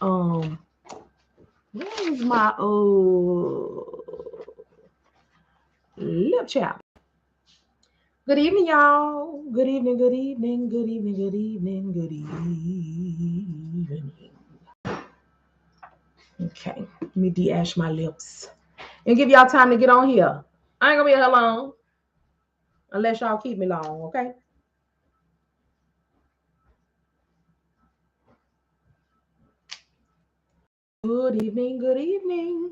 Where is my lip chap? Good evening, y'all. Good evening, good evening, good evening, good evening, good evening. Okay, let me de-ash my lips and give y'all time to get on here. I ain't gonna be here long unless y'all keep me long, okay? Good evening, good evening.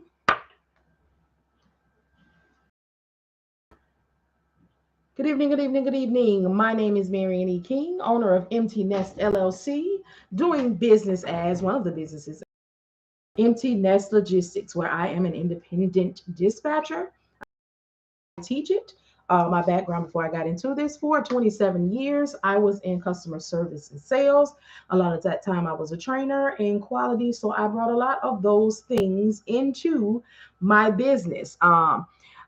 Good evening, good evening, good evening. My name is Marian E. King, owner of Empty Nest LLC, doing business as one of the businesses, Empty Nest Logistics, where I am an independent dispatcher. I teach it. My background before I got into this, for 27 years, I was in customer service and sales. A lot of that time, I was a trainer in quality. So I brought a lot of those things into my business. I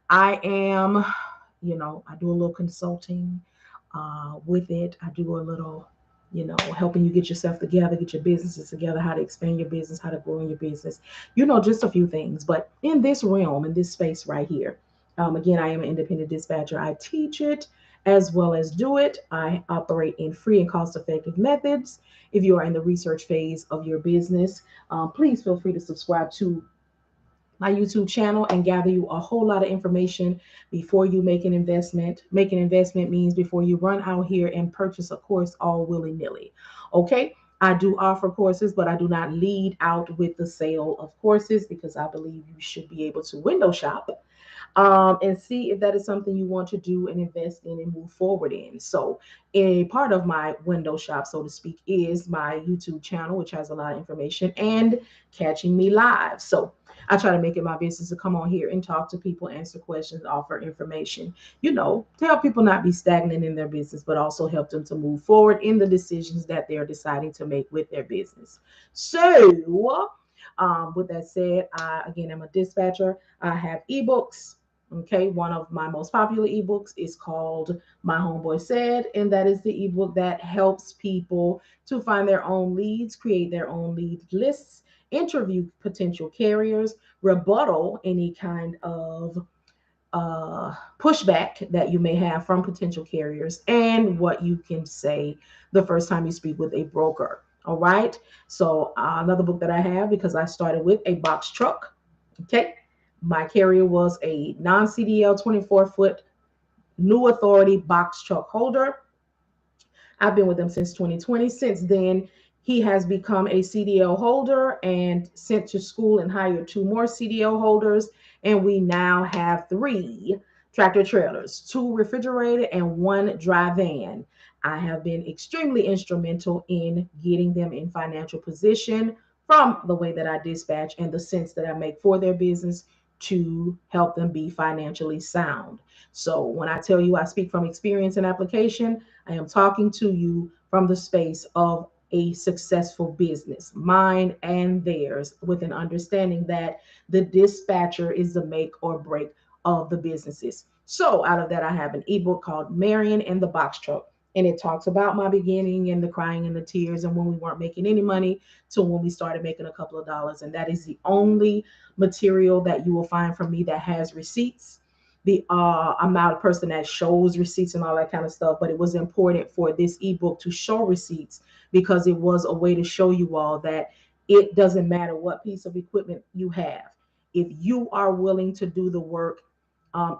am, I do a little consulting with it. I do a little, helping you get yourself together, get your businesses together, how to expand your business, how to grow in your business, just a few things. But in this realm, in this space right here, again, I am an independent dispatcher. I teach it as well as do it. I operate in free and cost effective methods. If you are in the research phase of your business, please feel free to subscribe to my YouTube channel and gather you a whole lot of information before you make an investment. Make an investment means before you run out here and purchase a course all willy-nilly. Okay. I do offer courses, but I do not lead out with the sale of courses because I believe you should be able to window shop and see if that is something you want to do and invest in and move forward in. So, a part of my window shop, so to speak, is my YouTube channel, which has a lot of information and catching me live. So, I try to make it my business to come on here and talk to people, answer questions, offer information, to help people not be stagnant in their business, but also help them to move forward in the decisions that they're deciding to make with their business. So, with that said, I again am a dispatcher. I have ebooks. Okay, one of my most popular ebooks is called My Homeboy Said, and that is the ebook that helps people to find their own leads, create their own lead lists, interview potential carriers, rebuttal any kind of pushback that you may have from potential carriers, and what you can say the first time you speak with a broker. All right. So, another book that I have, because I started with a box truck. Okay. My carrier was a non CDL 24-foot new authority box truck holder. I've been with him since 2020. Since then, he has become a CDL holder and sent to school and hired two more CDL holders. And we now have three tractor trailers, two refrigerated and one dry van. I have been extremely instrumental in getting them in financial position from the way that I dispatch and the sense that I make for their business to help them be financially sound. So when I tell you I speak from experience and application, I am talking to you from the space of a successful business, mine and theirs, with an understanding that the dispatcher is the make or break of the businesses. So, out of that, I have an ebook called Marian and the Box Truck. And it talks about my beginning and the crying and the tears and when we weren't making any money to when we started making a couple of dollars. And that is the only material that you will find from me that has receipts. I'm not a person that shows receipts and all that kind of stuff, but it was important for this ebook to show receipts because it was a way to show you all that it doesn't matter what piece of equipment you have. If you are willing to do the work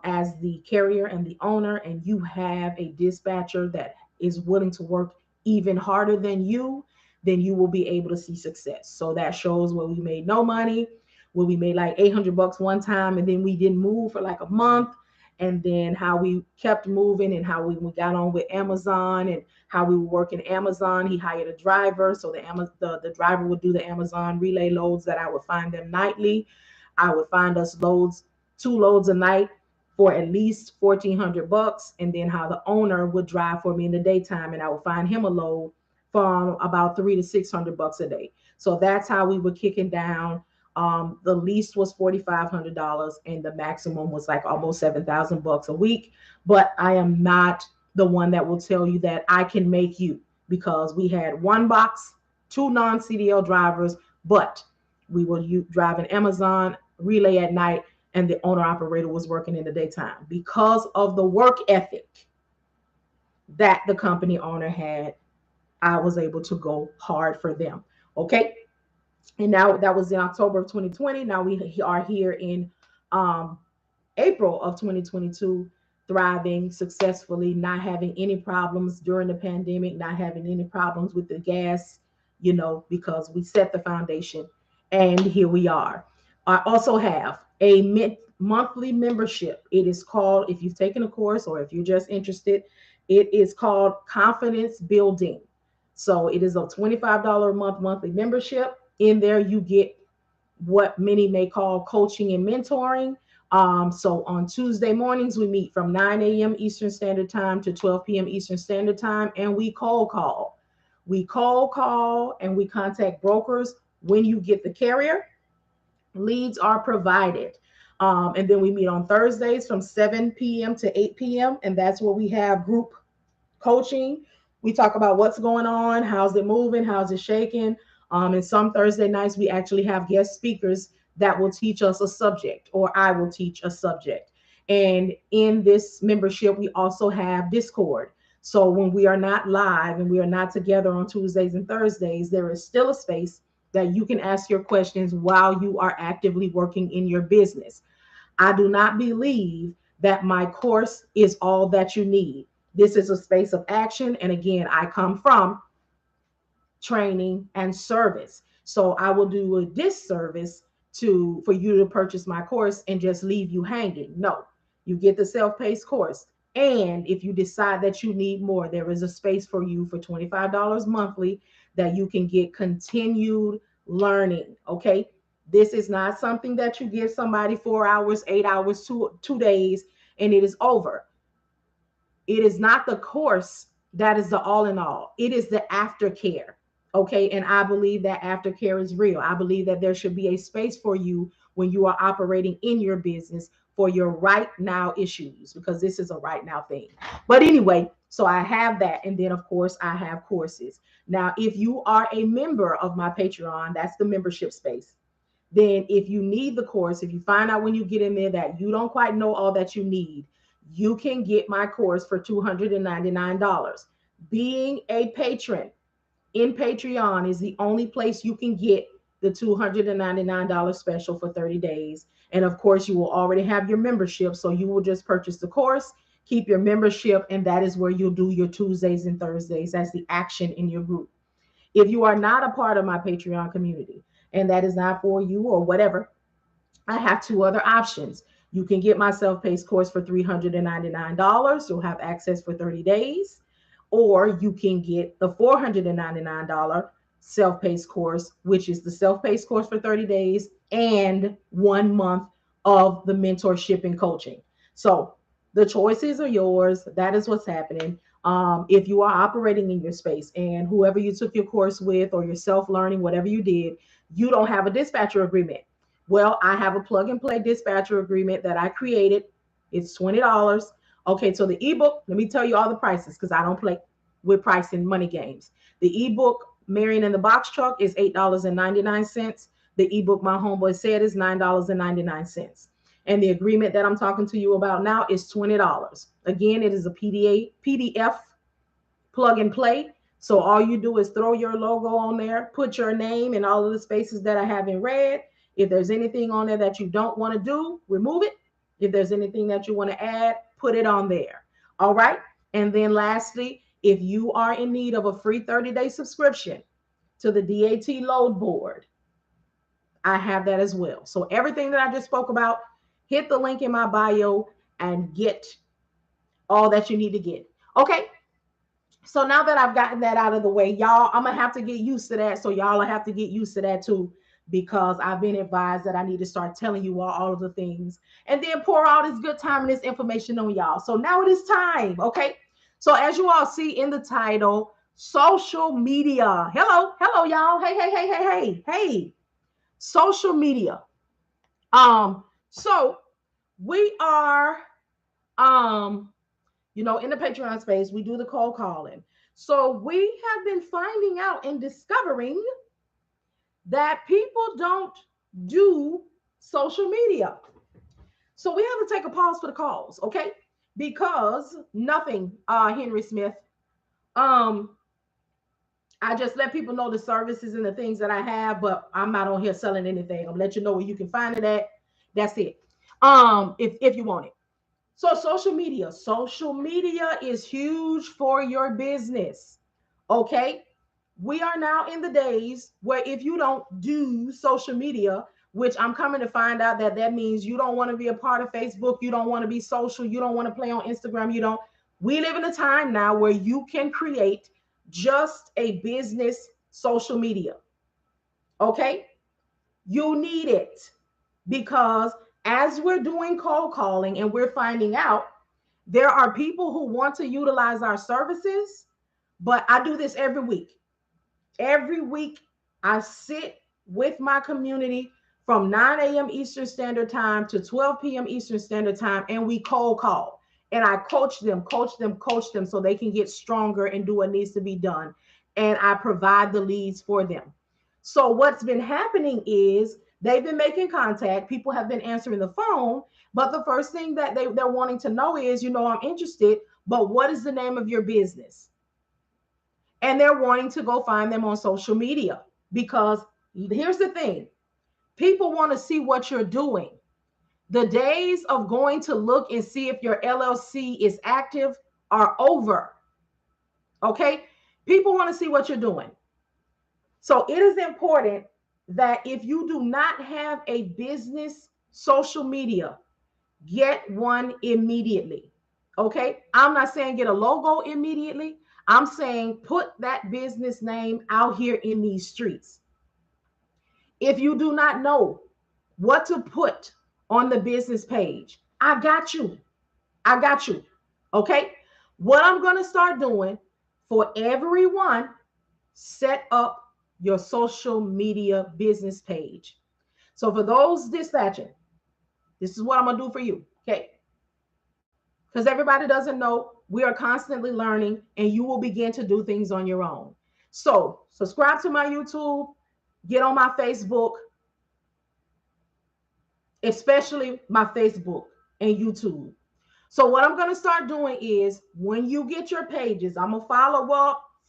as the carrier and the owner, and you have a dispatcher that is willing to work even harder than you, then you will be able to see success. So that shows where we made no money, where we made like $800 one time, and then we didn't move for like a month, and then how we kept moving and how we got on with Amazon and how we were working Amazon. He hired a driver, so the driver would do the Amazon relay loads that I would find them nightly. I would find us loads, two loads a night for at least $1,400, and then how the owner would drive for me in the daytime, and I would find him a load from about $300 to $600 a day. So that's how we were kicking down. The least was $4,500, and the maximum was like almost $7,000 a week. But I am not the one that will tell you that I can make you, because we had one box, two non-CDL drivers, but we were driving Amazon relay at night, and the owner operator was working in the daytime because of the work ethic that the company owner had. I was able to go hard for them. Okay. And now that was in October of 2020. Now we are here in um, April of 2022, thriving successfully, not having any problems during the pandemic, not having any problems with the gas, because we set the foundation, and here we are. I also have a monthly membership. It is called, if you've taken a course or if you're just interested, it is called Confidence Building. So it is a $25 a month monthly membership. In there, you get what many may call coaching and mentoring. So on Tuesday mornings, we meet from 9 a.m. Eastern Standard Time to 12 p.m. Eastern Standard Time, and we cold call. We cold call and we contact brokers. When you get the carrier, leads are provided. And then we meet on Thursdays from 7 p.m. to 8 p.m., and that's where we have group coaching. We talk about what's going on, how's it moving, how's it shaking. And some Thursday nights, we actually have guest speakers that will teach us a subject, or I will teach a subject. And in this membership, we also have Discord. So when we are not live and we are not together on Tuesdays and Thursdays, there is still a space that you can ask your questions while you are actively working in your business. I do not believe that my course is all that you need. This is a space of action. And again, I come from training and service. So I will do a disservice for you to purchase my course and just leave you hanging. No, you get the self-paced course. And if you decide that you need more, there is a space for you for $25 monthly that you can get continued learning. Okay. This is not something that you give somebody 4 hours, 8 hours, 2 days, and it is over. It is not the course that is the all in all. It is the aftercare. Okay. And I believe that aftercare is real. I believe that there should be a space for you when you are operating in your business for your right now issues, because this is a right now thing. But anyway, so I have that. And then, of course, I have courses. Now, if you are a member of my Patreon, that's the membership space. Then if you need the course, if you find out when you get in there that you don't quite know all that you need, you can get my course for $299. Being a patron in Patreon is the only place you can get the $299 special for 30 days. And of course, you will already have your membership. So you will just purchase the course, keep your membership, and that is where you'll do your Tuesdays and Thursdays as the action in your group. If you are not a part of my Patreon community and that is not for you or whatever, I have two other options. You can get my self-paced course for $399. You'll have access for 30 days. Or you can get the $499 self-paced course, which is the self-paced course for 30 days and 1 month of the mentorship and coaching. So the choices are yours. That is what's happening. If you are operating in your space and whoever you took your course with or your self-learning, whatever you did, you don't have a dispatcher agreement. Well, I have a plug and play dispatcher agreement that I created. It's $20. Okay, so the ebook, let me tell you all the prices because I don't play with price and money games. The ebook, Marian in the Box Truck, is $8.99. The ebook, My Homeboy Said, is $9.99. And the agreement that I'm talking to you about now is $20. Again, it is a PDF plug and play. So all you do is throw your logo on there, put your name in all of the spaces that I have in red. If there's anything on there that you don't want to do, remove it. If there's anything that you want to add, put it on there. All right. And then lastly, if you are in need of a free 30-day subscription to the DAT load board, I have that as well. So everything that I just spoke about, hit the link in my bio and get all that you need to get. Okay. So now that I've gotten that out of the way, y'all, I'm gonna have to get used to that. So y'all will have to get used to that too, because I've been advised that I need to start telling you all of the things and then pour all this good time and this information on y'all. So now it is time. Okay. So as you all see in the title, social media. Hello, y'all. Hey. Social media. So we are in the Patreon space, we do the cold calling. So we have been finding out and discovering that people don't do social media. So we have to take a pause for the cause, okay? Because nothing, Henry Smith. Um, I just let people know the services and the things that I have, but I'm not on here selling anything. I'll let you know where you can find it at. That's it. If you want it. So social media is huge for your business. Okay. We are now in the days where if you don't do social media, which I'm coming to find out that that means you don't want to be a part of Facebook, you don't want to be social, you don't want to play on Instagram, you don't. We live in a time now where you can create just a business social media. Okay? You need it because as we're doing cold calling and we're finding out there are people who want to utilize our services, but I do this every week. Every week, I sit with my community from 9 a.m. Eastern Standard Time to 12 p.m. Eastern Standard Time, and we cold call. And I coach them so they can get stronger and do what needs to be done. And I provide the leads for them. So, what's been happening is they've been making contact, people have been answering the phone, but the first thing that they're wanting to know is, I'm interested, but what is the name of your business? And they're wanting to go find them on social media because here's the thing, people want to see what you're doing. The days of going to look and see if your LLC is active are over. Okay? People want to see what you're doing. So it is important that if you do not have a business social media, get one immediately. Okay. I'm not saying get a logo immediately. I'm saying put that business name out here in these streets. If you do not know what to put on the business page, I got you. I got you. Okay. What I'm going to start doing for everyone, set up your social media business page. So for those dispatching, this is what I'm going to do for you. Okay. Because everybody doesn't know, we are constantly learning and you will begin to do things on your own. So subscribe to my YouTube, get on my Facebook, especially my Facebook and YouTube. So what I'm going to start doing is when you get your pages, I'm going to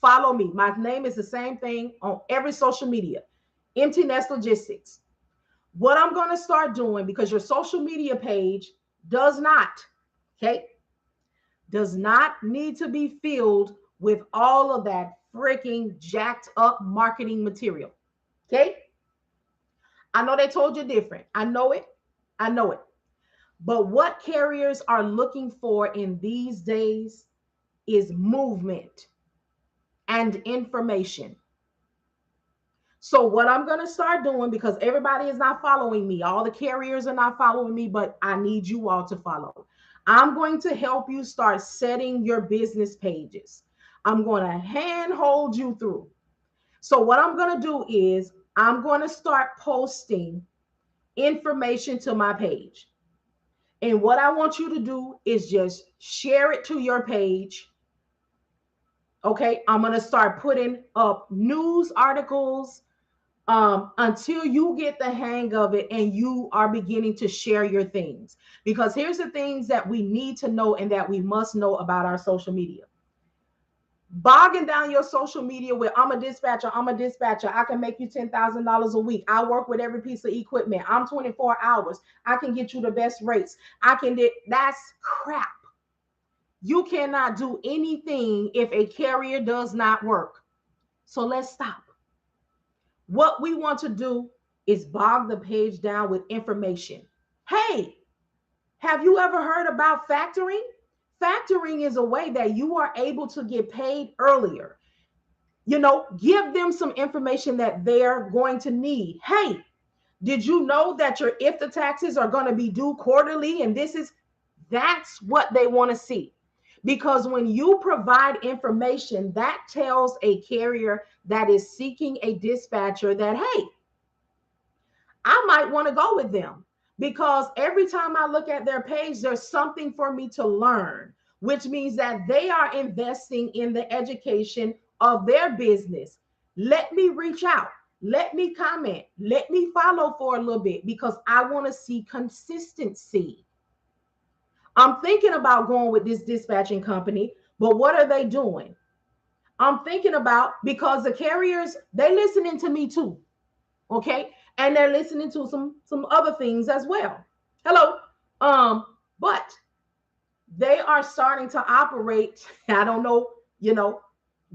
follow me. My name is the same thing on every social media, Empty Nest Logistics. What I'm going to start doing, because your social media page does not, okay, does not need to be filled with all of that freaking jacked up marketing material. Okay. I know they told you different. I know it. I know it. But what carriers are looking for in these days is movement and information. So what I'm going to start doing, because everybody is not following me, all the carriers are not following me, but I need you all to follow. I'm going to help you start setting your business pages. I'm going to handhold you through. So what I'm going to do is I'm going to start posting information to my page. And what I want you to do is just share it to your page. Okay, I'm going to start putting up news articles, until you get the hang of it and you are beginning to share your things. Because here's the things that we need to know and that we must know about our social media. Bogging down your social media with I'm a dispatcher, I can make you $10,000 a week. I work with every piece of equipment. I'm 24 hours. I can get you the best rates. That's crap. You cannot do anything if a carrier does not work. So let's stop. What we want to do is bog the page down with information. Hey, have you ever heard about factoring? Factoring is a way that you are able to get paid earlier. Give them some information that they're going to need. Hey, did you know that your IFTA taxes are going to be due quarterly? And that's what they want to see. Because when you provide information, that tells a carrier that is seeking a dispatcher that, hey, I might want to go with them. Because every time I look at their page, there's something for me to learn, which means that they are investing in the education of their business. Let me reach out. Let me comment. Let me follow for a little bit because I want to see consistency. I'm thinking about going with this dispatching company, but what are they doing? I'm thinking about, because the carriers, they listening to me too. Okay. And they're listening to some other things as well. Hello. But they are starting to operate. I don't know, you know,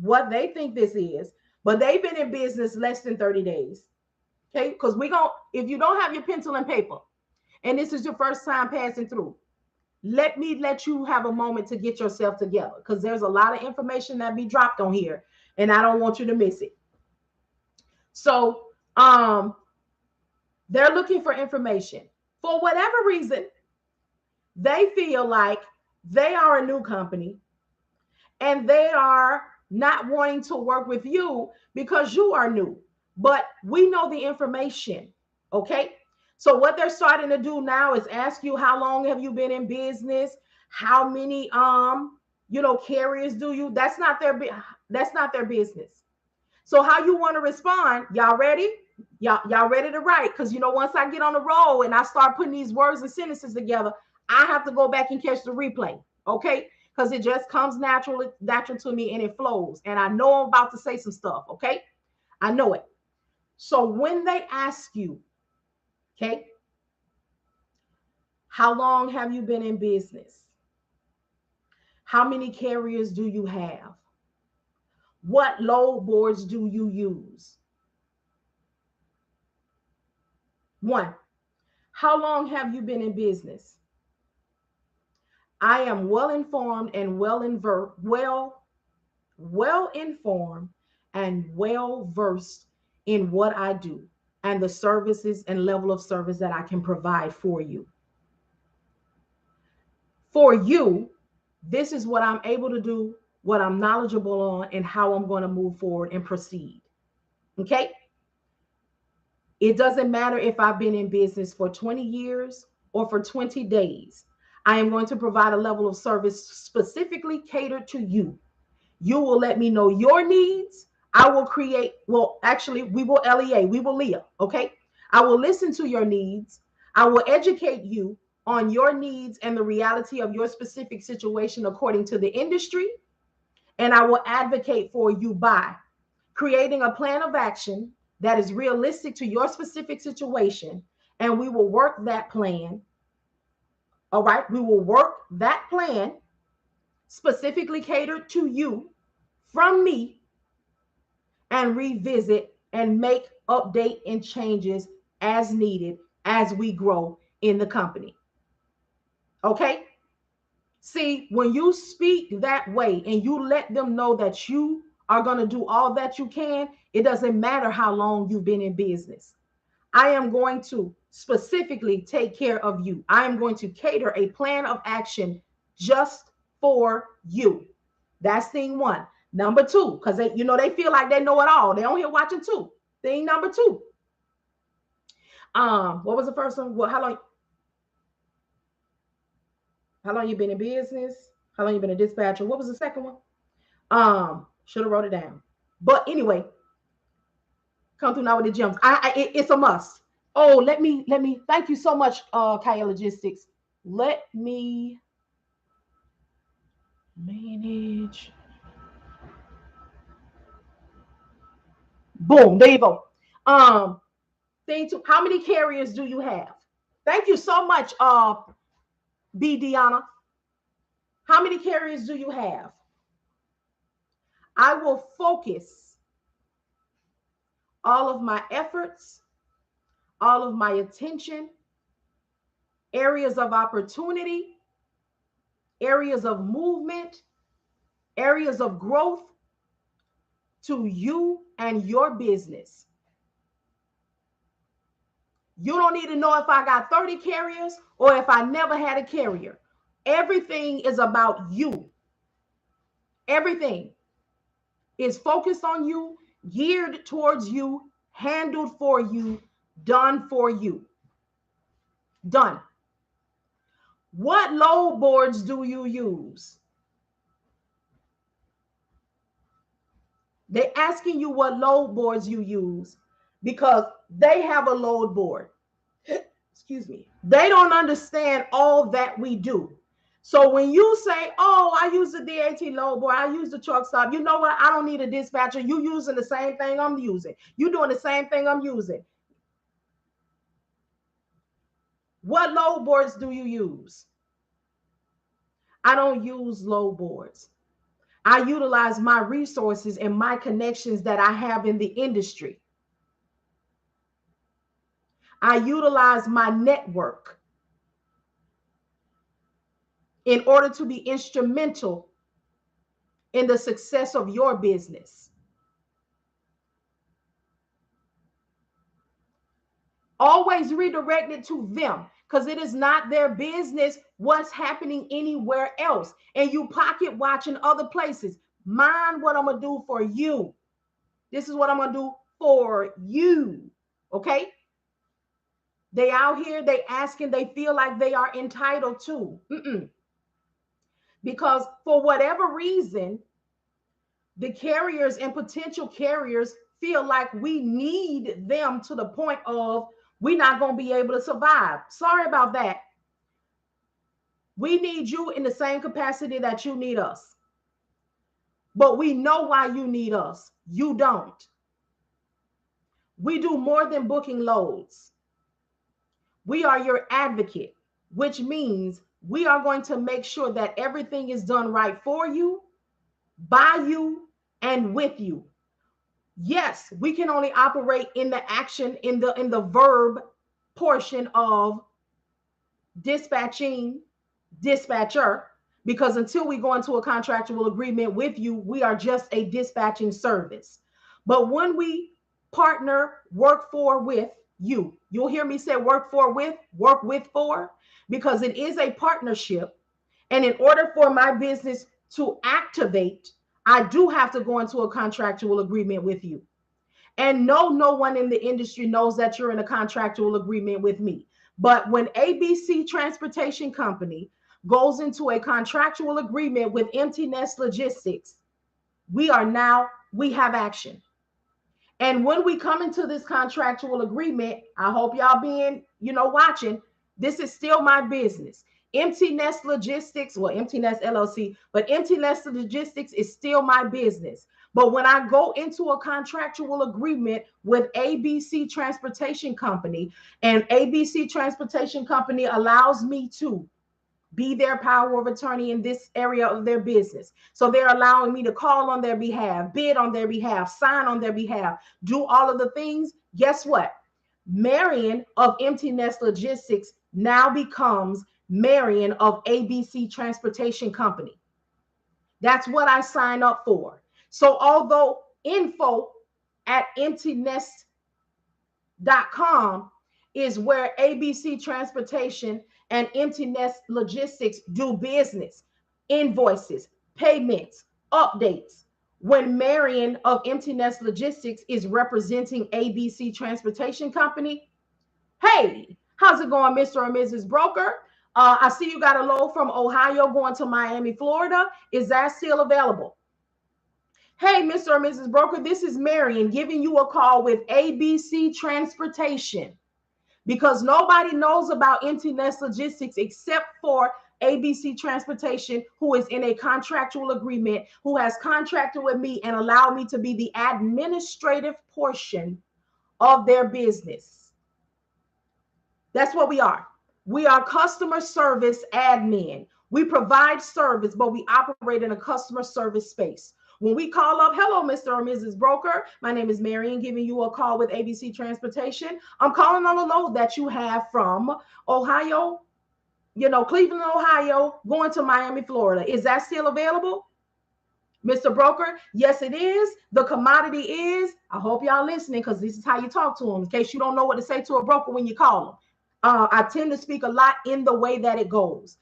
what they think this is, but they've been in business less than 30 days. Okay. Because if you don't have your pencil and paper and this is your first time passing through, let you have a moment to get yourself together, because there's a lot of information that be dropped on here and I don't want you to miss it. So they're looking for information. For whatever reason, they feel like they are a new company and they are not wanting to work with you because you are new. But we know the information. Okay. So what they're starting to do now is ask you, how long have you been in business? How many carriers do you? That's not their business. So how you want to respond? Y'all ready? Y'all ready to write? Because once I get on the roll and I start putting these words and sentences together, I have to go back and catch the replay. Okay? Because it just comes natural to me and it flows. And I know I'm about to say some stuff. Okay? I know it. So when they ask you, okay, how long have you been in business? How many carriers do you have? What load boards do you use? One, how long have you been in business? I am well informed and well informed and well versed in what I do and the services and level of service that I can provide for you. For you, this is what I'm able to do, what I'm knowledgeable on, and how I'm going to move forward and proceed. Okay? It doesn't matter if I've been in business for 20 years or for 20 days. I am going to provide a level of service specifically catered to you. You will let me know your needs. I will create, well, actually, we will LEA, we will LEA, okay? I will listen to your needs. I will educate you on your needs and the reality of your specific situation according to the industry. And I will advocate for you by creating a plan of action that is realistic to your specific situation. And we will work that plan. All right. We will work that plan specifically catered to you from me and revisit and make update and changes as needed as we grow in the company. Okay. See, when you speak that way and you let them know that you are going to do all that you can, it doesn't matter how long you've been in business. I am going to specifically take care of you. I am going to cater a plan of action just for you. That's thing one. Number two, because they feel like they know it all. They on here watching too. Thing number two. What was the first one? How long you been in business? How long you been a dispatcher? What was the second one? Should have wrote it down. But anyway, come through now with the gems. It's a must. Oh, let me. Thank you so much, Kaya Logistics. Let me manage. Boom. There you go. Thing two. How many carriers do you have? Thank you so much, B. Deanna. How many carriers do you have? I will focus all of my efforts, all of my attention, areas of opportunity, areas of movement, areas of growth to you and your business. You don't need to know if I got 30 carriers or if I never had a carrier. Everything is about you. Everything is focused on you, geared towards you, handled for you, done for you. Done. What load boards do you use? They're asking you what load boards you use. because they have a load board. Excuse me. They don't understand all that we do. So when you say, oh, I use the DAT load board, I use the truck stop, you know what? I don't need a dispatcher. You using the same thing I'm using. You doing the same thing I'm using. What load boards do you use? I don't use load boards. I utilize my resources and my connections that I have in the industry. I utilize my network in order to be instrumental in the success of your business. Always redirect it to them, because it is not their business what's happening anywhere else. And you pocket watching other places. Mind what I'm going to do for you. This is what I'm going to do for you. Okay? They out here, they asking, they feel like they are entitled to. Because for whatever reason, the carriers and potential carriers feel like we need them to the point of we're not going to be able to survive. Sorry about that. We need you in the same capacity that you need us. But we know why you need us. You don't. We do more than booking loads. We are your advocate, which means we are going to make sure that everything is done right for you, by you, and with you. Yes, we can only operate in the action, in the verb portion of dispatching, dispatcher, because until we go into a contractual agreement with you, we are just a dispatching service. But when we partner, work for, with you, you'll hear me say work for, with, work with, for, because it is a partnership. And in order for my business to activate, I do have to go into a contractual agreement with you. And no one in the industry knows that you're in a contractual agreement with me. But when ABC Transportation Company goes into a contractual agreement with Empty Nest Logistics, we have action. And when we come into this contractual agreement, I hope y'all being, watching, this is still my business. Empty Nest Logistics, well, Empty Nest LLC, but Empty Nest Logistics is still my business. But when I go into a contractual agreement with ABC Transportation Company, and ABC Transportation Company allows me to be their power of attorney in this area of their business. So they're allowing me to call on their behalf, bid on their behalf, sign on their behalf, do all of the things. Guess what? Marian of Empty Nest Logistics now becomes Marian of ABC Transportation Company. That's what I sign up for. So although info at emmteenest.com is where ABC Transportation and Empty Nest Logistics do business, invoices, payments, updates. When Marian of Empty Nest Logistics is representing ABC Transportation Company, hey, how's it going, Mr. or Mrs. Broker? I see you got a load from Ohio going to Miami, Florida. Is that still available? Hey, Mr. or Mrs. Broker, this is Marian giving you a call with ABC Transportation, because nobody knows about Empty Nest Logistics except for ABC Transportation, who is in a contractual agreement, who has contracted with me and allowed me to be the administrative portion of their business. That's what we are. We are customer service admin. We provide service, but we operate in a customer service space. When we call up, hello, Mr. or Mrs. Broker, my name is Marian, giving you a call with ABC Transportation. I'm calling on a load that you have from Ohio, Cleveland, Ohio, going to Miami, Florida. Is that still available? Mr. Broker, yes, it is. The commodity is, I hope y'all listening, because this is how you talk to them, in case you don't know what to say to a broker when you call them. I tend to speak a lot in the way that it goes.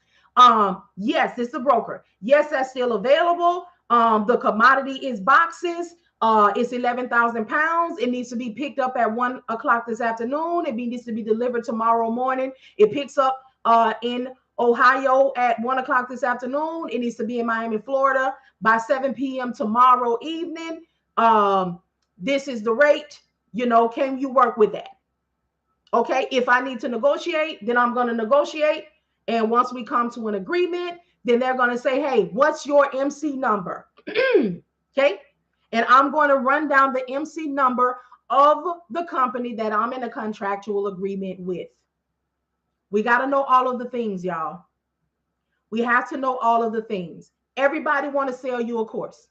Yes, it's a broker. Yes, that's still available. The commodity is boxes. It's 11,000 pounds. It needs to be picked up at 1 o'clock this afternoon. It needs to be delivered tomorrow morning. It picks up in Ohio at 1 o'clock this afternoon. It needs to be in Miami, Florida by 7 p.m. tomorrow evening. This is the rate. Can you work with that? Okay, if I need to negotiate, then I'm going to negotiate. And once we come to an agreement, then they're going to say, hey, what's your MC number? Okay. And I'm going to run down the MC number of the company that I'm in a contractual agreement with. We got to know all of the things, y'all. We have to know all of the things. Everybody want to sell you a course.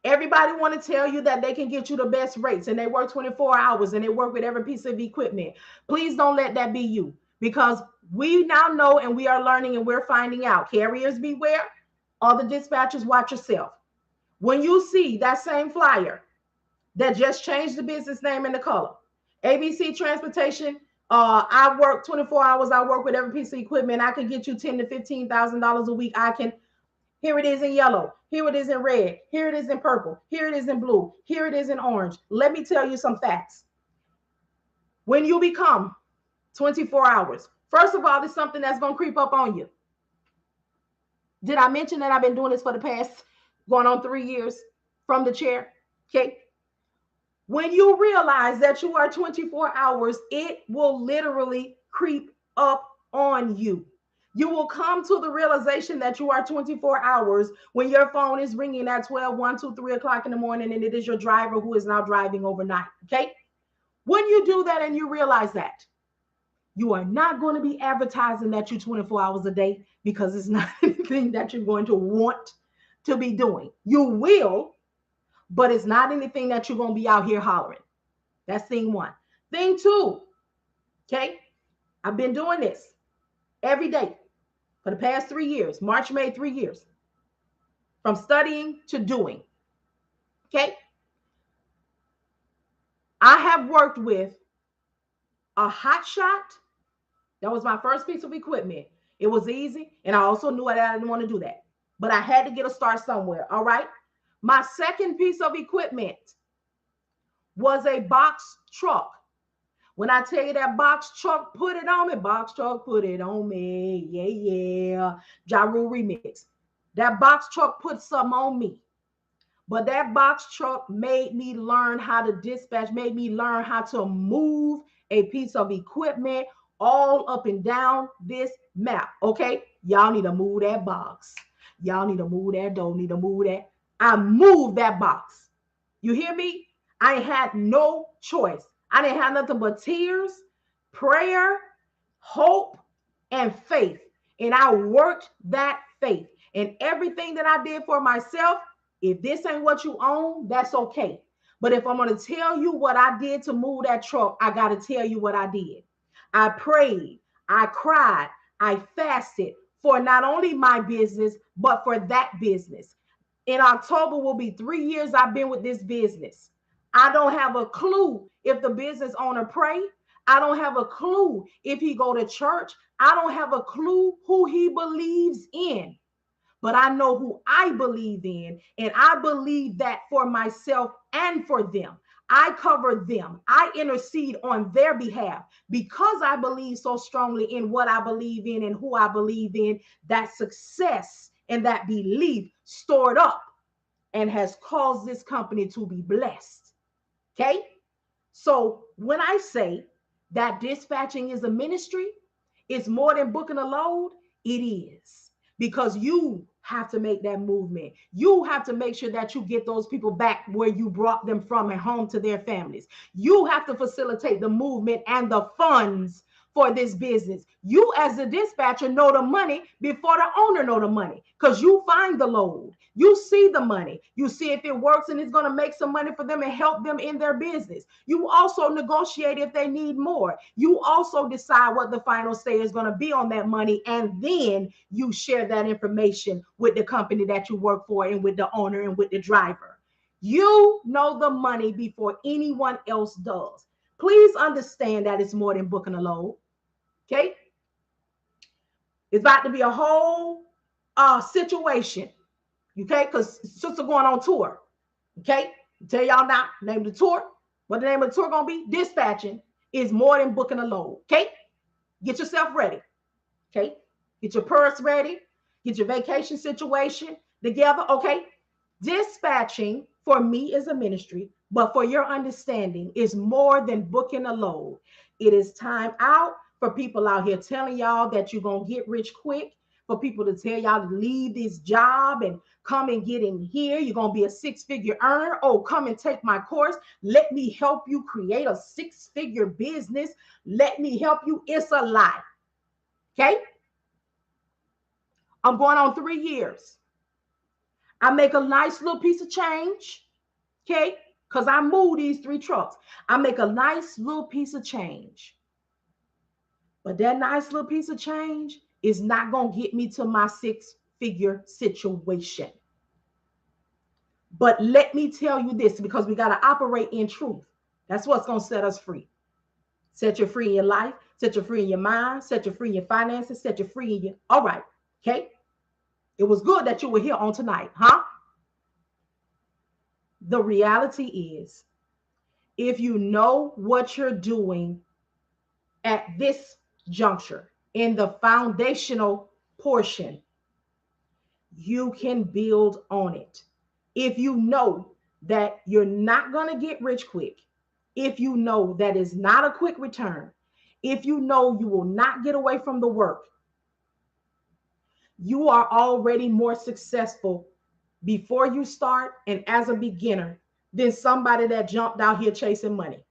Everybody want to tell you that they can get you the best rates and they work 24 hours and they work with every piece of equipment. Please don't let that be you, because we now know and we are learning and we're finding out. Carriers beware. All the dispatchers, watch yourself. When you see that same flyer that just changed the business name and the color, ABC Transportation, I work 24 hours. I work with every piece of equipment. I can get you $10,000 to $15,000 a week. Here it is in yellow. Here it is in red. Here it is in purple. Here it is in blue. Here it is in orange. Let me tell you some facts. When you become 24 hours, first of all, it's something that's going to creep up on you. Did I mention that I've been doing this for the past going on 3 years from the chair? Okay. When you realize that you are 24 hours, it will literally creep up on you. You will come to the realization that you are 24 hours when your phone is ringing at 12, 1, 2, 3 o'clock in the morning, and it is your driver who is now driving overnight. Okay. When you do that and you realize that, you are not going to be advertising that you're 24 hours a day, because it's not anything that you're going to want to be doing. You will, but it's not anything that you're going to be out here hollering. That's thing one. Thing two, okay, I've been doing this every day for the past 3 years. March made 3 years from studying to doing. Okay. I have worked with a hot shot. That was my first piece of equipment. It was easy, and I also knew that I didn't want to do that, but I had to get a start somewhere. All right. My second piece of equipment was a box truck. When I tell you that box truck put it on me, box truck put it on me. Yeah, yeah. Ja Rule remix. That box truck put something on me. But that box truck made me learn how to dispatch, made me learn how to move a piece of equipment all up and down this map. Okay, y'all need to move that box. Y'all need to move that door, need to move that. I moved that box. You hear me? I had no choice. I didn't have nothing but tears, prayer, hope, and faith. And I worked that faith. And everything that I did for myself, if this ain't what you own, that's okay. But if I'm going to tell you what I did to move that truck, I got to tell you what I did. I prayed, I cried, I fasted for not only my business, but for that business. In October will be 3 years I've been with this business. I don't have a clue if the business owner pray. I don't have a clue if he go to church. I don't have a clue who he believes in. But I know who I believe in, and I believe that for myself and for them. I cover them. I intercede on their behalf because I believe so strongly in what I believe in and who I believe in. That success and that belief stored up and has caused this company to be blessed. Okay? So when I say that dispatching is a ministry, it's more than booking a load. It is, because you have to make that movement. You have to make sure that you get those people back where you brought them from and home to their families. You have to facilitate the movement and the funds for this business. You as a dispatcher know the money before the owner know the money, because you find the load. You see the money. You see if it works and it's going to make some money for them and help them in their business. You also negotiate if they need more. You also decide what the final say is going to be on that money, and then you share that information with the company that you work for and with the owner and with the driver. You know the money before anyone else does. Please understand that it's more than booking a load. Okay? It's about to be a whole situation. Okay? Because sister going on tour. Okay? I'll tell y'all now, name of the tour. What the name of the tour going to be? Dispatching is more than booking a load. Okay? Get yourself ready. Okay? Get your purse ready. Get your vacation situation together. Okay? Dispatching for me is a ministry, but for your understanding, is more than booking a load. It is time out for people out here telling y'all that you're going to get rich quick, for people to tell y'all to leave this job and come and get in here. You're going to be a six-figure earner. Oh, come and take my course. Let me help you create a six-figure business. Let me help you. It's a lie. Okay? I'm going on 3 years. I make a nice little piece of change. Okay? Because I move these 3 trucks. I make a nice little piece of change. But that nice little piece of change is not going to get me to my 6-figure situation. But let me tell you this, because we got to operate in truth. That's what's going to set us free. Set you free in your life, set you free in your mind, set you free in your finances, set you free in your, all right, okay? It was good that you were here on tonight, huh? The reality is, if you know what you're doing at this juncture, in the foundational portion, you can build on it. If you know that you're not going to get rich quick, if you know that is not a quick return, if you know you will not get away from the work, you are already more successful before you start and as a beginner than somebody that jumped out here chasing money.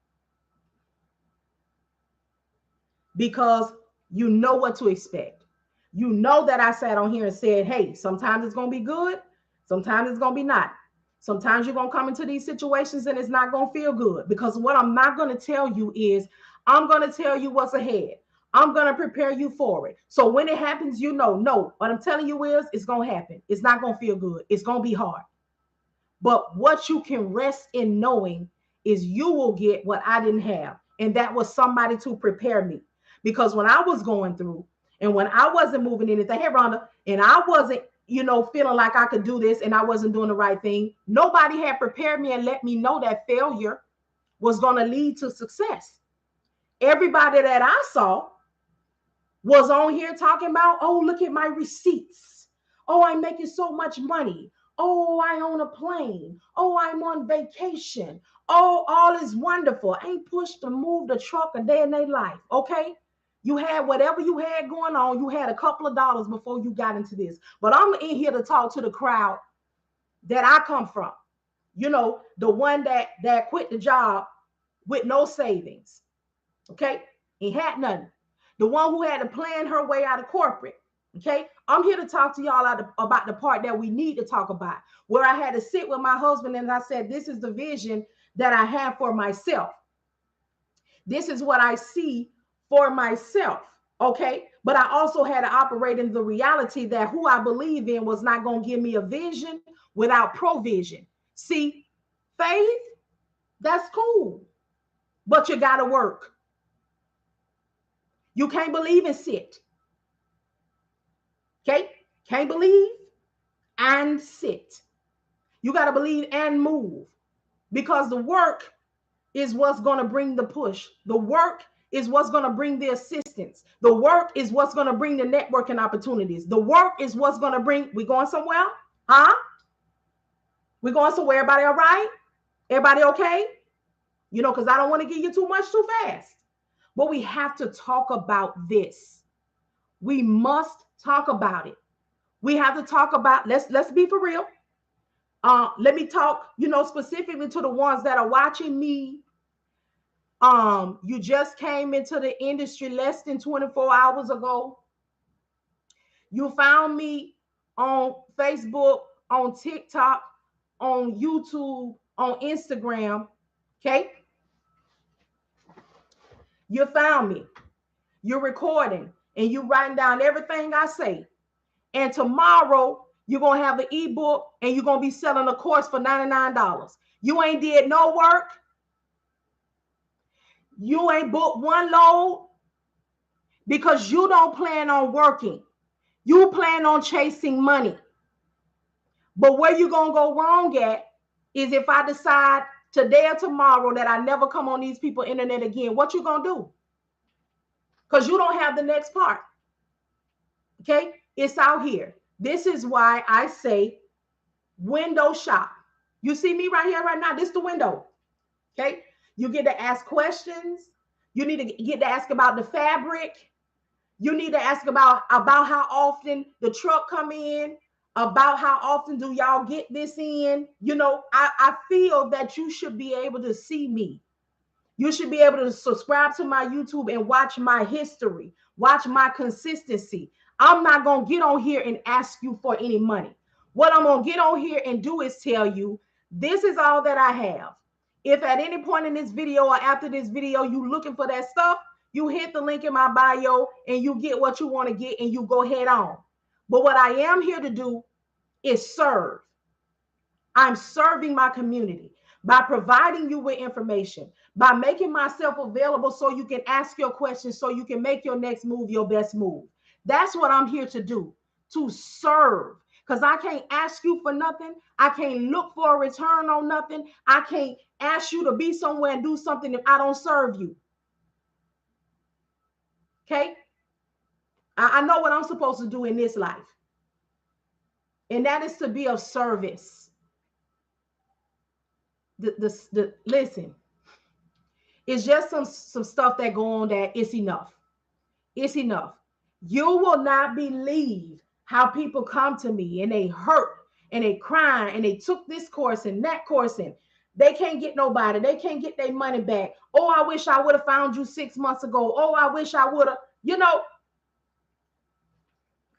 Because you know what to expect. You know that I sat on here and said, hey, sometimes it's going to be good. Sometimes it's going to be not. Sometimes you're going to come into these situations and it's not going to feel good, because what I'm not going to tell you is I'm going to tell you what's ahead. I'm going to prepare you for it. So when it happens, you know, no, what I'm telling you is it's going to happen. It's not going to feel good. It's going to be hard. But what you can rest in knowing is you will get what I didn't have. And that was somebody to prepare me. Because when I was going through and when I wasn't moving anything, hey, Rhonda, and I wasn't, feeling like I could do this and I wasn't doing the right thing, nobody had prepared me and let me know that failure was going to lead to success. Everybody that I saw was on here talking about, oh, look at my receipts. Oh, I'm making so much money. Oh, I own a plane. Oh, I'm on vacation. Oh, all is wonderful. Ain't pushed to move the truck a day in their life. Okay. You had whatever you had going on. You had a couple of dollars before you got into this. But I'm in here to talk to the crowd that I come from. The one that quit the job with no savings. Okay. He had nothing. The one who had to plan her way out of corporate. Okay. I'm here to talk to y'all about the part that we need to talk about, where I had to sit with my husband and I said, this is the vision that I have for myself. This is what I see for myself. Okay. But I also had to operate in the reality that who I believe in was not going to give me a vision without provision. See, faith, that's cool, but you got to work. You can't believe and sit. Okay? Can't believe and sit. You got to believe and move, because the work is what's going to bring the push. The work is what's going to bring the assistance. The work is what's going to bring the networking opportunities. The work is what's going to bring, we going somewhere? Huh? We going somewhere? Everybody all right? Everybody okay? Because I don't want to give you too much too fast. But we have to talk about this. We must talk about it. We have to talk about, let's be for real. Let me talk, specifically to the ones that are watching me. You just came into the industry less than 24 hours ago. You found me on Facebook, on TikTok, on YouTube, on Instagram. Okay. You found me. You're recording and you're writing down everything I say. And tomorrow you're going to have an ebook and you're going to be selling a course for $99. You ain't did no work. You ain't booked one load because you don't plan on working. You plan on chasing money. But where you're going to go wrong at is if I decide today or tomorrow that I never come on these people's internet again, what you going to do? Because you don't have the next part. Okay? It's out here. This is why I say window shop. You see me right here, right now. This is the window. Okay. You get to ask questions. You need to get to ask about the fabric. You need to ask about how often the truck come in, about how often do y'all get this in. You know, I feel that you should be able to see me. You should be able to subscribe to my YouTube and watch my history, watch my consistency. I'm not going to get on here and ask you for any money. What I'm going to get on here and do is tell you, this is all that I have. If at any point in this video or after this video, you looking for that stuff, you hit the link in my bio and you get what you want to get and you go head on. But what I am here to do is serve. I'm serving my community by providing you with information, by making myself available so you can ask your questions, so you can make your next move your best move. That's what I'm here to do, to serve. Because I can't ask you for nothing. I can't look for a return on nothing. I can't ask you to be somewhere and do something if I don't serve you. Okay? I know what I'm supposed to do in this life. And that is to be of service. Listen, it's just some stuff that go on that it's enough. It's enough. You will not believe how people come to me and they hurt and they cry and they took this course and that course and they can't get nobody. They can't get their money back. Oh, I wish I would have found you 6 months ago. Oh, I wish I would have,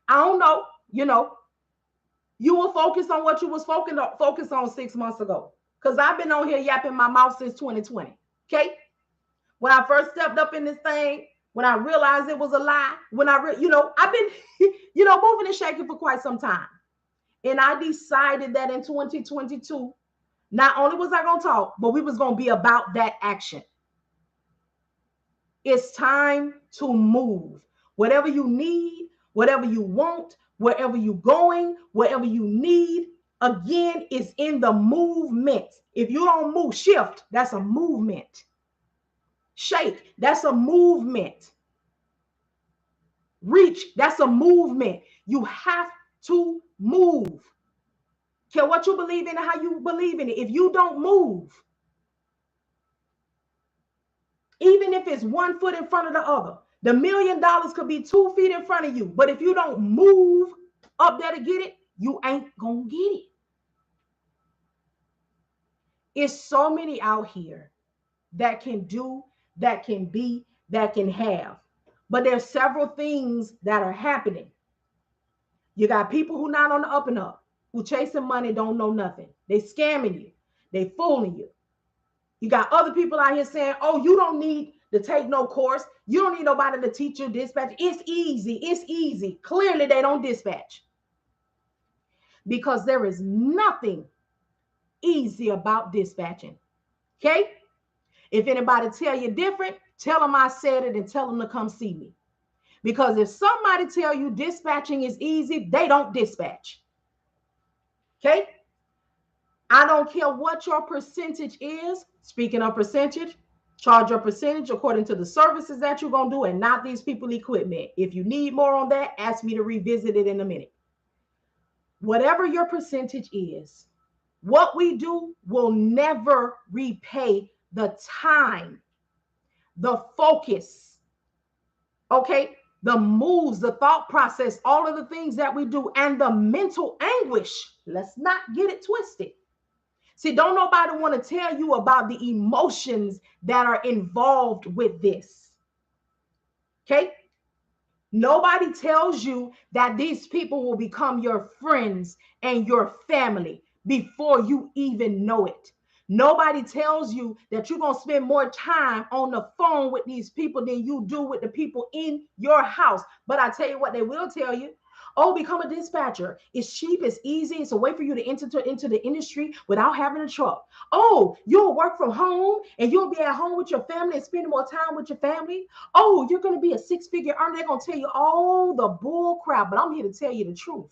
I don't know, you will focus on what you was focused on 6 months ago. Because I've been on here yapping my mouth since 2020. Okay. When I first stepped up in this thing, when I realized it was a lie, when I've been, moving and shaking for quite some time. And I decided that in 2022, not only was I going to talk, but we was going to be about that action. It's time to move. Whatever you need, whatever you want, wherever you're going, whatever you need, again, is in the movement. If you don't move, shift, that's a movement. Shake, that's a movement. Reach, that's a movement. You have to move. Care what you believe in and how you believe in it. If you don't move, even if it's 1 foot in front of the other, the $1 million could be 2 feet in front of you. But if you don't move up there to get it, you ain't gonna get it. It's so many out here that can do, that can be, that can have. But there's several things that are happening. You got people who not on the up and up, who chasing money, don't know nothing. They scamming you. They fooling you. You got other people out here saying, oh, you don't need to take no course. You don't need nobody to teach you dispatch. It's easy. It's easy. Clearly, they don't dispatch. Because there is nothing easy about dispatching. Okay? If anybody tell you different, tell them I said it and tell them to come see me. Because if somebody tell you dispatching is easy, they don't dispatch. Okay? I don't care what your percentage is. Speaking of percentage, charge your percentage according to the services that you're going to do and not these people equipment. If you need more on that, ask me to revisit it in a minute. Whatever your percentage is, what we do will never repay the time, the focus, okay, the moves, the thought process, all of the things that we do, and the mental anguish. Let's not get it twisted. See, don't nobody want to tell you about the emotions that are involved with this. Okay? Nobody tells you that these people will become your friends and your family before you even know it. Nobody tells you that you're going to spend more time on the phone with these people than you do with the people in your house. But I tell you what they will tell you. Oh, become a dispatcher. It's cheap, it's easy. It's a way for you to enter into the industry without having a truck. Oh, you'll work from home and you'll be at home with your family and spend more time with your family. Oh, you're going to be a 6-figure earner. They're going to tell you all the bull crap, but I'm here to tell you the truth.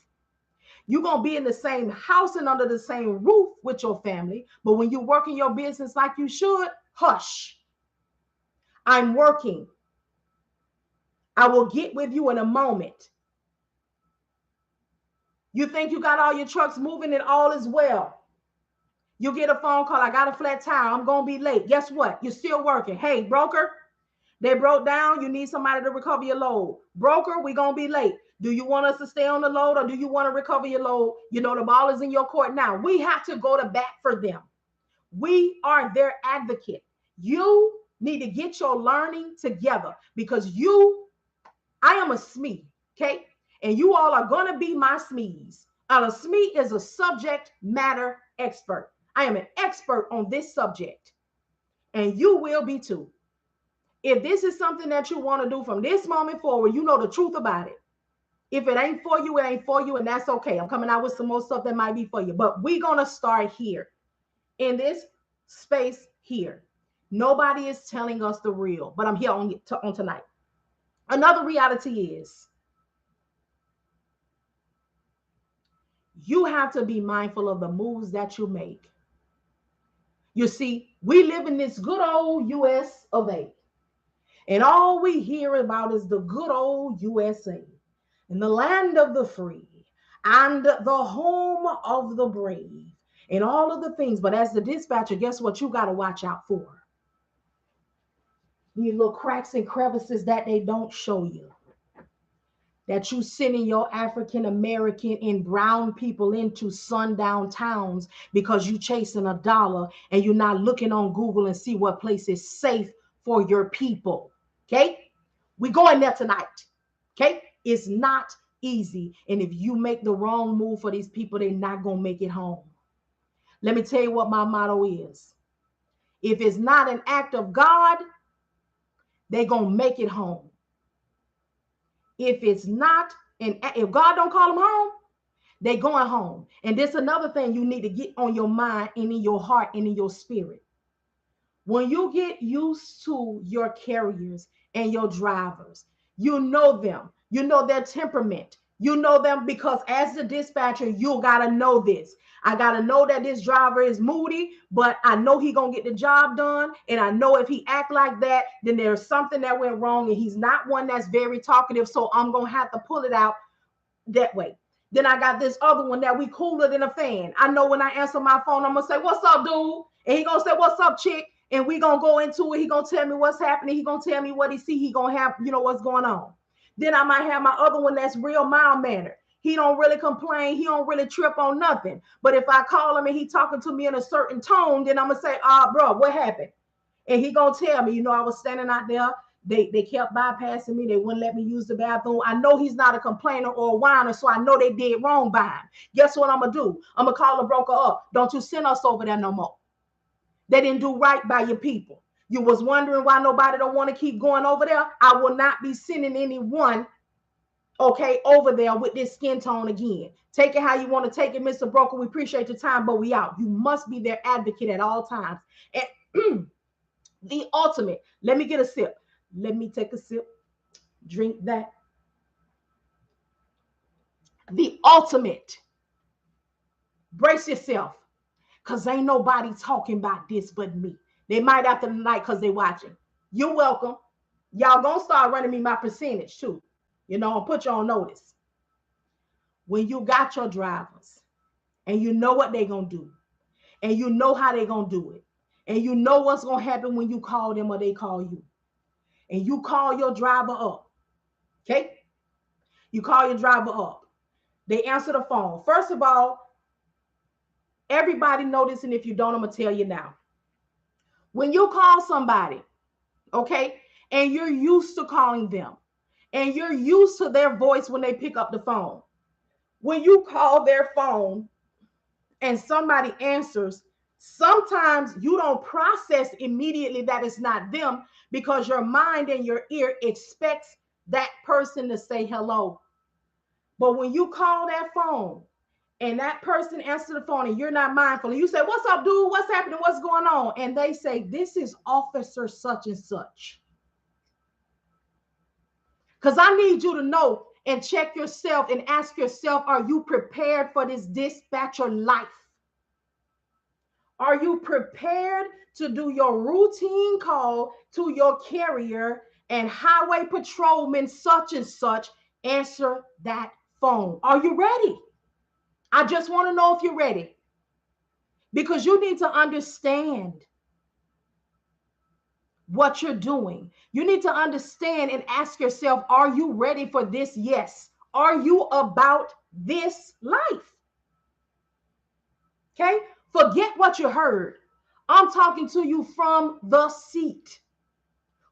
You're going to be in the same house and under the same roof with your family. But when you work in your business like you should, hush. I'm working. I will get with you in a moment. You think you got all your trucks moving and all is well. You get a phone call, I got a flat tire, I'm going to be late. Guess what? You're still working. Hey, broker, they broke down. You need somebody to recover your load. Broker, we're going to be late. Do you want us to stay on the load or do you want to recover your load? You know, the ball is in your court now. We have to go to bat for them. We are their advocate. You need to get your learning together because I am a SME, okay? And you all are going to be my SMEs. A SME is a subject matter expert. I am an expert on this subject, and you will be too. If this is something that you want to do from this moment forward, you know the truth about it. If it ain't for you, it ain't for you, and that's okay. I'm coming out with some more stuff that might be for you, but we're going to start here in this space here. Nobody is telling us the real, but I'm here on tonight. Another reality is you have to be mindful of the moves that you make. You see, we live in this good old US of A. And all we hear about is the good old USA and the land of the free and the home of the brave and all of the things. But as the dispatcher, guess what you got to watch out for? These little cracks and crevices that they don't show you. That you sending your African American and brown people into sundown towns because you chasing a dollar and you're not looking on Google and see what place is safe for your people. Okay, we going there tonight. Okay, it's not easy, and if you make the wrong move for these people, they're not gonna make it home. Let me tell you what my motto is. If it's not an act of God, they're gonna make it home. If it's not if God don't call them home, they going home. And this another thing you need to get on your mind and in your heart and in your spirit. When you get used to your carriers and your drivers, you know them, you know their temperament, you know them because as the dispatcher, you got to know this. I got to know that this driver is moody, but I know he going to get the job done. And I know if he act like that, then there's something that went wrong and he's not one that's very talkative. So I'm going to have to pull it out that way. Then I got this other one that we cooler than a fan. I know when I answer my phone, I'm going to say, what's up, dude? And he going to say, what's up, chick? And we going to go into it. He going to tell me what's happening. He going to tell me what he see. He going to have, what's going on. Then I might have my other one that's real mild-mannered. He don't really complain. He don't really trip on nothing. But if I call him and he talking to me in a certain tone, then I'm going to say, bro, what happened? And he going to tell me, I was standing out there. They kept bypassing me. They wouldn't let me use the bathroom. I know he's not a complainer or a whiner, so I know they did wrong by him. Guess what I'm going to do? I'm going to call the broker up. Don't you send us over there no more. They didn't do right by your people. You was wondering why nobody don't want to keep going over there. I will not be sending anyone, over there with this skin tone again. Take it how you want to take it, Mr. Broker. We appreciate your time, but we out. You must be their advocate at all times. And the ultimate, let me get a sip. Let me take a sip. Drink that. The ultimate. Brace yourself. Because ain't nobody talking about this but me. They might after the night because they watching. You're welcome. Y'all gonna start running me my percentage too. I'll put you on notice. When you got your drivers and you know what they gonna do and you know how they gonna do it and you know what's gonna happen when you call them or they call you and you call your driver up, okay? You call your driver up. They answer the phone. First of all, everybody know this, and if you don't, I'm gonna tell you now. When you call somebody, okay, and you're used to calling them, and you're used to their voice when they pick up the phone. When you call their phone and somebody answers, sometimes you don't process immediately that it's not them because your mind and your ear expects that person to say hello. But when you call that phone and that person answers the phone and you're not mindful and you say, what's up, dude? What's happening? What's going on? And they say, this is Officer such and such. Because I need you to know and check yourself and ask yourself, are you prepared for this dispatcher life? Are you prepared to do your routine call to your carrier and highway patrolman such and such answer that phone? Are you ready? I just want to know if you're ready. because you need to understand what you're doing. You need to understand and ask yourself, are you ready for this? Yes. Are you about this life? Okay? Forget what you heard. I'm talking to you from the seat.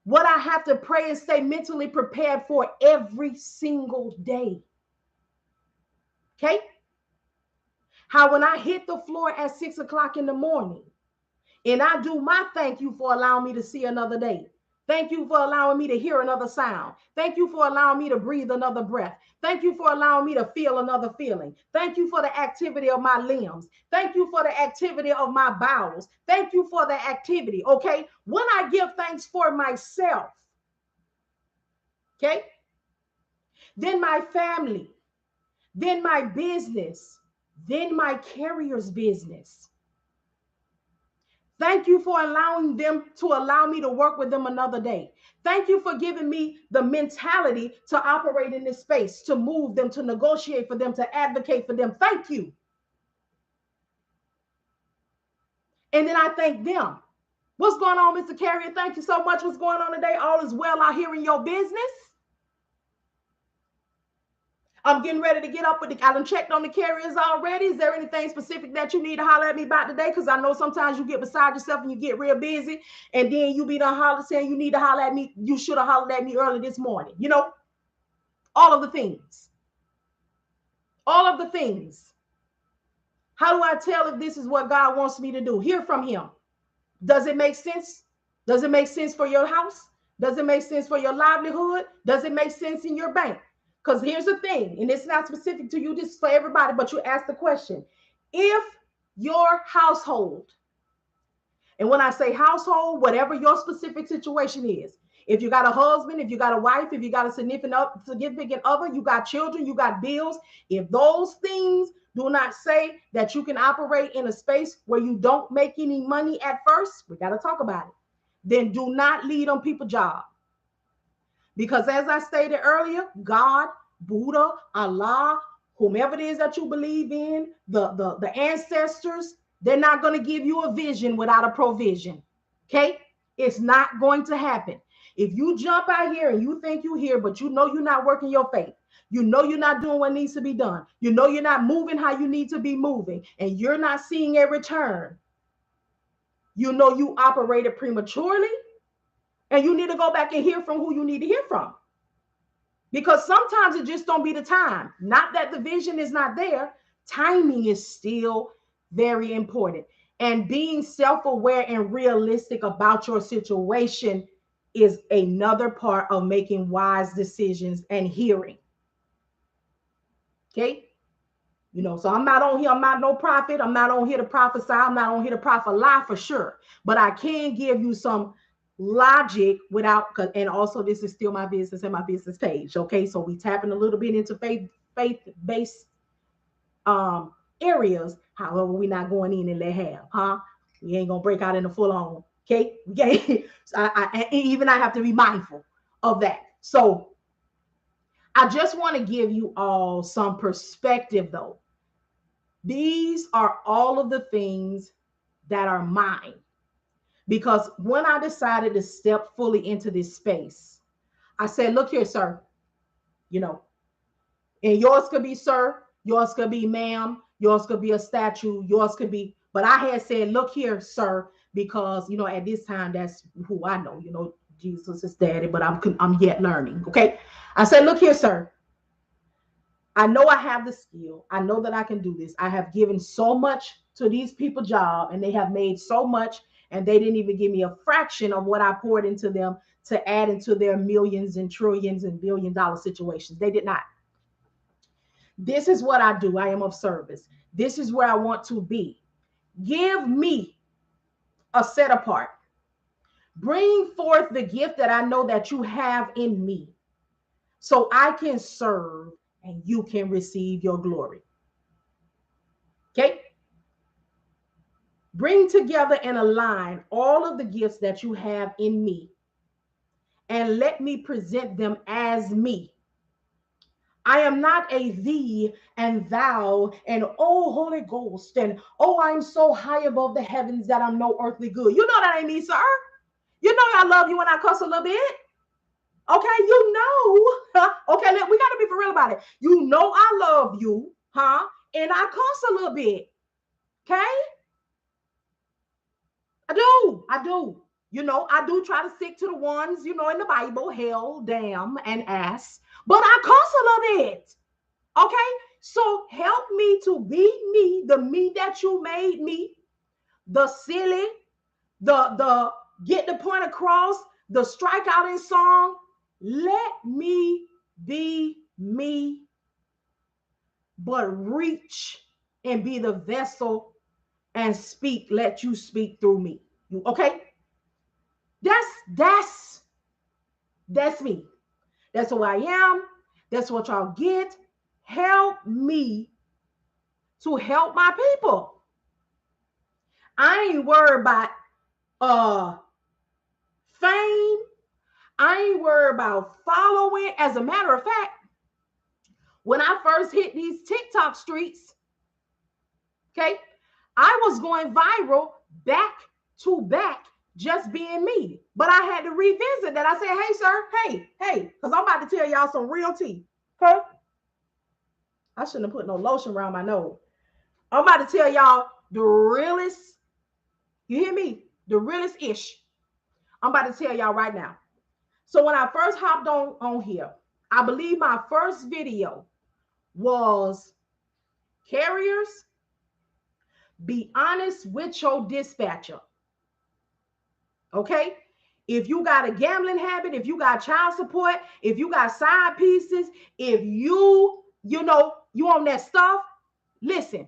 What I have to pray and stay mentally prepared for every single day. Okay? How when I hit the floor at 6 o'clock in the morning and I do my thank you for allowing me to see another day. Thank you for allowing me to hear another sound. Thank you for allowing me to breathe another breath. Thank you for allowing me to feel another feeling. Thank you for the activity of my limbs. Thank you for the activity of my bowels. Thank you for the activity. Okay. When I give thanks for myself, okay, then my family, then my business, then my carrier's business. Thank you for allowing them to allow me to work with them another day. Thank you for giving me the mentality to operate in this space, to move them, to negotiate for them, to advocate for them. Thank you. And then I thank them. What's going on, Mr. Carrier? Thank you so much. What's going on today? All is well out here in your business. I'm getting ready to get up with the, I done checked on the carriers already. Is there anything specific that you need to holler at me about today? Because I know sometimes you get beside yourself and you get real busy, and then you be done holler saying you need to holler at me. You should have hollered at me early this morning. You know, all of the things. All of the things. How do I tell if this is what God wants me to do? Hear from him. Does it make sense? Does it make sense for your house? Does it make sense for your livelihood? Does it make sense in your bank? Because here's the thing, and it's not specific to you, this is for everybody, but you ask the question. If your household, and when I say household, whatever your specific situation is, if you got a husband, if you got a wife, if you got a significant other, you got children, you got bills, if those things do not say that you can operate in a space where you don't make any money at first, we got to talk about it. Then do not lead on people's job. Because as I stated earlier, God, Buddha, Allah, whomever it is that you believe in, the ancestors, they're not going to give you a vision without a provision. Okay? It's not going to happen. If you jump out here and you think you're here, but you know you're not working your faith, you know you're not doing what needs to be done, you know you're not moving how you need to be moving, and you're not seeing a return, you know you operated prematurely, and you need to go back and hear from who you need to hear from. Because sometimes it just don't be the time. Not that the vision is not there. Timing is still very important. And being self-aware and realistic about your situation is another part of making wise decisions and hearing. Okay? You know, so I'm not on here, I'm not no prophet. I'm not on here to prophesy. I'm not on here to prophet lie for sure. But I can give you some logic without, and also this is still my business and my business page. Okay, so we tapping a little bit into faith-based areas. However, we're not going in and let have, huh? We ain't gonna break out in the full on. Okay, okay. So I have to be mindful of that. So I just want to give you all some perspective though. These are all of the things that are mine. Because when I decided to step fully into this space, I said, look here, sir, you know, and yours could be sir, yours could be ma'am, yours could be a statue, yours could be, but I had said, look here, sir, because, you know, at this time, that's who I know, you know, Jesus is daddy, but I'm yet learning. Okay. I said, look here, sir. I know I have the skill. I know that I can do this. I have given so much to these people job, and they have made so much, and they didn't even give me a fraction of what I poured into them to add into their millions and trillions and $billion situations. They did not. This is what I do. I am of service. This is where I want to be. Give me a set apart. Bring forth the gift that I know that you have in me so I can serve and you can receive your glory. Okay? Bring together and align all of the gifts that you have in me and let me present them as me. I am not a thee and thou and oh Holy Ghost and oh I'm so high above the heavens that I'm no earthly good. You know that ain't me, sir. You know I love you when I cuss a little bit. Okay, you know. Okay, we got to be for real about it. You know I love you, huh? And I cuss a little bit. Okay, I do. I do. You know, I do try to stick to the ones, you know, in the Bible, hell, damn, and ass. But I cuss a little bit. Okay, so help me to be me, the me that you made me, the silly, the get the point across, the strikeout in song. Let me be me, but reach and be the vessel and speak. Let you speak through me. You okay? That's that's me. That's who I am. That's what y'all get. Help me to help my people. I ain't worried about uh fame. I ain't worried about following. As a matter of fact, when I first hit these TikTok streets, okay, I was going viral back to back just being me. But I had to revisit that. I said, hey, sir, hey, because I'm about to tell y'all some real tea. Okay? I shouldn't have put no lotion around my nose. I'm about to tell y'all the realest, you hear me? The realest ish. I'm about to tell y'all right now. So when I first hopped on here, I believe my first video was carriers, be honest with your dispatcher. Okay? If you got a gambling habit, if you got child support, if you got side pieces, if you know, you on that stuff, listen,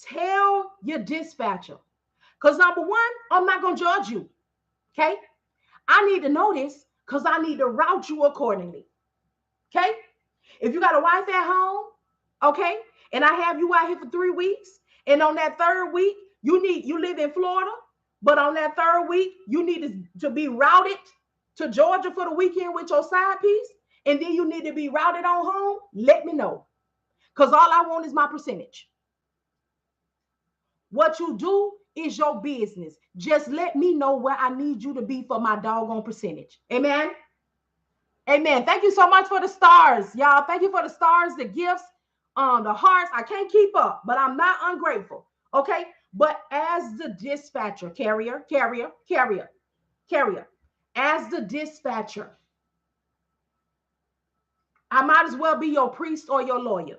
tell your dispatcher. Because number one, I'm not going to judge you. Okay? I need to know this because I need to route you accordingly. Okay? If you got a wife at home, okay, and I have you out here for 3 weeks, and on that third week, you live in Florida, but on that third week, you need to be routed to Georgia for the weekend with your side piece, and then you need to be routed on home, let me know. Because all I want is my percentage. What you do is your business. Just let me know where I need you to be for my doggone percentage. Amen. Amen. Thank you so much for the stars, y'all. Thank you for the stars, the gifts, the hearts. I can't keep up, but I'm not ungrateful. Okay. But as the dispatcher, carrier, as the dispatcher, I might as well be your priest or your lawyer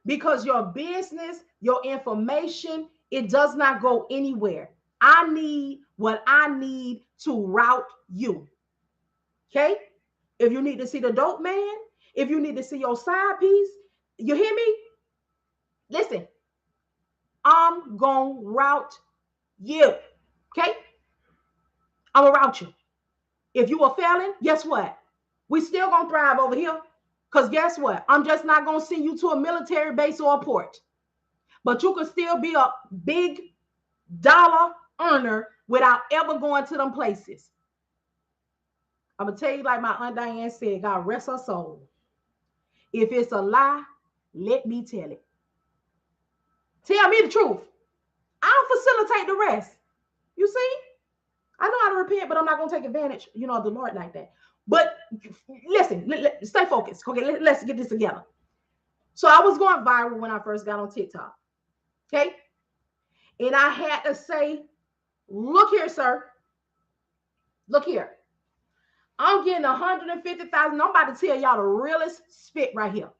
because your business, your information, it does not go anywhere. I need what I need to route you. Okay. If you need to see the dope man, if you need to see your side piece, you hear me? Listen, I'm going to route you. Okay? I'm going to route you. If you a felon, guess what? We still going to thrive over here. Because guess what? I'm just not going to send you to a military base or a port. But you can still be a big dollar earner without ever going to them places. I'm going to tell you like my Aunt Diane said, God rest her soul. If it's a lie, let me tell it. Tell me the truth. I'll facilitate the rest. You see? I know how to repent, but I'm not going to take advantage, of the Lord like that. But listen, stay focused. Okay, let's get this together. So I was going viral when I first got on TikTok. Okay? And I had to say, look here, sir. Look here. I'm getting 150,000. I'm about to tell y'all the realest spit right here.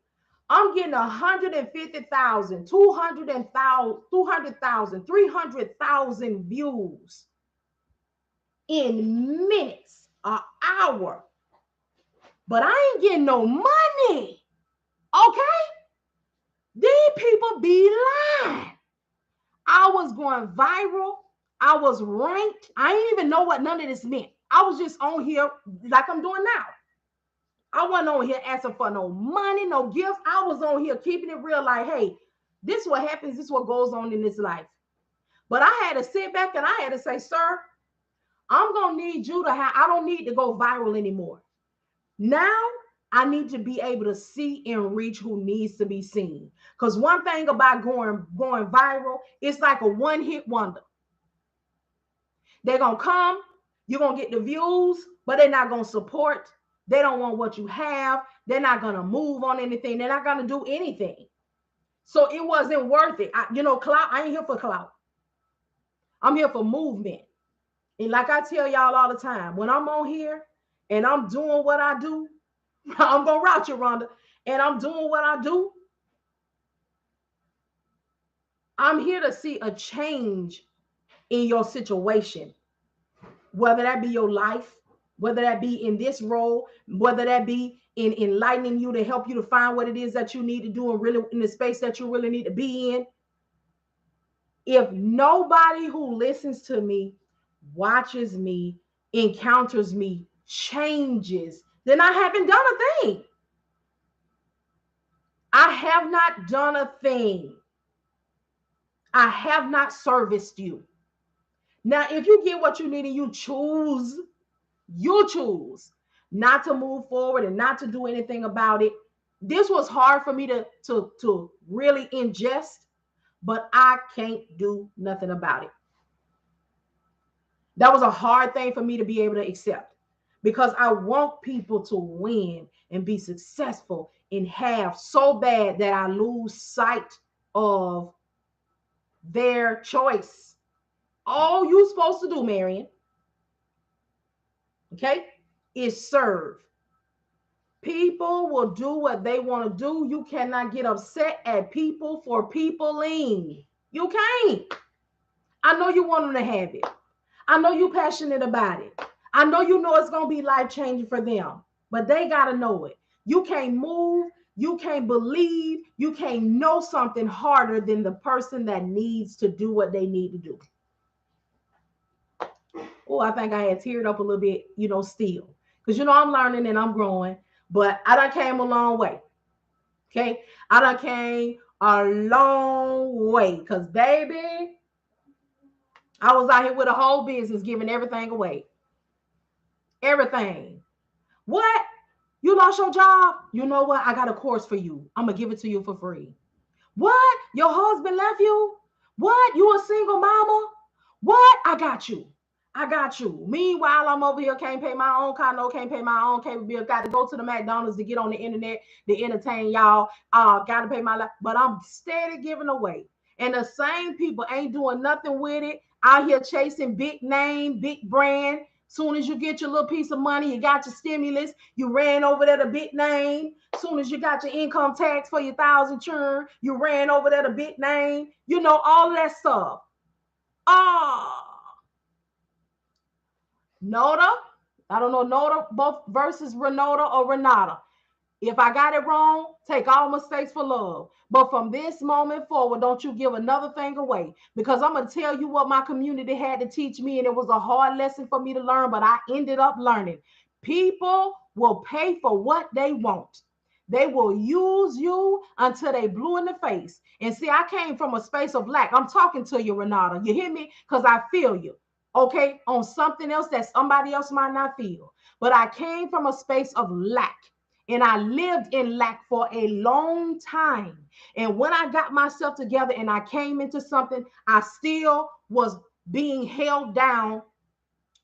I'm getting 150,000, 200,000, 300,000 views in minutes, an hour. But I ain't getting no money. Okay? These people be lying. I was going viral. I was ranked. I didn't even know what none of this meant. I was just on here like I'm doing now. I wasn't on here asking for no money, no gifts. I was on here keeping it real like, hey, this is what happens. This is what goes on in this life. But I had to sit back and I had to say, sir, I'm going to need you to I don't need to go viral anymore. Now I need to be able to see and reach who needs to be seen. Because one thing about going viral, it's like a one-hit wonder. They're gonna come, you're gonna get the views, but they're not gonna support. They don't want what you have. They're not gonna move on anything. They're not gonna do anything. So it wasn't worth it. Clout, I ain't here for clout. I'm here for movement. And like I tell y'all all the time, when I'm on here and I'm doing what I do, I'm gonna route you, Rhonda, and I'm doing what I do, I'm here to see a change in your situation, whether that be your life, whether that be in this role, whether that be in enlightening you to help you to find what it is that you need to do and really in the space that you really need to be in. If nobody who listens to me, watches me, encounters me, changes, then I haven't done a thing. I have not done a thing. I have not serviced you. Now, if you get what you need and you choose not to move forward and not to do anything about it. This was hard for me to really ingest, but I can't do nothing about it. That was a hard thing for me to be able to accept because I want people to win and be successful and have so bad that I lose sight of their choice. All you're supposed to do, Marian, okay, is serve. People will do what they want to do. You cannot get upset at people for peopling. You can't. I know you want them to have it. I know you're passionate about it. I know you know it's going to be life-changing for them, but they got to know it. You can't move. You can't believe. You can't know something harder than the person that needs to do what they need to do. Oh, I think I had teared up a little bit, still. Because, I'm learning and I'm growing, but I done came a long way. Okay? I done came a long way. Because, baby, I was out here with a whole business giving everything away. Everything. What? You lost your job? You know what? I got a course for you. I'm going to give it to you for free. What? Your husband left you? What? You a single mama? What? I got you. I got you. Meanwhile, I'm over here, can't pay my own condo, can't pay my own cable bill, got to go to the McDonald's to get on the internet to entertain y'all, got to pay my life, but I'm steady giving away. And the same people ain't doing nothing with it, out here chasing big name, big brand. Soon as you get your little piece of money, you got your stimulus, you ran over there to big name. Soon as you got your income tax for your 1,000 churn, you ran over there to big name. All of that stuff. Noda, I don't know Noda both versus Renata or Renata. If I got it wrong, take all mistakes for love. But from this moment forward, don't you give another thing away. Because I'm going to tell you what my community had to teach me, and it was a hard lesson for me to learn, but I ended up learning. People will pay for what they want. They will use you until they blue in the face. And see, I came from a space of lack. I'm talking to you, Renata. You hear me? Because I feel you. Okay, on something else that somebody else might not feel. But I came from a space of lack, and I lived in lack for a long time. And when I got myself together and I came into something, I still was being held down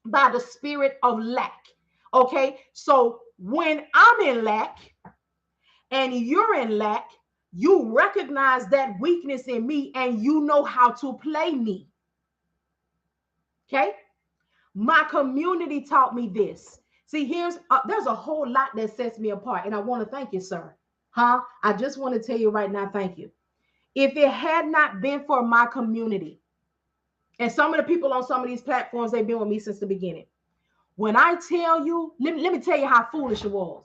by the spirit of lack. Okay, so when I'm in lack and you're in lack, you recognize that weakness in me and you know how to play me. Okay. My community taught me this. See, there's a whole lot that sets me apart, and I want to thank you, sir. I just want to tell you right now, thank you. If it had not been for my community, and some of the people on some of these platforms, they've been with me since the beginning. When I tell you, let me tell you how foolish it was.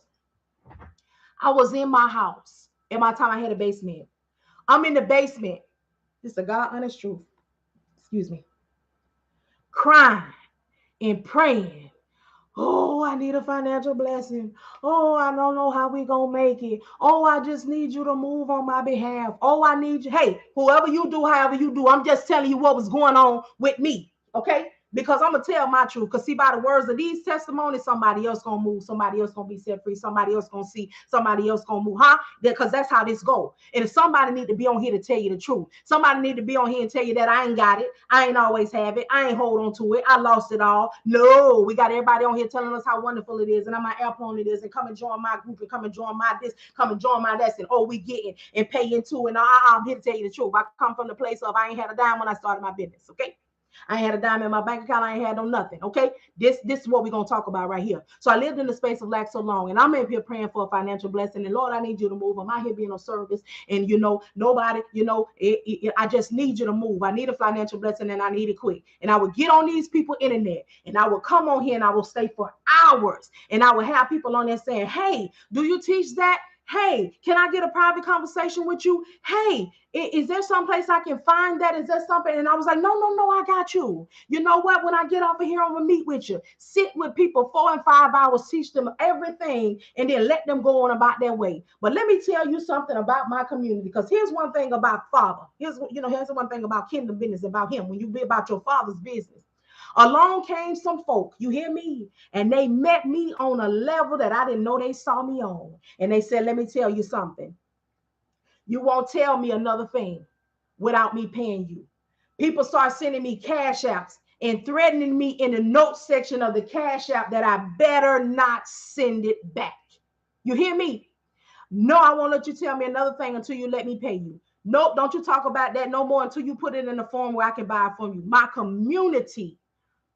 I was in my house. At my time, I had a basement. I'm in the basement. This is the God honest truth. Excuse me. Crying and praying. Oh, I need a financial blessing. Oh, I don't know how we gonna make it. Oh, I just need you to move on my behalf. Oh, I need you. Hey, whoever you do, however you do, I'm just telling you what was going on with me. Okay? Because I'm gonna tell my truth. Because see, by the words of these testimonies, somebody else gonna move, somebody else gonna be set free, somebody else gonna see, somebody else gonna move. Huh? Because that's how this go. And if somebody need to be on here to tell you the truth, somebody need to be on here and tell you that I ain't got it, I ain't always have it, I ain't hold on to it, I lost it all. No, we got everybody on here telling us how wonderful it is, and I'm airplane it is, and come and join my group, and come and join my this, come and join my lesson. Oh, we getting and pay into, and I'm here to tell you the truth. I come from the place of I ain't had a dime when I started my business. Okay. I ain't had a dime in my bank account. I ain't had no nothing. Okay. This is what we're going to talk about right here. So I lived in the space of lack so long, and I'm in here praying for a financial blessing. And Lord, I need you to move. I'm out here being of service. And nobody, I just need you to move. I need a financial blessing, and I need it quick. And I would get on these people internet, and I would come on here, and I will stay for hours. And I would have people on there saying, hey, do you teach that? Hey, can I get a private conversation with you? Hey, is there some place I can find that? Is there something? And I was like, no, I got you. You know what? When I get off of here, I'm going to meet with you. Sit with people 4 and 5 hours, teach them everything, and then let them go on about their way. But let me tell you something about my community, because here's one thing about Father. Here's one thing about kingdom business, about him. When you be about your Father's business, along came some folk, you hear me? And they met me on a level that I didn't know they saw me on. And they said, let me tell you something. You won't tell me another thing without me paying you. People start sending me cash apps and threatening me in the notes section of the cash app that I better not send it back. You hear me? No, I won't let you tell me another thing until you let me pay you. Nope, don't you talk about that no more until you put it in a form where I can buy it from you. My community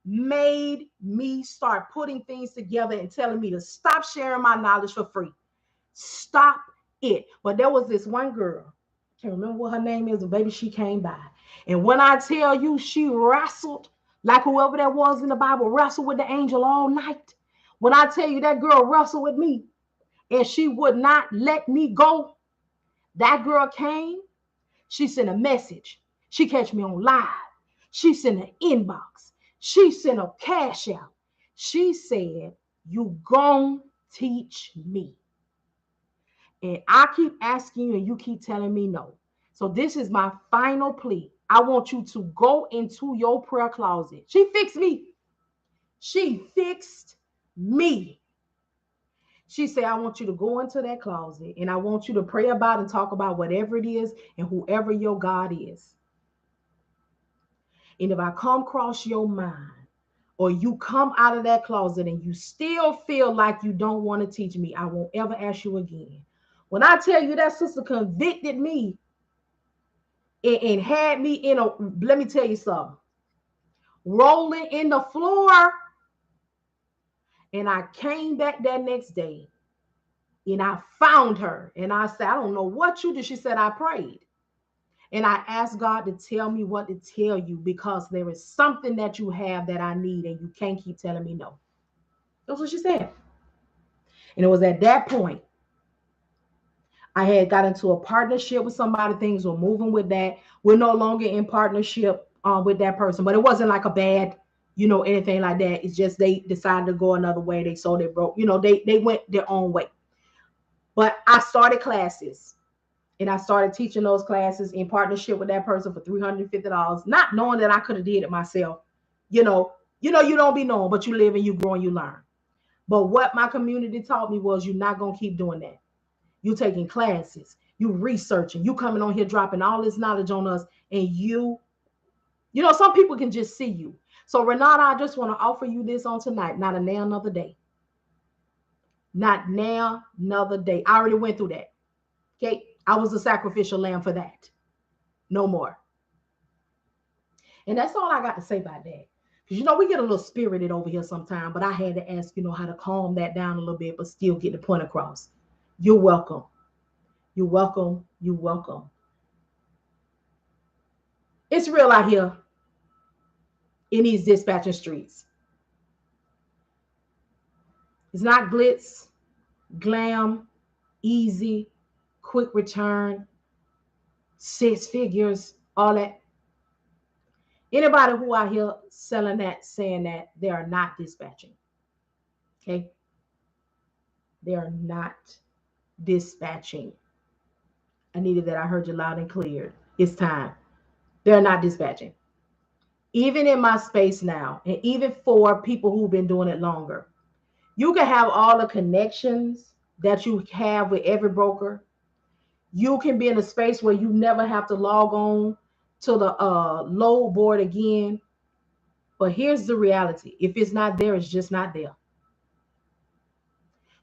made me start putting things together and telling me to stop sharing my knowledge for free. Stop it. But there was this one girl, can't remember what her name is, but baby, she came by. And when I tell you, she wrestled like whoever that was in the Bible, wrestled with the angel all night. When I tell you that girl wrestled with me and she would not let me go, that girl came, she sent a message. She catch me on live. She sent an inbox. She sent a cash out. She said, you gon' teach me. And I keep asking you and you keep telling me no. So this is my final plea. I want you to go into your prayer closet. She fixed me. She fixed me. She said, I want you to go into that closet and I want you to pray about and talk about whatever it is and whoever your God is. And if I come across your mind, or you come out of that closet and you still feel like you don't want to teach me, I won't ever ask you again. When I tell you that sister convicted me and had me in a, let me tell you something, rolling in the floor. And I came back that next day and I found her and I said, I don't know what you did. She said, I prayed. And I asked God to tell me what to tell you because there is something that you have that I need and you can't keep telling me no. That's what she said. And it was at that point I had got into a partnership with somebody. Things were moving with that. We're no longer in partnership with that person, but it wasn't like a bad, anything like that. It's just they decided to go another way. They sold it broke. They went their own way. But I started classes. And I started teaching those classes in partnership with that person for $350, not knowing that I could have did it myself. You don't be known, but you live and you grow and you learn. But what my community taught me was you're not going to keep doing that. You taking classes, you researching, you coming on here dropping all this knowledge on us, and some people can just see you. So Renata, I just want to offer you this on tonight. Not a now, another day. Not now, another day. I already went through that. Okay. I was a sacrificial lamb for that. No more. And that's all I got to say about that. Because, we get a little spirited over here sometimes, but I had to ask, how to calm that down a little bit, but still get the point across. You're welcome. You're welcome. You're welcome. It's real out here in these dispatching streets. It's not glitz, glam, easy, quick return, 6 figures, all that. Anybody who out here selling that, saying that, they are not dispatching. Okay? They are not dispatching. I needed that. I heard you loud and clear. It's time. They're not dispatching. even in my space now, and even for people who've been doing it longer, you can have all the connections that you have with every broker. You can be in a space where you never have to log on to the load board again. But here's the reality: if it's not there, it's just not there.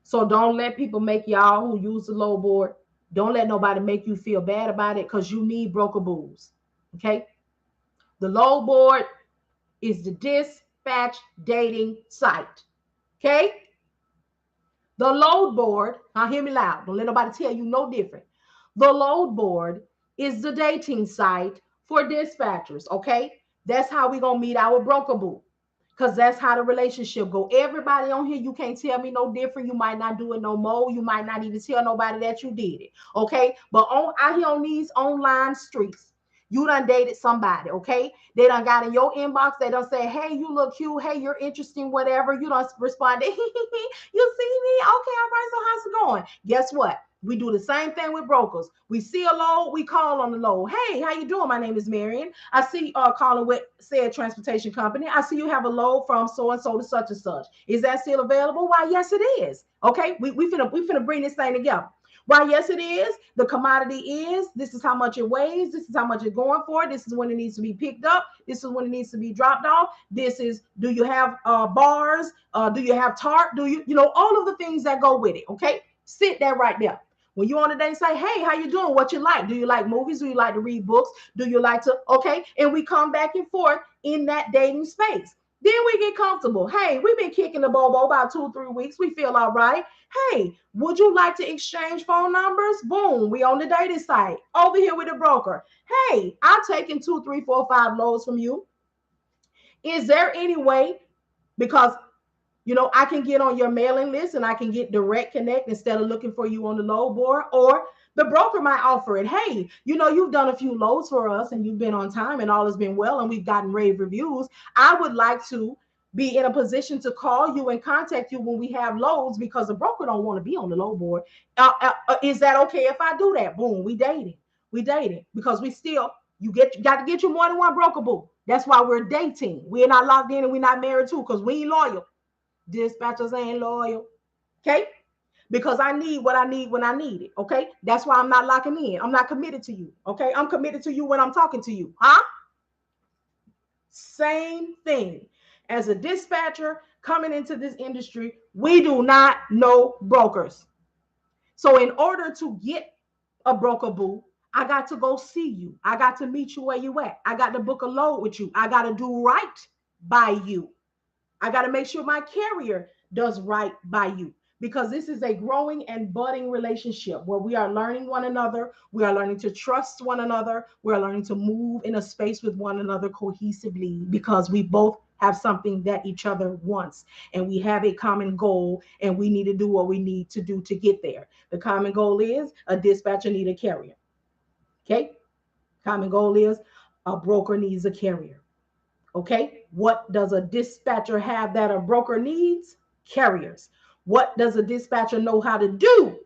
So don't let people make y'all who use the load board. Don't let nobody make you feel bad about it, because you need broker booze. Okay. The load board is the dispatch dating site. Okay. The load board, now hear me loud. Don't let nobody tell you no different. The load board is the dating site for dispatchers. Okay. That's how we going to meet our broker boo. Because that's how the relationship go. Everybody on here, you can't tell me no different. You might not do it no more. You might not even tell nobody that you did it. Okay. But on out here on these online streets, you done dated somebody. Okay. They done got in your inbox. They done say, hey, you look cute. Hey, you're interesting, whatever. You done responded. You see me? Okay. All right. So how's it going? Guess what? We do the same thing with brokers. We see a load, we call on the load. Hey, how you doing? My name is Marian. I see calling with said transportation company. I see you have a load from so and so to such and such. Is that still available? Why, yes, it is. Okay, we finna bring this thing together. Why, yes, it is. The commodity is. This is how much it weighs. This is how much it's going for. This is when it needs to be picked up. This is when it needs to be dropped off. This is. Do you have bars? Do you have tarp? Do you all of the things that go with it? Okay, sit there right there. When you on a date, say, hey, how you doing? What you like? Do you like movies? Do you like to read books? Do you like to, okay? And we come back and forth in that dating space. Then we get comfortable. Hey, we've been kicking the bobo about 2 or 3 weeks. We feel all right. Hey, would you like to exchange phone numbers? Boom, we on the dating site. Over here with the broker. Hey, I'm taking 2, 3, 4, 5 loads from you. Is there any way, because I can get on your mailing list and I can get direct connect instead of looking for you on the load board. Or the broker might offer it. Hey, you've done a few loads for us and you've been on time and all has been well and we've gotten rave reviews. I would like to be in a position to call you and contact you when we have loads, because the broker don't want to be on the load board. Is that okay if I do that? Boom, we dating. We dating because we still, got to get you more than one broker boo. That's why we're dating. We're not locked in and we're not married too, because we ain't loyal. Dispatchers ain't loyal. Okay. Because I need what I need when I need it. Okay. That's why I'm not locking in. I'm not committed to you. Okay. I'm committed to you when I'm talking to you. Huh? Same thing. As a dispatcher coming into this industry, we do not know brokers. So in order to get a broker boo, I got to go see you. I got to meet you where you at. I got to book a load with you. I got to do right by you. I got to make sure my carrier does right by you, because this is a growing and budding relationship where we are learning one another. We are learning to trust one another. We are learning to move in a space with one another cohesively, because we both have something that each other wants and we have a common goal and we need to do what we need to do to get there. The common goal is a dispatcher needs a carrier. Okay. Common goal is a broker needs a carrier. Okay, what does a dispatcher have that a broker needs? Carriers. What does a dispatcher know how to do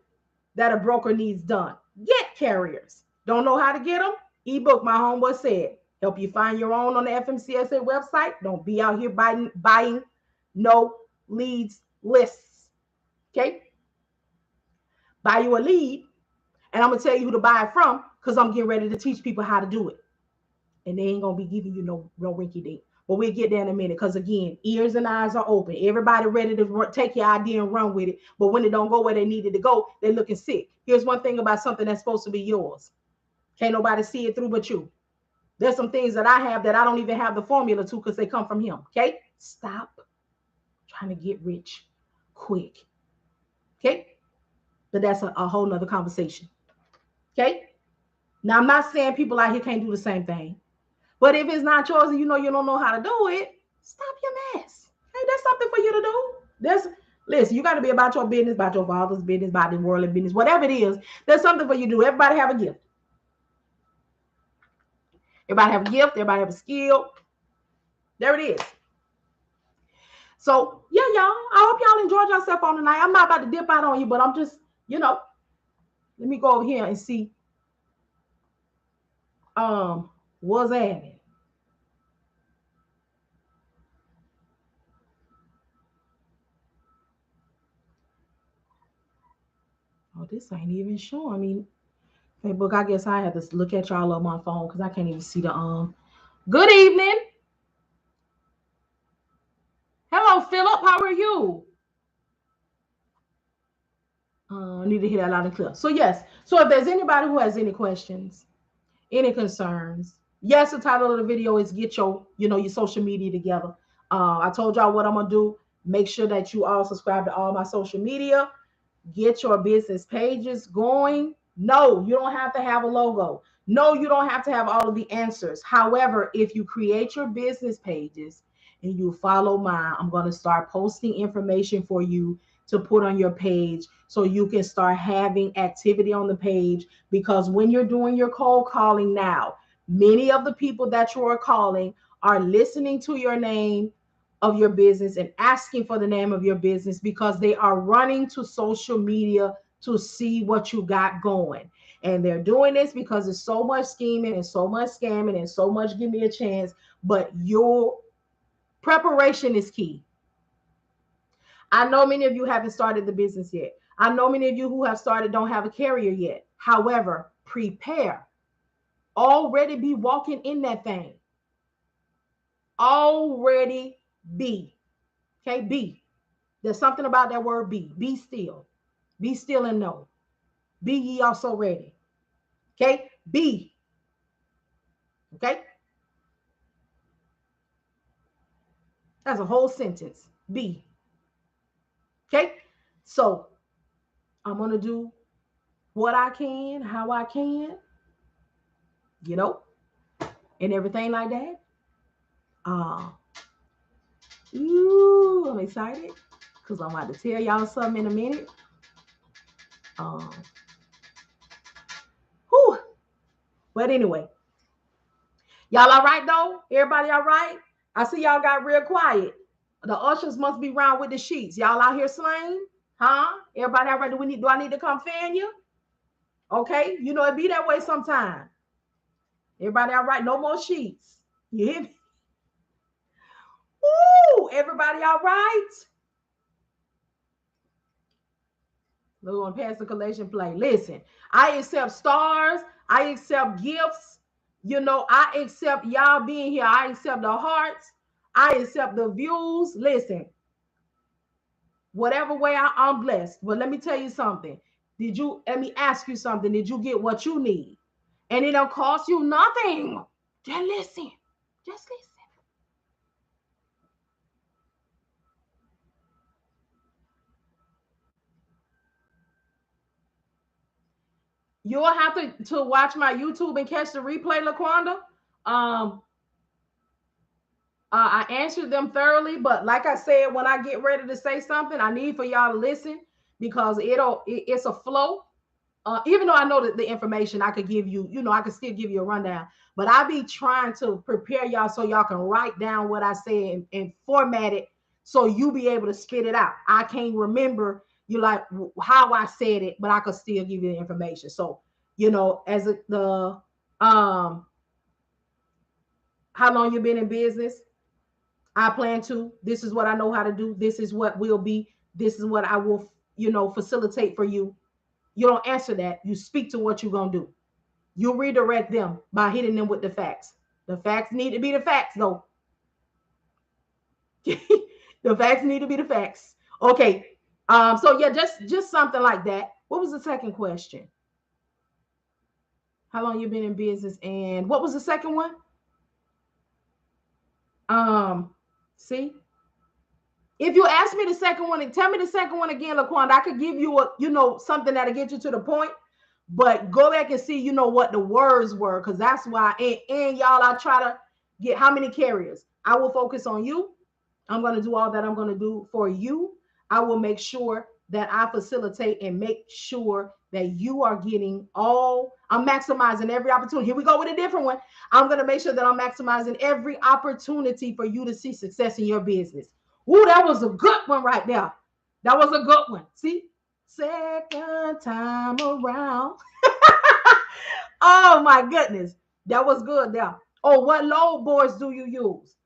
that a broker needs done? Get carriers. Don't know how to get them? Ebook, my homeboy said. Help you find your own on the FMCSA website. Don't be out here buying no leads lists. Okay? Buy you a lead, and I'm going to tell you who to buy it from, because I'm getting ready to teach people how to do it. And they ain't going to be giving you no rinky dink. But we'll get there in a minute, because again, ears and eyes are open. Everybody ready to take your idea and run with it. But when it don't go where they needed to go, they're looking sick. Here's one thing about something that's supposed to be yours. Can't nobody see it through but you. There's some things that I have that I don't even have the formula to, because they come from him. Okay? Stop trying to get rich quick. Okay? But that's a whole nother conversation. Okay? Now, I'm not saying people out here can't do the same thing. But if it's not yours and you don't know how to do it, stop your mess. Hey, that's something for you to do. Listen, you got to be about your business, about your father's business, about the worldly business, whatever it is. There's something for you to do. Everybody have a gift. Everybody have a gift. Everybody have a skill. There it is. So, yeah, y'all. I hope y'all enjoyed yourself on tonight. I'm not about to dip out on you, but I'm just, let me go over here and see what's happening. Oh, this ain't even showing me. Facebook, I guess I have to look at y'all on my phone because I can't even see the Good evening. Hello, Philip. How are you? I need to hear that loud and clear. So yes. So if there's anybody who has any questions, any concerns, yes, the title of the video is get your social media together. I told y'all what I'm gonna do. Make sure that you all subscribe to all my social media. Get your business pages going. No, you don't have to have a logo. No, you don't have to have all of the answers. However, if you create your business pages and you follow mine, I'm going to start posting information for you to put on your page so you can start having activity on the page. Because when you're doing your cold calling now, many of the people that you are calling are listening to your name of your business and asking for the name of your business because they are running to social media to see what you got going. And they're doing this because there's so much scheming and so much scamming and so much give me a chance. But your preparation is key. I know many of you haven't started the business yet. I know many of you who have started don't have a carrier yet. However, prepare. Already be walking in that thing. Already be. Okay, be. There's something about that word be. Be still. Be still and know. Be ye also ready. Okay? Be. Okay? That's a whole sentence. Be. Okay? So I'm going to do what I can, how I can, you know, and everything like that. I'm excited because I'm about to tell y'all something in a minute. Um, whew. But anyway, y'all all right though? Everybody all right? I see y'all got real quiet. The ushers must be round with the sheets. Y'all out here slaying? Huh? Everybody all right? Do I need to come fan you? Okay. You know, it be that way sometime. Everybody all right? No more sheets. You hear me? Woo! Everybody all right? We're going to pass the collection plate. Listen, I accept stars. I accept gifts. You know, I accept y'all being here. I accept the hearts. I accept the views. Listen, whatever way I'm blessed. But let me tell you something. Let me ask you something. Did you get what you need? And it don't cost you nothing. Just listen. Just listen. You'll have to watch my YouTube and catch the replay, LaQuanda. Um, I answered them thoroughly, but like I said, when I get ready to say something, I need for y'all to listen because it's a flow. Even though I know that the information I could give you, I could still give you a rundown, but I be trying to prepare y'all so y'all can write down what I say and format it so you be able to spit it out. I can't remember how I said it, but I could still give you the information. So, as how long you been in business? I plan to. This is what I know how to do. This is what will be. This is what I will, facilitate for you. You don't answer that. You speak to what you're going to do. You redirect them by hitting them with the facts. The facts need to be the facts, though. The facts need to be the facts. Okay. So yeah, just something like that. What was the second question? How long you been in business? And what was the second one? See, if you ask me the second one and tell me the second one again, Laquanda, I could give you something that'll get you to the point. But go back and see, what the words were, because that's why. And y'all, I try to get how many carriers. I will focus on you. I'm going to do all that I'm going to do for you. I will make sure that I facilitate and make sure that you are getting I'm maximizing every opportunity. Here we go with a different one. I'm going to make sure that I'm maximizing every opportunity for you to see success in your business. Ooh, that was a good one right there. That was a good one. See? Second time around. Oh my goodness. That was good there. Oh, what load boards do you use?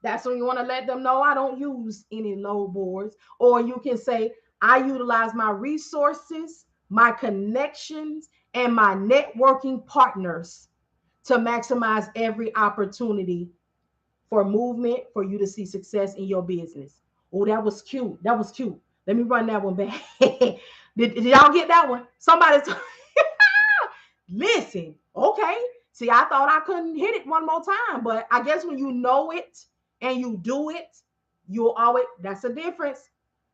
That's when you want to let them know I don't use any load boards. Or you can say, I utilize my resources, my connections, and my networking partners to maximize every opportunity for movement for you to see success in your business. Oh, that was cute. That was cute. Let me run that one back. did y'all get that one? Somebody's listen. Okay. See, I thought I couldn't hit it one more time, but I guess when you know it and you do it, you'll always, that's a difference.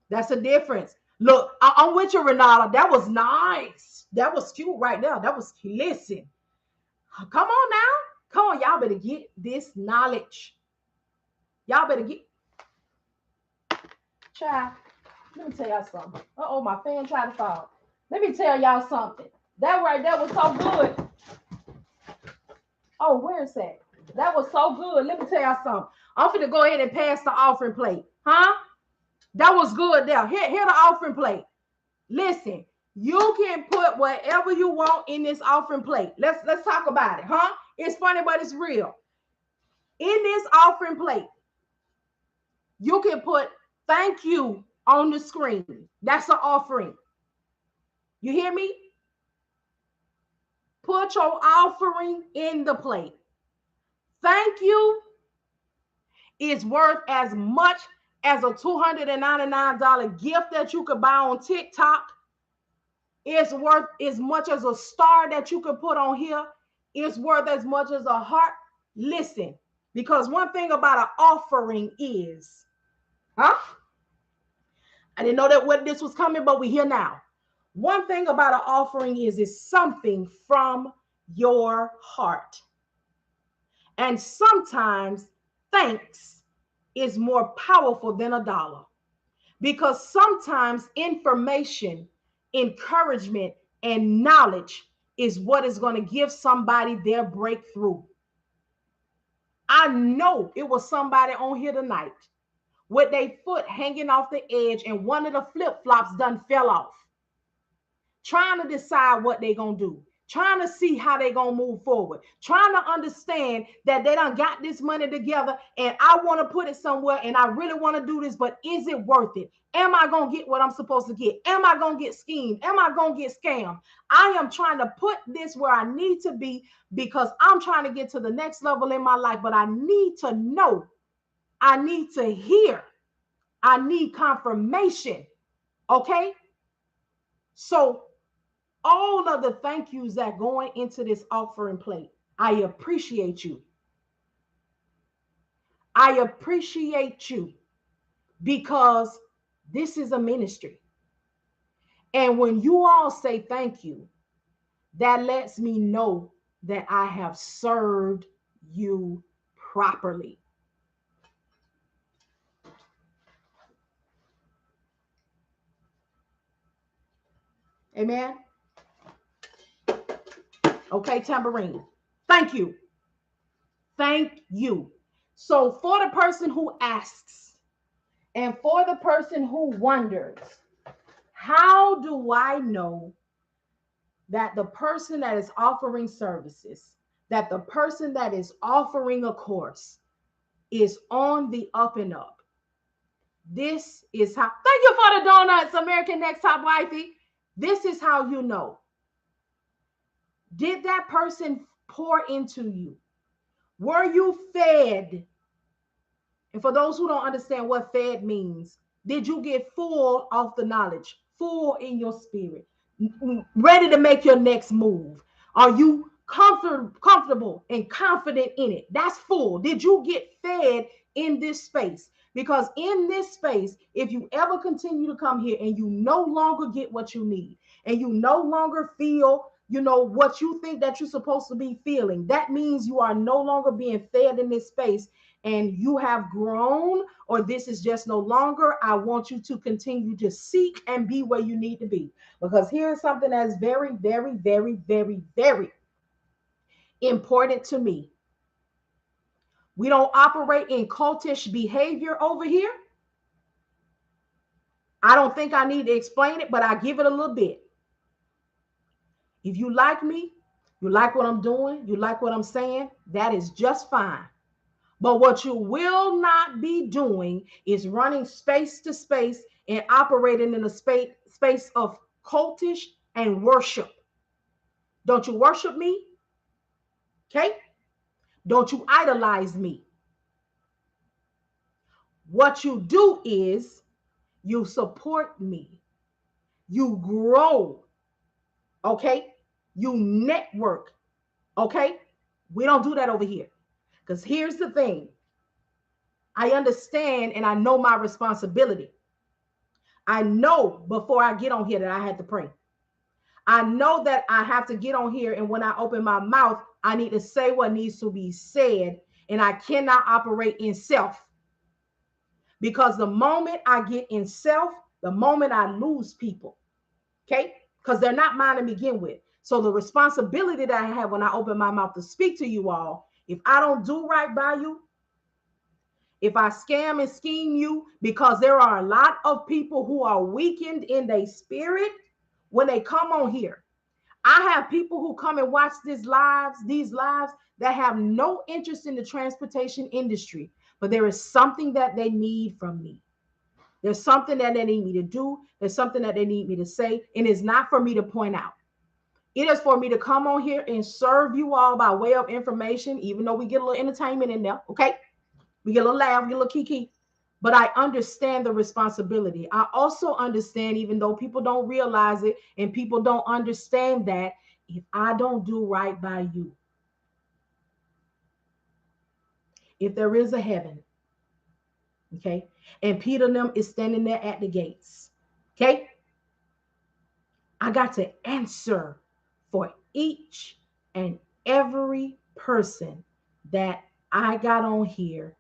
That's a difference. Look, I'm with you, Renata. That was nice. That was cute right there. That was, listen. Come on now. Come on. Y'all better get this knowledge. Y'all better get, child. Let me tell y'all something. Uh-oh, my fan tried to fall. Let me tell y'all something. That right there was so good. Oh, where's that? That was so good. Let me tell y'all something. I'm finna go ahead and pass the offering plate. Huh? That was good there. Here the offering plate. Listen, you can put whatever you want in this offering plate. Let's talk about it, huh? It's funny, but it's real. In this offering plate, you can put thank you on the screen. That's an offering. You hear me? Put your offering in the plate. Thank you is worth as much as a $299 gift that you could buy on TikTok. It's worth as much as a star that you could put on here. It's worth as much as a heart. Listen, because one thing about an offering is, huh? I didn't know that what this was coming, but we're here now. One thing about an offering is it's something from your heart. And sometimes thanks is more powerful than a dollar, because sometimes information, encouragement, and knowledge is what is going to give somebody their breakthrough. I know it was somebody on here tonight with their foot hanging off the edge and one of the flip-flops done fell off, trying to decide what they're going to do, trying to see how they're going to move forward, trying to understand that they done got this money together and I want to put it somewhere and I really want to do this, but is it worth it? Am I going to get what I'm supposed to get? Am I going to get schemed? Am I going to get scammed? I am trying to put this where I need to be because I'm trying to get to the next level in my life, but I need to know, I need to hear, I need confirmation. Okay? So all of the thank yous that going into this offering plate, I appreciate you. I appreciate you because this is a ministry. And when you all say thank you, that lets me know that I have served you properly. Amen. Okay, tambourine. Thank you. Thank you. So for the person who asks and for the person who wonders, how do I know that the person that is offering services, that the person that is offering a course is on the up and up? This is how, thank you for the donuts, American Next Top Wifey. This is how you know. Did that person pour into you? Were you fed? And for those who don't understand what fed means, did you get full off the knowledge, full in your spirit, ready to make your next move? Are you comfortable and confident in it? That's full. Did you get fed in this space? Because in this space, if you ever continue to come here and you no longer get what you need and you no longer feel what you think that you're supposed to be feeling, that means you are no longer being fed in this space and you have grown, or this is just no longer. I want you to continue to seek and be where you need to be. Because here's something that's very, very, very, very, very important to me. We don't operate in cultish behavior over here. I don't think I need to explain it, but I give it a little bit. If you like me, you like what I'm doing, you like what I'm saying, that is just fine. But what you will not be doing is running space to space and operating in a space of cultish and worship. Don't you worship me? Okay? Don't you idolize me? What you do is you support me. You grow. Okay? You network. Okay? We don't do that over here. Because here's the thing. I understand and I know my responsibility. I know before I get on here that I had to pray. I know that I have to get on here, and when I open my mouth, I need to say what needs to be said, and I cannot operate in self, because the moment I get in self, the moment I lose people, okay? Because they're not mine to begin with. So the responsibility that I have when I open my mouth to speak to you all, if I don't do right by you, if I scam and scheme you, because there are a lot of people who are weakened in their spirit when they come on here. I have people who come and watch these lives that have no interest in the transportation industry, but there is something that they need from me. There's something that they need me to do. There's something that they need me to say, and it's not for me to point out. It is for me to come on here and serve you all by way of information, even though we get a little entertainment in there, okay? We get a little laugh, we get a little kiki. But I understand the responsibility. I also understand, even though people don't realize it and people don't understand, that if I don't do right by you, if there is a heaven, okay, and Peter and them is standing there at the gates, okay, I got to answer for each and every person that I got on here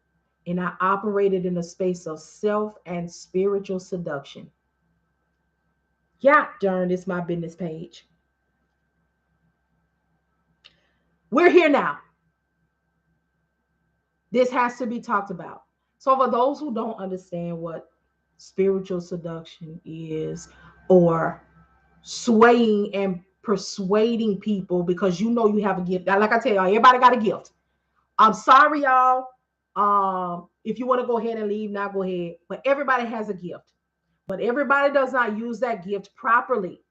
and I operated in a space of self and spiritual seduction. Yeah, darn, it's my business page. We're here now. This has to be talked about. So for those who don't understand what spiritual seduction is, or swaying and persuading people because you know you have a gift. Like I tell y'all, everybody got a gift. I'm sorry, y'all. If you want to go ahead and leave, now go ahead. But everybody has a gift. But everybody does not use that gift properly.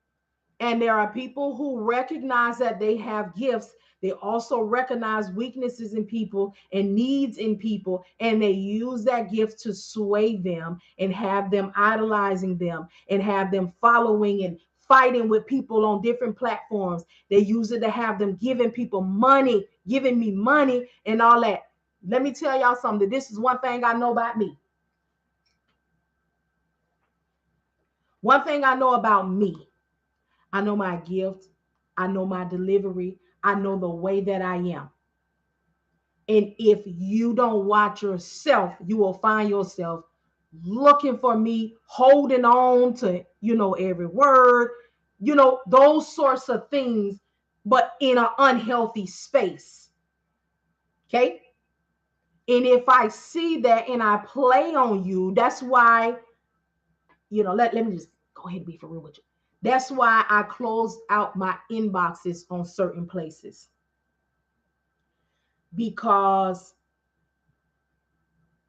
And there are people who recognize that they have gifts. They also recognize weaknesses in people and needs in people, and they use that gift to sway them and have them idolizing them and have them following and fighting with people on different platforms. They use it to have them giving people money, giving me money and all that. Let me tell y'all something. This is one thing I know about me. One thing I know about me. I know my gift. I know my delivery. I know the way that I am. And if you don't watch yourself, you will find yourself looking for me, holding on to, every word, those sorts of things, but in an unhealthy space. Okay. And if I see that and I play on you, that's why, let me just go ahead and be for real with you. That's why I closed out my inboxes on certain places, because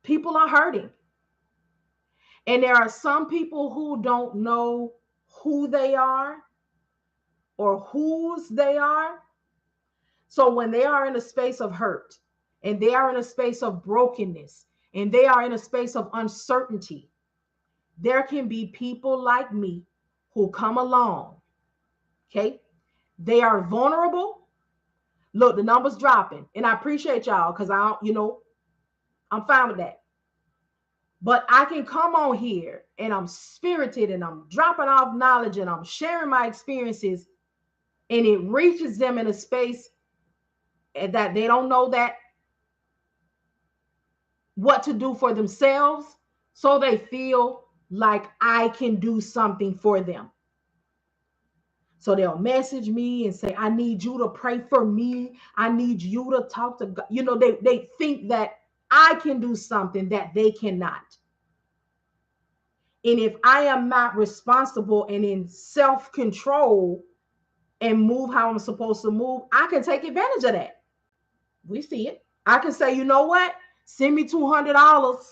people are hurting. And there are some people who don't know who they are or whose they are. So when they are in a space of hurt and they are in a space of brokenness and they are in a space of uncertainty, there can be people like me who come along. Okay. They are vulnerable. Look, the number's dropping, and I appreciate y'all, because I'm fine with that. But I can come on here and I'm spirited and I'm dropping off knowledge and I'm sharing my experiences, and it reaches them in a space that they don't know that what to do for themselves. So they feel like I can do something for them. So they'll message me and say, I need you to pray for me. I need you to talk to God. They think that I can do something that they cannot. And if I am not responsible and in self-control and move how I'm supposed to move, I can take advantage of that. We see it. I can say, you know what? Send me $200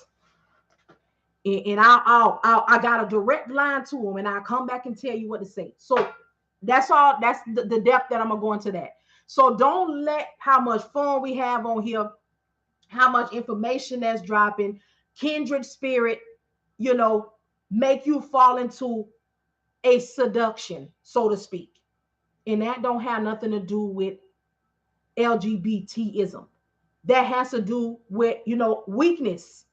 And I got a direct line to them, and I'll come back and tell you what to say. So that's all. That's the depth that I'm gonna go into that. So don't let how much fun we have on here, how much information that's dropping, kindred spirit, you know, make you fall into a seduction, so to speak. And that don't have nothing to do with LGBTism. That has to do with, weakness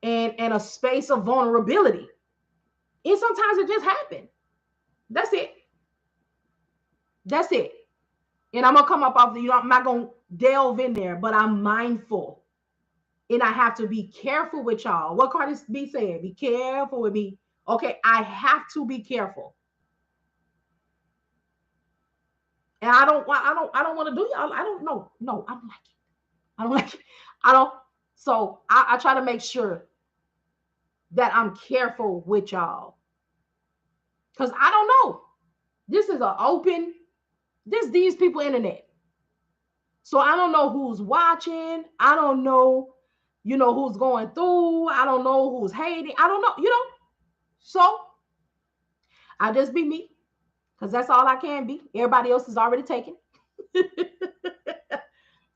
and a space of vulnerability. And sometimes it just happens. That's it. That's it. And I'm gonna come up off the, I'm not gonna delve in there, but I'm mindful. And I have to be careful with y'all. What Cardi B said, be careful with me. Okay, I have to be careful. And I don't want to do y'all. I don't know. No, I don't like it. I don't like it. I don't. So I try to make sure that I'm careful with y'all. Because I don't know. This is an open, these people internet. So I don't know who's watching. I don't know, who's going through. I don't know who's hating. I don't know. So I just be me because that's all I can be. Everybody else is already taken.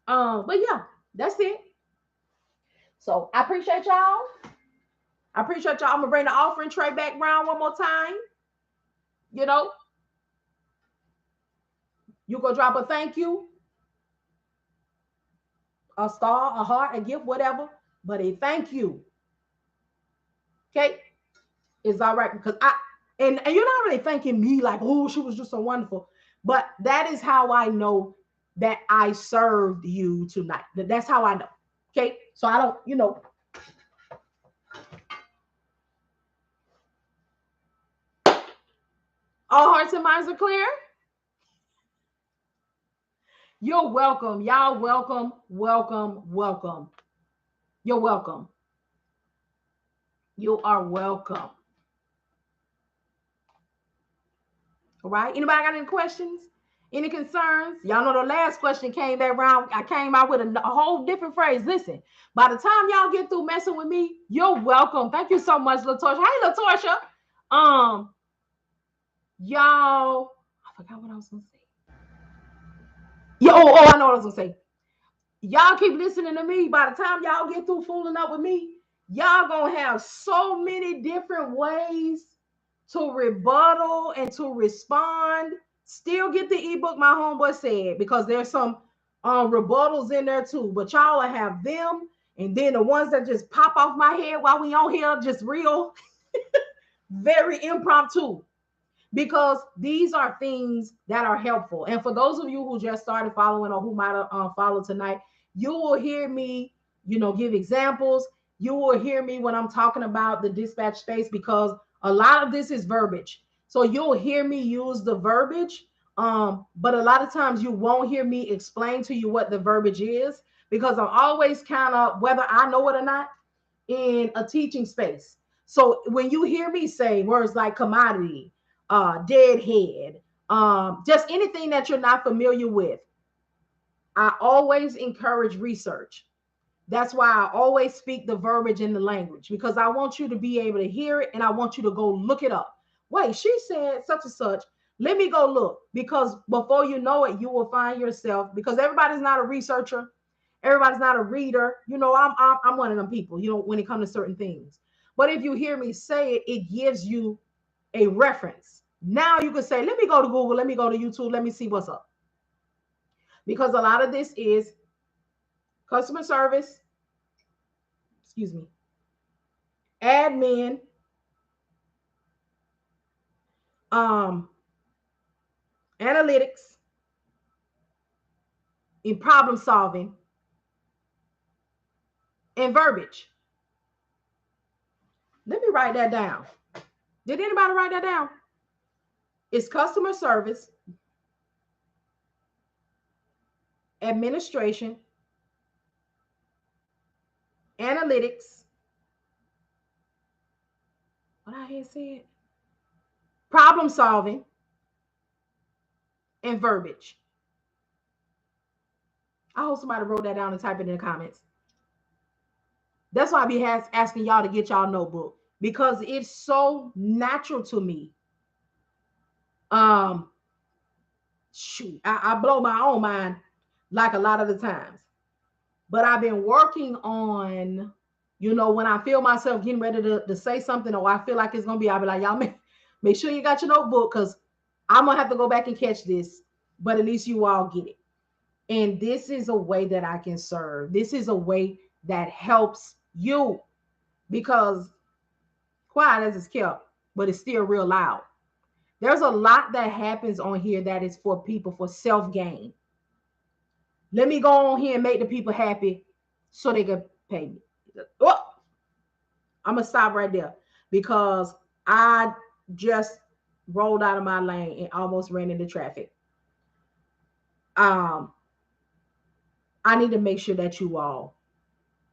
But yeah, that's it. So I appreciate y'all. I appreciate y'all. I'm gonna bring the offering tray back round one more time. You know, you go drop a thank you, a star, a heart, a gift, whatever. But a thank you, okay, is all right because and you're not really thanking me like, oh, she was just so wonderful. But that is how I know that I served you tonight. That's how I know. Okay. So I don't, all hearts and minds are clear. You're welcome. Y'all welcome, welcome, welcome. You're welcome. You are welcome. All right. Anybody got any questions? Any concerns? Y'all know the last question came that round. I came out with a whole different phrase. Listen, by the time y'all get through messing with me, you're welcome. Thank you so much, LaTorsha. Hey, LaTorsha. Y'all, I forgot what I was gonna say. Yeah, I know what I was gonna say. Y'all keep listening to me. By the time y'all get through fooling up with me, y'all gonna have so many different ways to rebuttal and to respond. Still get the ebook, my homeboy said, because there's some rebuttals in there too. But y'all will have them, and then the ones that just pop off my head while we on here, just real, very impromptu. Because these are things that are helpful. And for those of you who just started following or who might have followed tonight, you will hear me, give examples. You will hear me when I'm talking about the dispatch space because a lot of this is verbiage. So you'll hear me use the verbiage, but a lot of times you won't hear me explain to you what the verbiage is because I'm always kind of, whether I know it or not, in a teaching space. So when you hear me say words like commodity, deadhead, just anything that you're not familiar with, I always encourage research. That's why I always speak the verbiage in the language because I want you to be able to hear it and I want you to go look it up. Wait, she said such and such. Let me go look because before you know it, you will find yourself because everybody's not a researcher, everybody's not a reader. I'm one of them people. When it comes to certain things. But if you hear me say it, it gives you a reference. Now you can say, let me go to Google, let me go to YouTube, let me see what's up. Because a lot of this is customer service, excuse me, admin, um, analytics, in problem solving, and verbiage. Let me write that down. Did anybody write that down? It's customer service, administration, analytics. What I had said? Problem solving and verbiage. I hope somebody wrote that down and type it in the comments. That's why I be asking y'all to get y'all notebook, because it's so natural to me. Um, shoot, I blow my own mind like a lot of the times. But I've been working on, when I feel myself getting ready to say something, or I feel like it's gonna be, I'll be like, y'all make sure you got your notebook, because I'm gonna have to go back and catch this, but at least you all get it. And this is a way that I can serve. This is a way that helps you, because quiet as it's kept, but it's still real loud. There's a lot that happens on here that is for people for self gain. Let me go on here and make the people happy so they can pay me. Oh, I'm gonna stop right there, because I just rolled out of my lane and almost ran into traffic. Um, I need to make sure that you all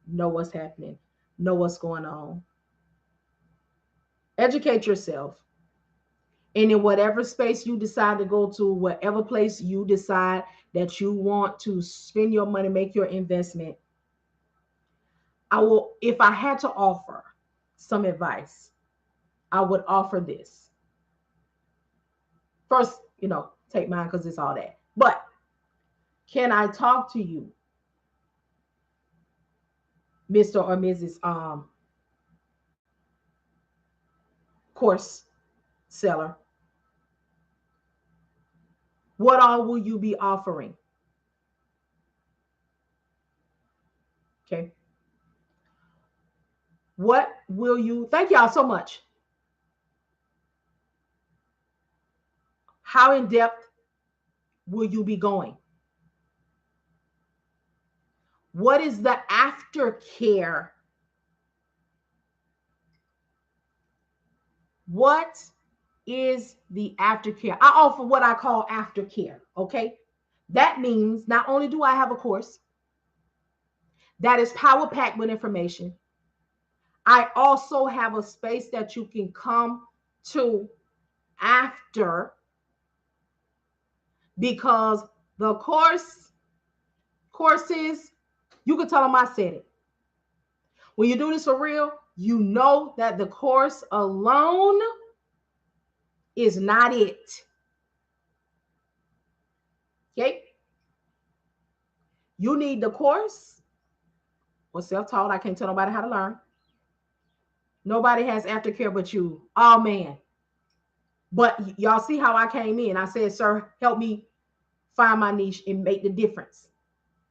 know what's happening, know what's going on. Educate yourself. And in whatever space you decide to go to, whatever place you decide that you want to spend your money, make your investment, I will, if I had to offer some advice, I would offer this. First, take mine because it's all that. But can I talk to you, Mr. or Mrs. Course seller? What all will you be offering? Okay. What will you, thank y'all so much. How in depth will you be going? What is the aftercare? What is the aftercare? I offer what I call aftercare. Okay. That means not only do I have a course that is power packed with information, I also have a space that you can come to after, because the courses, you can tell them I said it. When you do this for real, you know that the course alone is not it. Okay? You need the course or self-taught. I can't tell nobody how to learn. Nobody has aftercare but you. Oh man. But y'all see how I came in. I said, sir, help me find my niche and make the difference.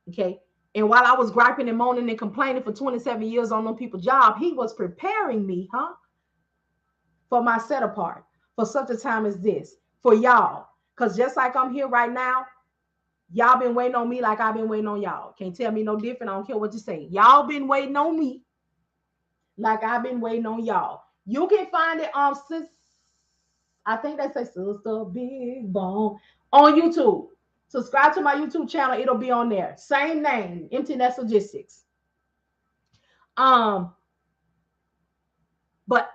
Okay. And while I was griping and moaning and complaining for 27 years on them people's job, he was preparing me, for my set apart, for such a time as this, for y'all. Because just like I'm here right now, y'all been waiting on me like I've been waiting on y'all. Can't tell me no different. I don't care what you say. Y'all been waiting on me like I've been waiting on y'all. You can find it on I think they say Sister Big Bone on YouTube. Subscribe to my YouTube channel. It'll be on there. Same name, Empty Logistics. But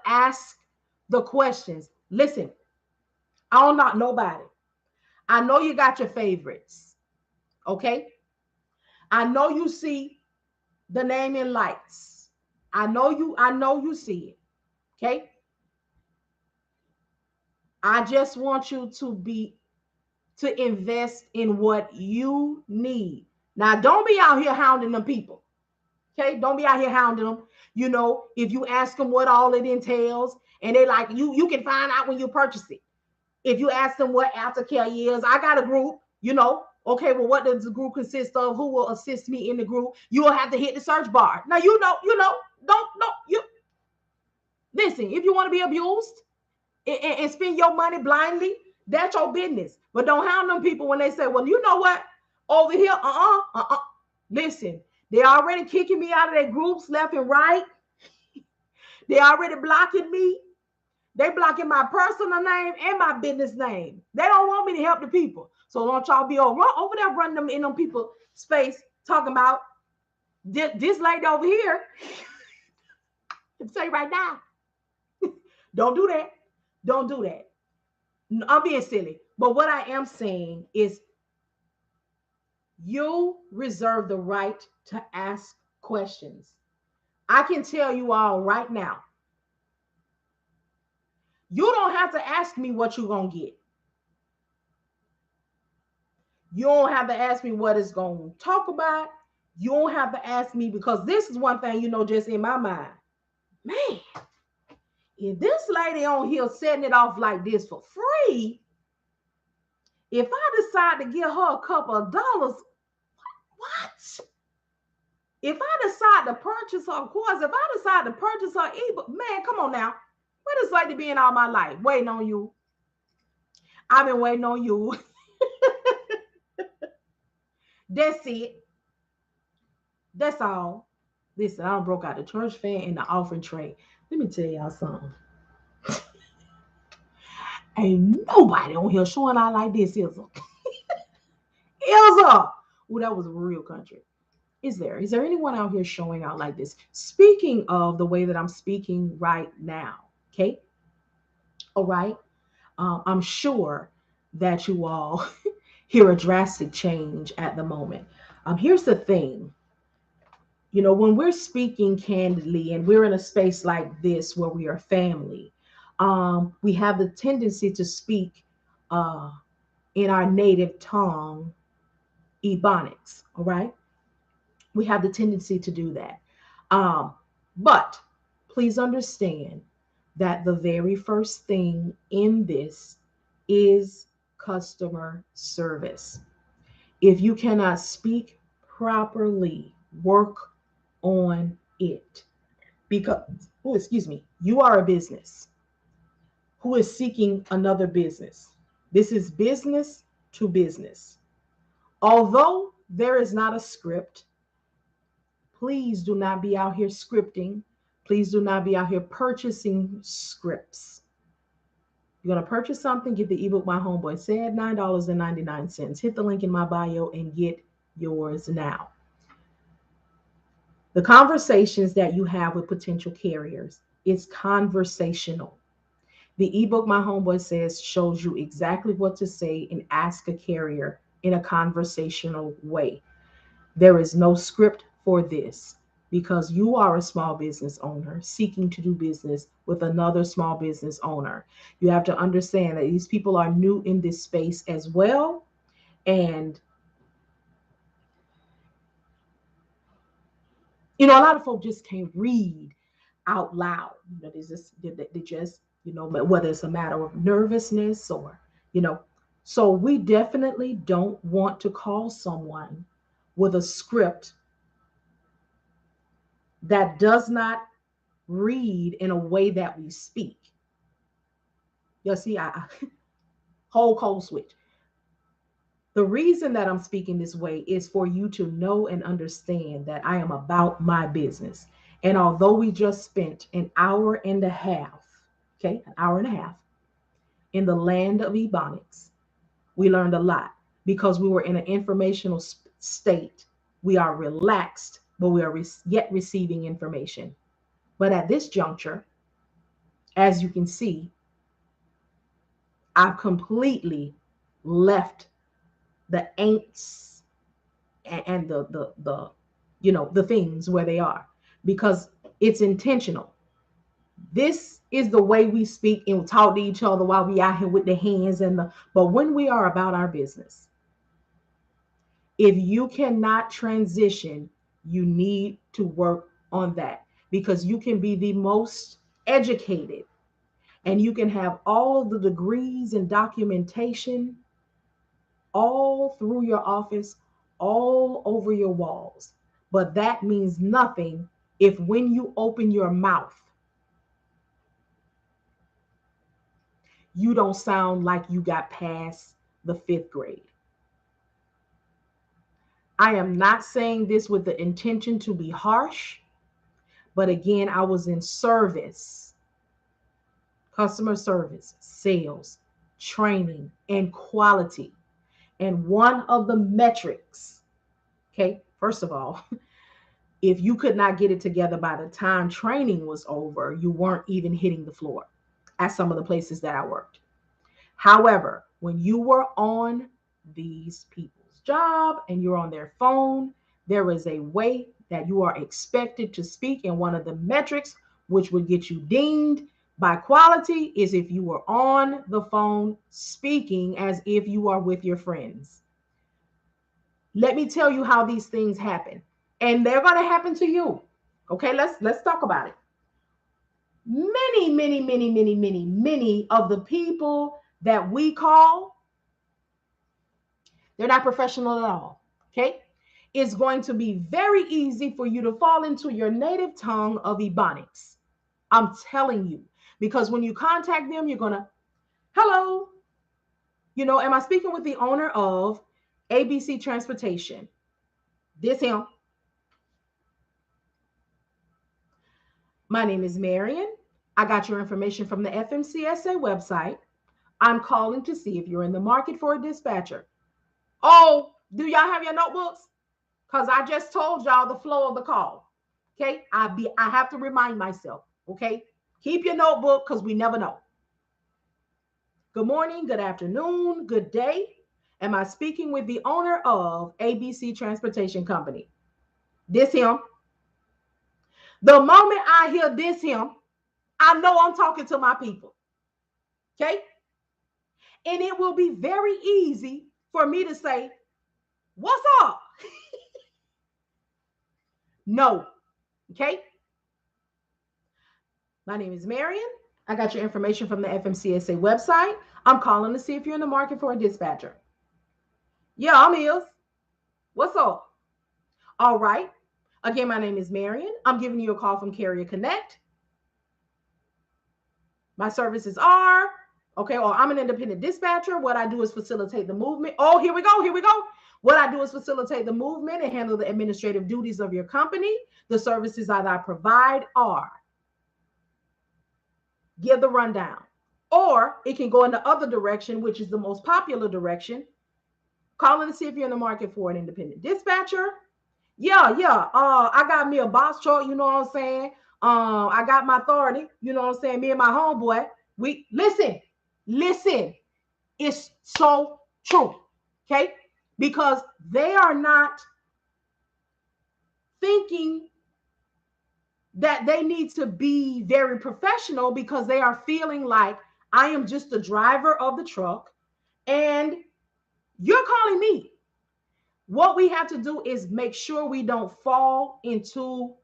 ask the questions. Listen, I don't knock nobody. I know you got your favorites. Okay? I know you see the name in lights. I know you see it. Okay? I just want you to invest in what you need. Now, don't be out here hounding them people. Okay? Don't be out here hounding them. If you ask them what all it entails, and they like, you can find out when you purchase it. If you ask them what aftercare is, I got a group, okay, well, what does the group consist of? Who will assist me in the group? You will have to hit the search bar. Now, don't, you listen, if you want to be abused and spend your money blindly, that's your business. But don't hound them people when they say, well, you know what? Over here, listen, they already kicking me out of their groups left and right. They already blocking me. They blocking my personal name and my business name. They don't want me to help the people. So don't y'all be over there running them in them people space talking about this lady over here. Say right now. Don't do that. Don't do that. I'm being silly. But what I am saying is you reserve the right to ask questions. I can tell you all right now, you don't have to ask me what you're going to get. You don't have to ask me what it's going to talk about. You don't have to ask me, because this is one thing, just in my mind. Man, if this lady on here setting it off like this for free, if I decide to give her a couple of dollars, what? If I decide to purchase her course, if I decide to purchase her ebook, man, come on now. What it's like to be in all my life? Waiting on you. I've been waiting on you. That's it. That's all. Listen, I broke out the church fan and the offering tray. Let me tell y'all something. Ain't nobody on here showing out like this, is there? Is there? Oh, that was real country. Is there? Is there anyone out here showing out like this? Speaking of the way that I'm speaking right now, okay? All right. I'm sure that you all hear a drastic change at the moment. Here's the thing. When we're speaking candidly and we're in a space like this where we are family, we have the tendency to speak in our native tongue, Ebonics, all right? We have the tendency to do that. But please understand that the very first thing in this is customer service. If you cannot speak properly, work on it. Because, oh, excuse me, you are a business who is seeking another business. This is business to business. Although there is not a script, please do not be out here scripting. Please do not be out here purchasing scripts. You're going to purchase something, get the ebook My Homeboy Said, $9.99. Hit the link in my bio and get yours now. The conversations that you have with potential carriers is conversational. The ebook My Homeboy Says shows you exactly what to say and ask a carrier in a conversational way. There is no script for this because you are a small business owner seeking to do business with another small business owner. You have to understand that these people are new in this space as well. And, a lot of folks just can't read out loud. They just, whether it's a matter of nervousness or, so we definitely don't want to call someone with a script that does not read in a way that we speak. You see, I whole cold switch. The reason that I'm speaking this way is for you to know and understand that I am about my business. And although we just spent an hour and a half, okay, an hour and a half in the land of Ebonics, we learned a lot because we were in an informational state. We are relaxed, but we are yet receiving information. But at this juncture, as you can see, I've completely left the ain'ts and the things where they are because it's intentional. This is the way we speak and talk to each other while we out here with the hands but when we are about our business, if you cannot transition, you need to work on that because you can be the most educated and you can have all of the degrees and documentation all through your office, all over your walls. But that means nothing if when you open your mouth, you don't sound like you got past the 5th grade. I am not saying this with the intention to be harsh, but again, I was in service, customer service, sales, training, and quality. And one of the metrics, okay, first of all, if you could not get it together by the time training was over, you weren't even hitting the floor at some of the places that I worked. However, when you were on these people's job and you're on their phone, there is a way that you are expected to speak in one of the metrics, which would get you deemed by quality, is if you were on the phone speaking as if you are with your friends. Let me tell you how these things happen. And they're going to happen to you. Okay, let's talk about it. Many of the people that we call, they're not professional at all. Okay? It's going to be very easy for you to fall into your native tongue of Ebonics. I'm telling you. Because when you contact them, you're going to, hello, am I speaking with the owner of ABC Transportation? This him. My name is Marian. I got your information from the FMCSA website. I'm calling to see if you're in the market for a dispatcher. Oh, do y'all have your notebooks? Because I just told y'all the flow of the call. Okay. I have to remind myself. Okay. Keep your notebook because we never know. Good morning, good afternoon, good day. Am I speaking with the owner of ABC Transportation Company? This him. The moment I hear this him, I know I'm talking to my people. Okay. And it will be very easy for me to say, what's up? No. Okay. My name is Marian. I got your information from the FMCSA website. I'm calling to see if you're in the market for a dispatcher. Yeah, I'm is. What's up? All right. Again, my name is Marian. I'm giving you a call from Carrier Connect. My services are, okay, or I'm an independent dispatcher. What I do is facilitate the movement. Oh, here we go. Here we go. What I do is facilitate the movement and handle the administrative duties of your company. The services that I provide are give the rundown. Or it can go in the other direction, which is the most popular direction. Calling to see if you're in the market for an independent dispatcher. Yeah. I got me a box truck, you know what I'm saying? I got my authority, you know what I'm saying? Me and my homeboy, we listen. It's so true. Okay? Because they are not thinking that they need to be very professional because they are feeling like I am just the driver of the truck and you're calling me. What we have to do is make sure we don't fall into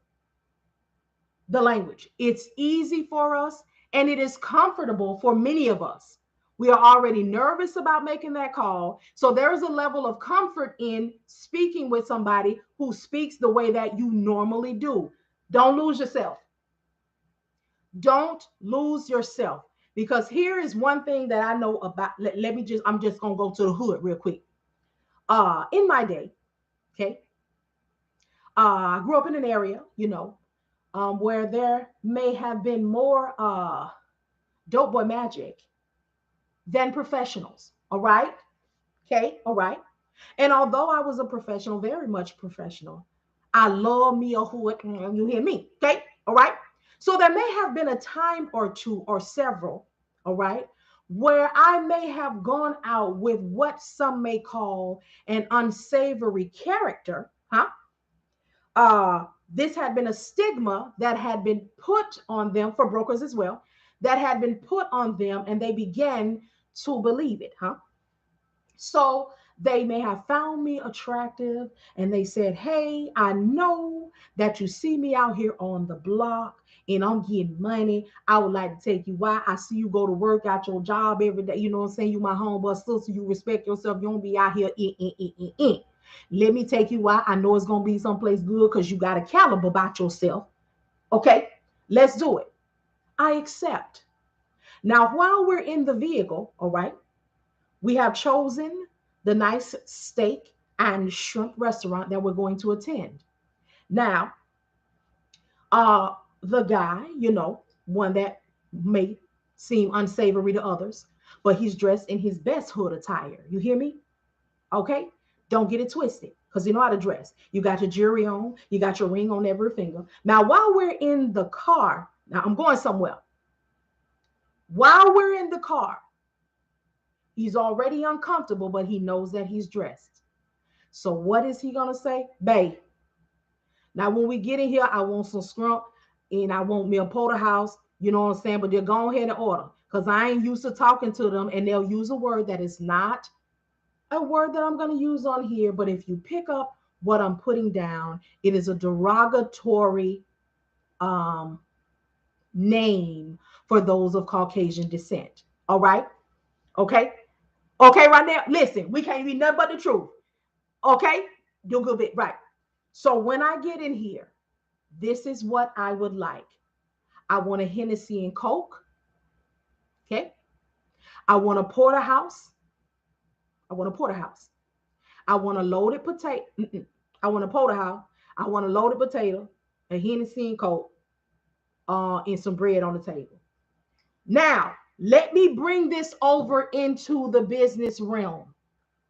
the language. It's easy for us and it is comfortable for many of us. We are already nervous about making that call. So there is a level of comfort in speaking with somebody who speaks the way that you normally do. Don't lose yourself. Don't lose yourself. Because here is one thing that I know about. I'm just going to go to the hood real quick. In my day, okay, I grew up in an area, where there may have been more dope boy magic than professionals. All right. Okay. All right. And although I was a professional, very much professional, I love me a hood. You hear me? Okay. All right. So there may have been a time or two or several, all right, where I may have gone out with what some may call an unsavory character, huh? This had been a stigma that had been put on them for brokers as well, that had been put on them, and they began to believe it, huh? So they may have found me attractive and they said, hey, I know that you see me out here on the block and I'm getting money. I would like to take you. Why? I see you go to work at your job every day. You know what I'm saying? You my homeboy sister. You respect yourself. You don't be out here. Let me take you out. I know it's going to be someplace good because you got a caliber about yourself. Okay, let's do it. I accept. Now, while we're in the vehicle, all right, we have chosen the nice steak and shrimp restaurant that we're going to attend. Now, the guy, one that may seem unsavory to others, but he's dressed in his best hood attire. You hear me? Okay? Don't get it twisted because you know how to dress. You got your jewelry on, you got your ring on every finger. Now, while we're in the car, now I'm going somewhere. While we're in the car, he's already uncomfortable, but he knows that he's dressed. So what is he going to say? Babe, Now, when we get in here, I want some scrump and I want me a porterhouse. You know what I'm saying? But they'll go ahead and order because I ain't used to talking to them, and they'll use a word that is not a word that I'm going to use on here. But if you pick up what I'm putting down, it is a derogatory um, name for those of Caucasian descent. All right? Okay? Okay, right now, listen, we can't be nothing but the truth. Okay? Do a good bit. Right. So when I get in here, this is what I would like. I want a Hennessy and Coke. Okay. I want a porterhouse. I want a porterhouse. I want a loaded potato. I want a porterhouse. I want a loaded potato, a Hennessy and Coke, and some bread on the table. Now, let me bring this over into the business realm.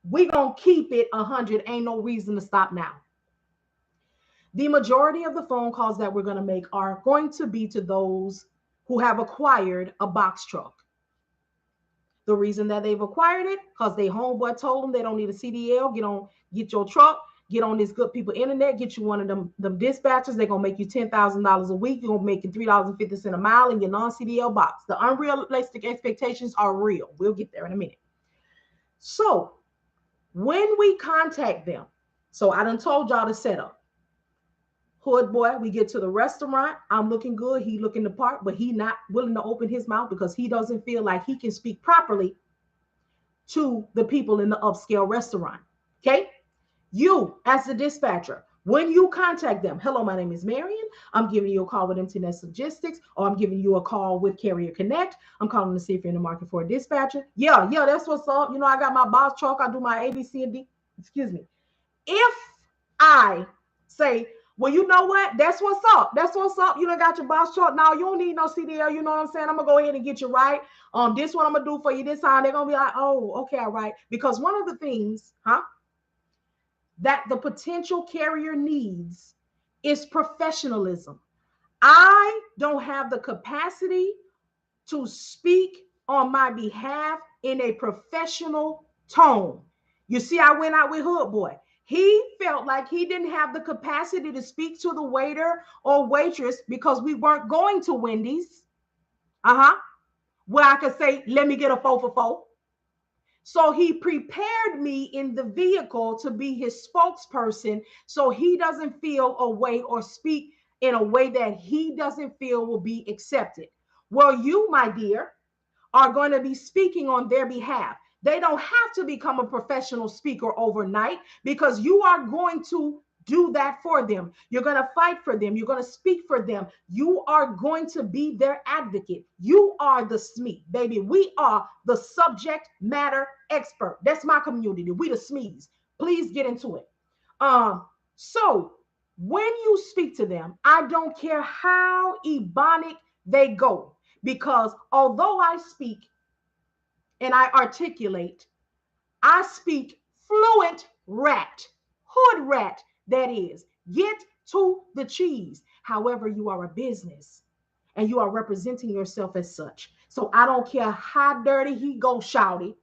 We're going to keep it 100. Ain't no reason to stop now. The majority of the phone calls that we're going to make are going to be to those who have acquired a box truck. The reason that they've acquired it, because they homeboy told them they don't need a CDL, get your truck, get on this good people internet, get you one of them dispatchers. They're going to make you $10,000 a week. You're going to make you $3.50 a mile in your non-CDL box. The unrealistic expectations are real. We'll get there in a minute. So when we contact them, so I done told y'all to set up. Hood boy, we get to the restaurant. I'm looking good. He looking the part, but he not willing to open his mouth because he doesn't feel like he can speak properly to the people in the upscale restaurant. Okay? You, as the dispatcher, when you contact them, hello, my name is Marian. I'm giving you a call with Emmteenest Logistics, or I'm giving you a call with Carrier Connect. I'm calling to see if you're in the market for a dispatcher. Yeah, that's what's up. You know, I got my box truck. I do my A, B, C, and D. Excuse me. If I say, well, you know what? That's what's up. That's what's up. You done got your box truck. Now you don't need no CDL. You know what I'm saying? I'm gonna go ahead and get you right. This one I'm gonna do for you this time. They're gonna be like, oh, okay, all right. Because one of the things, that the potential carrier needs is professionalism. I don't have the capacity to speak on my behalf in a professional tone. You see, I went out with Hood Boy. He felt like he didn't have the capacity to speak to the waiter or waitress because we weren't going to Wendy's. Where I could say, let me get a 4 for 4. So he prepared me in the vehicle to be his spokesperson so he doesn't feel a way or speak in a way that he doesn't feel will be accepted. Well, you, my dear, are going to be speaking on their behalf. They don't have to become a professional speaker overnight because you are going to do that for them. You're going to fight for them. You're going to speak for them. You are going to be their advocate. You are the SME, baby. We are the subject matter expert. That's my community. We the SMEs. Please get into it. So when you speak to them, I don't care how ebonic they go, because although I speak and I articulate, I speak fluent rat, hood rat, that is. Get to the cheese. However, you are a business and you are representing yourself as such. So I don't care how dirty he goes, shouty.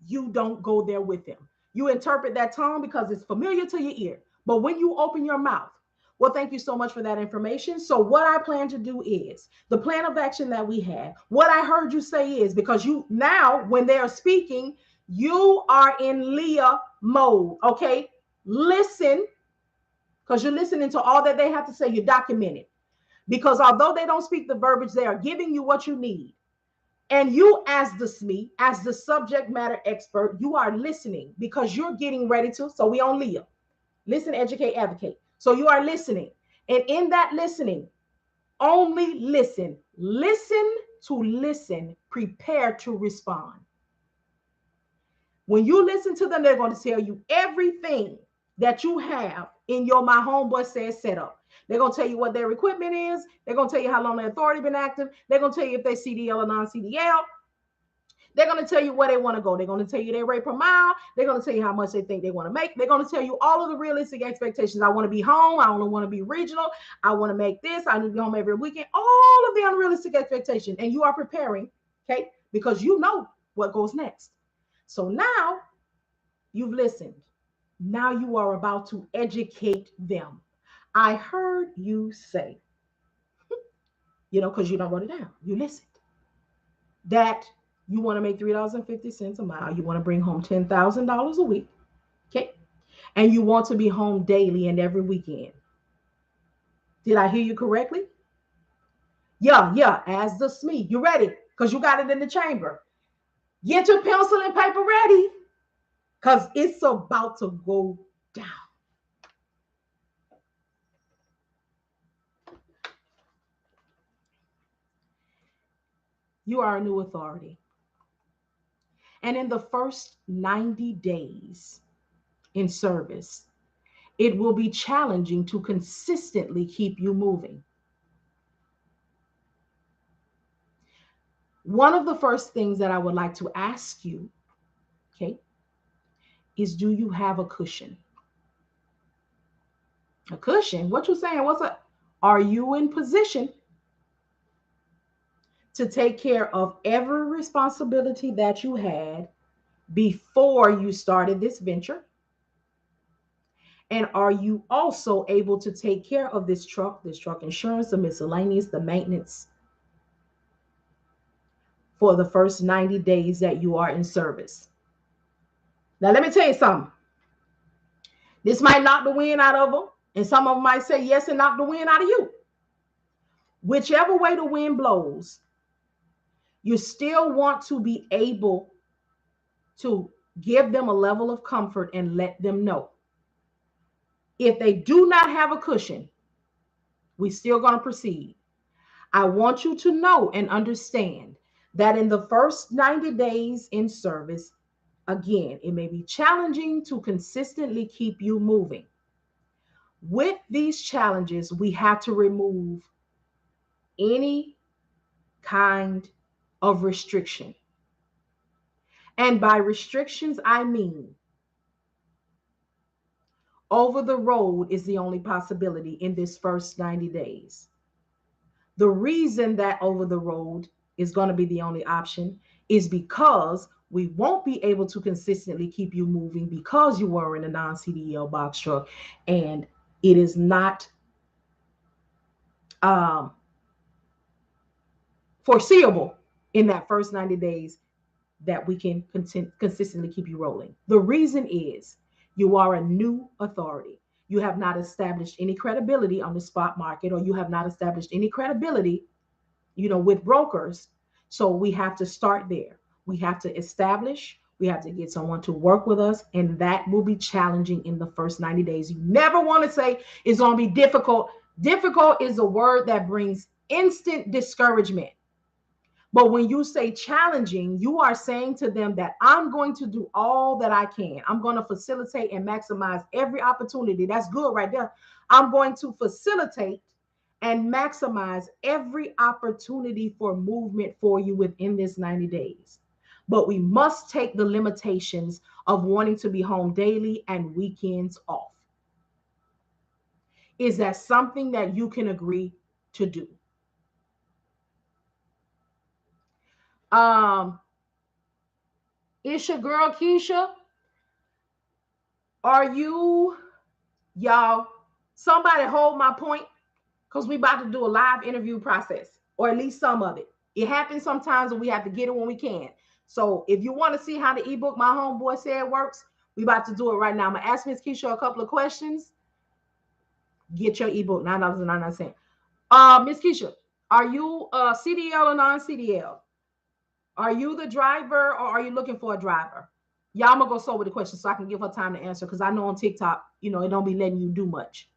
You don't go there with him. You interpret that tone because it's familiar to your ear. But when you open your mouth, well, thank you so much for that information. So what I plan to do is the plan of action that we have. What I heard you say is, because you now, when they are speaking, you are in Leah mode. Okay. Listen, because you're listening to all that they have to say. You document it. Because although they don't speak the verbiage, they are giving you what you need. And you, as the SME, as the subject matter expert, you are listening because you're getting ready to. So we on Leah. Listen, educate, advocate. So you are listening. And in that listening, only listen. Listen to listen. Prepare to respond. When you listen to them, they're going to tell you everything that you have in your My Homeboy Says setup. They're going to tell you what their equipment is. They're going to tell you how long their authority been active. They're going to tell you if they CDL or non-CDL. They're going to tell you where they want to go. They're going to tell you their rate per mile. They're going to tell you how much they think they want to make. They're going to tell you all of the realistic expectations. I want to be home. I only want to be regional. I want to make this. I need to be home every weekend. All of the unrealistic expectations. And you are preparing, okay, because you know what goes next. So now you've listened. Now you are about to educate them. I heard you say, because you don't wrote it down. You listened. That you want to make $3.50 a mile. You want to bring home $10,000 a week. Okay. And you want to be home daily and every weekend. Did I hear you correctly? Yeah, yeah. As the SME, you ready? Because you got it in the chamber. Get your pencil and paper ready. Because it's about to go down. You are a new authority. And in the first 90 days in service, it will be challenging to consistently keep you moving. One of the first things that I would like to ask you, okay, is do you have a cushion? A cushion? What you saying? What's up? Are you in position to take care of every responsibility that you had before you started this venture? And are you also able to take care of this truck insurance, the miscellaneous, the maintenance for the first 90 days that you are in service? Now, let me tell you something. This might knock the wind out of them, and some of them might say yes and knock the wind out of you. Whichever way the wind blows, you still want to be able to give them a level of comfort and let them know. If they do not have a cushion, we're still going to proceed. I want you to know and understand that in the first 90 days in service, again, it may be challenging to consistently keep you moving. With these challenges, we have to remove any kind of restriction. And by restrictions, I mean over the road is the only possibility in this first 90 days. The reason that over the road is going to be the only option is because we won't be able to consistently keep you moving because you were in a non-CDL box truck, and it is not um, foreseeable in that first 90 days that we can consistently keep you rolling. The reason is you are a new authority. You have not established any credibility on the spot market, or you have not established any credibility, with brokers. So we have to start there. We have to establish, we have to get someone to work with us, and that will be challenging in the first 90 days. You never want to say it's going to be difficult. Difficult is a word that brings instant discouragement. But when you say challenging, you are saying to them that I'm going to do all that I can. I'm going to facilitate and maximize every opportunity. That's good right there. I'm going to facilitate and maximize every opportunity for movement for you within this 90 days. But we must take the limitations of wanting to be home daily and weekends off. Is that something that you can agree to do? It's your girl Keisha. Are you, y'all? Somebody hold my point, because we about to do a live interview process, or at least some of it. It happens sometimes, and we have to get it when we can. So if you want to see how the ebook My Homeboy Said works, we about to do it right now. I'm gonna ask Miss Keisha a couple of questions. Get your ebook, $9.99. Miss Keisha, are you CDL or non-CDL? Are you the driver, or are you looking for a driver? Yeah, I'm gonna go slow with the question so I can give her time to answer, because I know on TikTok, it don't be letting you do much.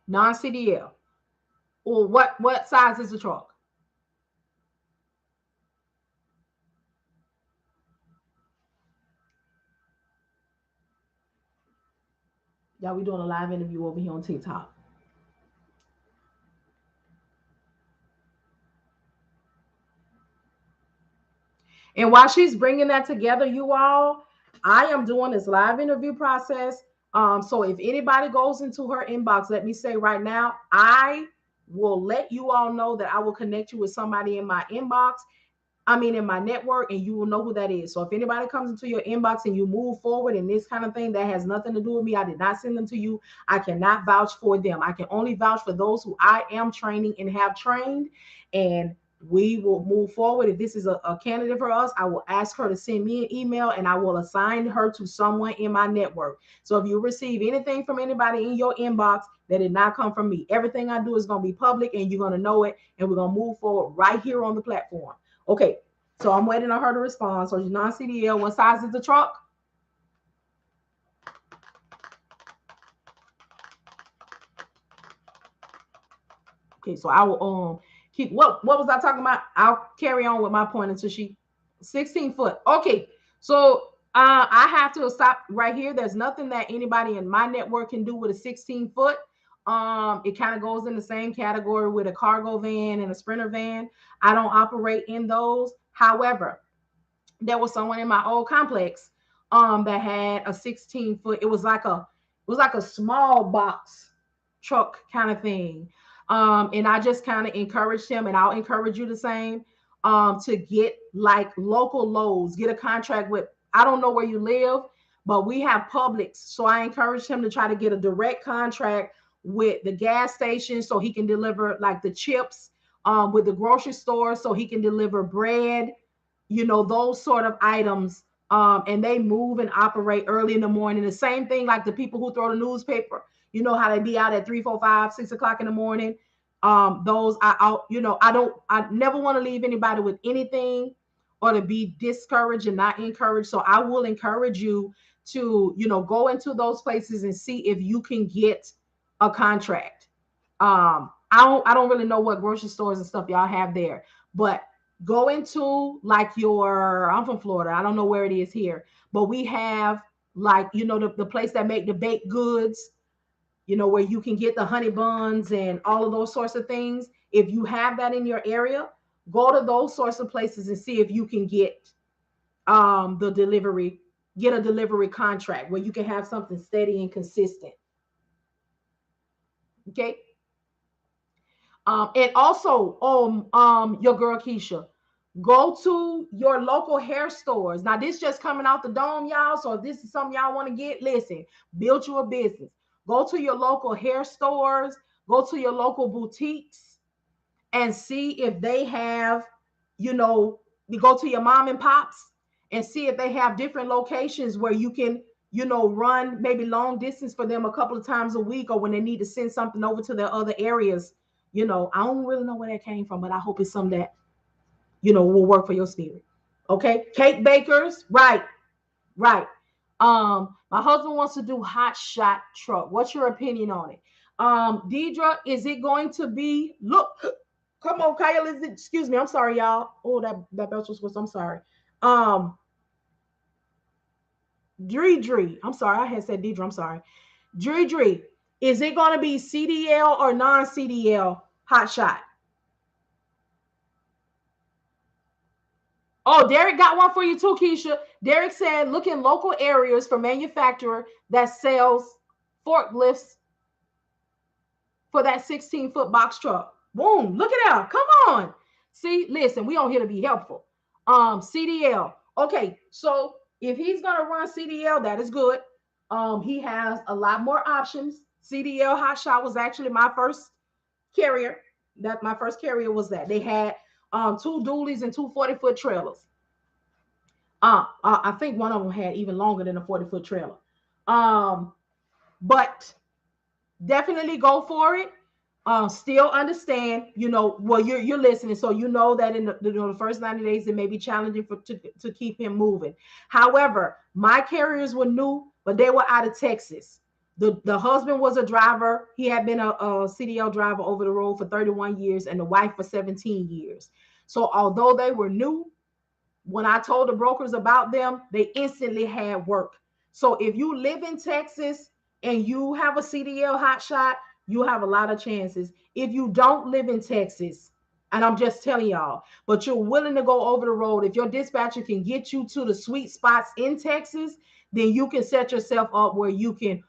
Non-CDL. Or what size is the truck? Yeah, we doing a live interview over here on TikTok. And while she's bringing that together, you all, I am doing this live interview process. So if anybody goes into her inbox, let me say right now, I will let you all know that I will connect you with somebody in my inbox, in my network, and you will know who that is. So if anybody comes into your inbox and you move forward in this kind of thing, that has nothing to do with me. I did not send them to you. I cannot vouch for them. I can only vouch for those who I am training and have trained. And we will move forward. If this is a candidate for us, I will ask her to send me an email and I will assign her to someone in my network. So if you receive anything from anybody in your inbox that did not come from me, everything I do is going to be public and you're going to know it. And we're going to move forward right here on the platform. Okay, so I'm waiting on her to respond. So non-CDL, what size is the truck? Okay, so I will keep what was I talking about? I'll carry on with my point until she 16 foot. Okay, so I have to stop right here. There's nothing that anybody in my network can do with a 16 foot. It kind of goes in the same category with a cargo van and a sprinter van. I don't operate in those. However, there was someone in my old complex that had a 16 foot. It was like a small box truck kind of thing. And I just kind of encouraged him, and I'll encourage you the same, to get like local loads, get a contract with, I don't know where you live, but we have Publix. So I encouraged him to try to get a direct contract with the gas station so he can deliver like the chips, with the grocery store so he can deliver bread, those sort of items. And they move and operate early in the morning. The same thing like the people who throw the newspaper, how they be out at 3, 4, 5, 6 o'clock in the morning. Those I out, I never want to leave anybody with anything or to be discouraged and not encouraged. So I will encourage you to, go into those places and see if you can get a contract. I don't really know what grocery stores and stuff y'all have there, but go into like I'm from Florida. I don't know where it is here, but we have like, the place that make the baked goods, where you can get the honey buns and all of those sorts of things. If you have that in your area, go to those sorts of places and see if you can get get a delivery contract where you can have something steady and consistent. Okay. And also, your girl Keisha, go to your local hair stores. Now, this just coming out the dome, y'all. So if this is something y'all want to get, listen, build you a business. Go to your local hair stores, go to your local boutiques, and see if they have, you go to your mom and pops and see if they have different locations where you can, run maybe long distance for them a couple of times a week, or when they need to send something over to their other areas. I don't really know where that came from, but I hope it's something that, will work for your spirit. Okay. Cake bakers. Right. Right. My husband wants to do hot shot truck. What's your opinion on it? Deidre, is it going to be, look, come on, Kyle, is it, excuse me, I'm sorry, y'all. Oh, that belch was, I'm sorry. Dree, I'm sorry, I had said Deidre, I'm sorry. Dree, is it going to be CDL or non-CDL hot shot? Oh, Derek got one for you too, Keisha. Derek said, look in local areas for manufacturer that sells forklifts for that 16-foot box truck. Boom, look at that. Come on. See, listen, we on here to be helpful. CDL. Okay, so if he's gonna run CDL, that is good. He has a lot more options. CDL Hot Shot was actually my first carrier. That my first carrier was that. They had two dualies and two 40-foot trailers. I think one of them had even longer than a 40-foot trailer. But definitely go for it. Still understand, well, you're listening, so you know that in the first 90 days it may be challenging to keep him moving. However, my carriers were new, but they were out of Texas. The husband was a driver. He had been a CDL driver over the road for 31 years, and the wife for 17 years. So although they were new, when I told the brokers about them, they instantly had work. So if you live in Texas and you have a CDL hot shot, you have a lot of chances. If you don't live in Texas, and I'm just telling y'all, but you're willing to go over the road, if your dispatcher can get you to the sweet spots in Texas, then you can set yourself up where you can,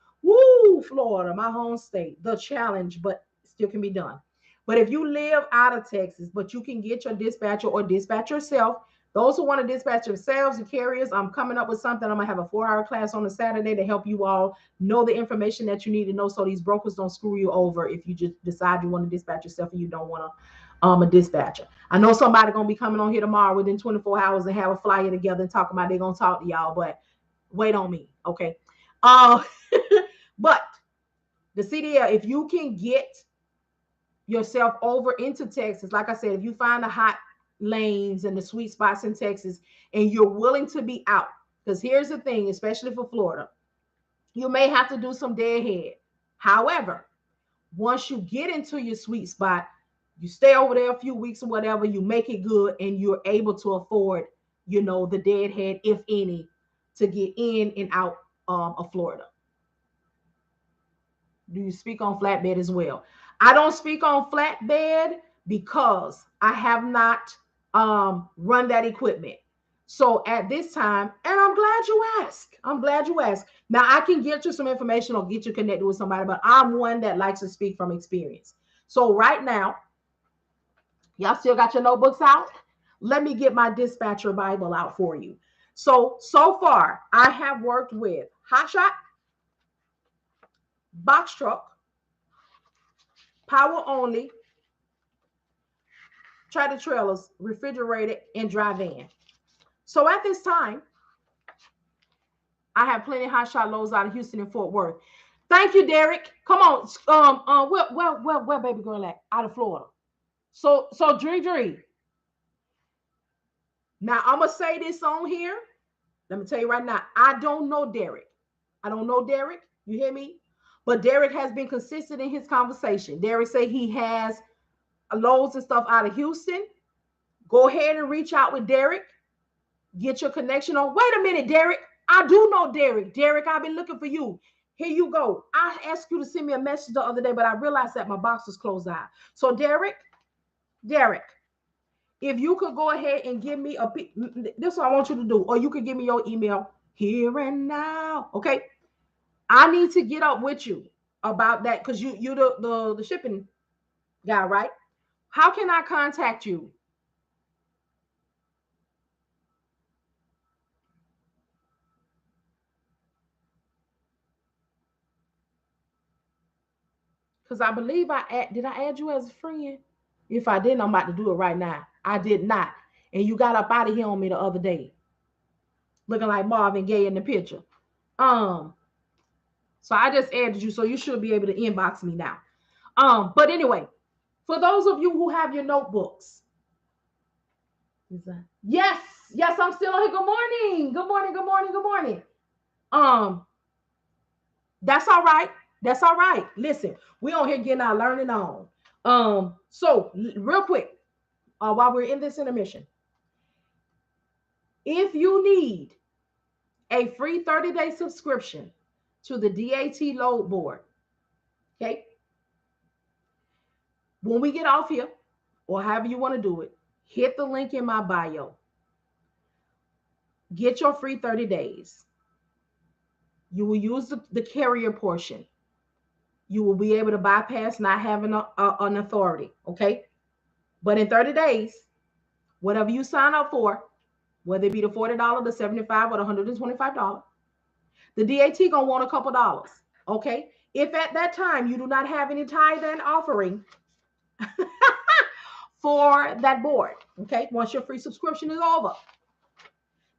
Florida, my home state, the challenge, but still can be done. But if you live out of Texas, but you can get your dispatcher or dispatch yourself, those who want to dispatch themselves, the carriers, I'm coming up with something. I'm going to have a 4-hour class on a Saturday to help you all know the information that you need to know so these brokers don't screw you over if you just decide you want to dispatch yourself and you don't want to a dispatcher. I know somebody going to be coming on here tomorrow within 24 hours and have a flyer together and talk about they're going to talk to y'all, but wait on me, okay? Uh, but the CDL, if you can get yourself over into Texas, like I said, if you find the hot lanes and the sweet spots in Texas and you're willing to be out, because here's the thing, especially for Florida, you may have to do some deadhead. However, once you get into your sweet spot, you stay over there a few weeks or whatever, you make it good and you're able to afford, the deadhead, if any, to get in and out of Florida. Do you speak on flatbed as well? I don't speak on flatbed because I have not run that equipment. So at this time, and I'm glad you asked. I'm glad you asked. Now I can get you some information or get you connected with somebody, but I'm one that likes to speak from experience. So right now, y'all still got your notebooks out? Let me get my dispatcher Bible out for you. So far, I have worked with hotshot, box truck, power only, tractor trailers, refrigerated, and dry van. So at this time, I have plenty of hotshot loads out of Houston and Fort Worth. Thank you, Derek. Come on. Where baby girl at? Out of Florida. So Dree. Now I'm gonna say this on here. Let me tell you right now, I don't know Derek. I don't know Derek. You hear me? But Derek has been consistent in his conversation. Derek say he has loads and stuff out of Houston. Go ahead and reach out with Derek. Get your connection on. Wait a minute, Derek. I do know Derek. Derek, I've been looking for you. Here you go. I asked you to send me a message the other day, but I realized that my box was closed out. So Derek, if you could go ahead and give me this is what I want you to do, or you could give me your email here and now. Okay. I need to get up with you about that because you the shipping guy, right? How can I contact you? Because I believe did I add you as a friend? If I didn't, I'm about to do it right now. I did not. And you got up out of here on me the other day, looking like Marvin Gaye in the picture. Um, so I just added you, so you should be able to inbox me now. But anyway, for those of you who have your notebooks, yes, I'm still on here. Good morning, good morning, good morning, good morning. Um, that's all right. That's all right. Listen, we on here getting our learning on. So real quick, while we're in this intermission, if you need a free 30-day subscription to the DAT load board, okay, when we get off here, or however you want to do it, hit the link in my bio. Get your free 30 days. You will use the carrier portion. You will be able to bypass not having an authority, okay? But in 30 days, whatever you sign up for, whether it be the $40, the $75, or the $125, the DAT gonna want a couple dollars, okay? If at that time you do not have any tithe and offering for that board, okay? Once your free subscription is over,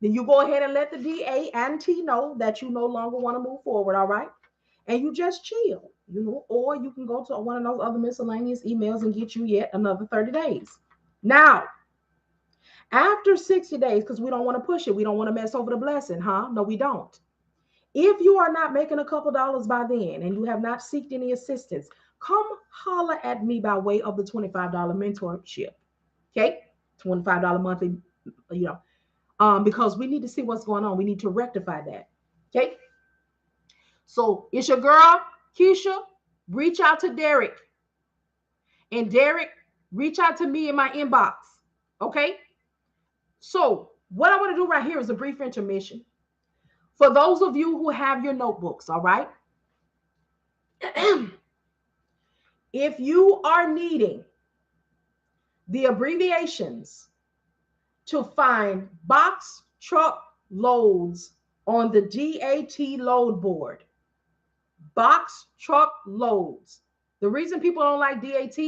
then you go ahead and let the DA and T know that you no longer want to move forward, all right? And you just chill, or you can go to one of those other miscellaneous emails and get you yet another 30 days. Now, after 60 days, because we don't want to push it, we don't want to mess over the blessing, huh? No, we don't. If you are not making a couple dollars by then and you have not sought any assistance, come holler at me by way of the $25 mentorship, okay? $25 monthly, because we need to see what's going on. We need to rectify that, okay? So it's your girl, Keisha. Reach out to Derek. And Derek, reach out to me in my inbox, okay? So what I want to do right here is a brief intermission. For those of you who have your notebooks, all right? If you are needing the abbreviations to find box truck loads on the DAT load board. Box truck loads. The reason people don't like DAT,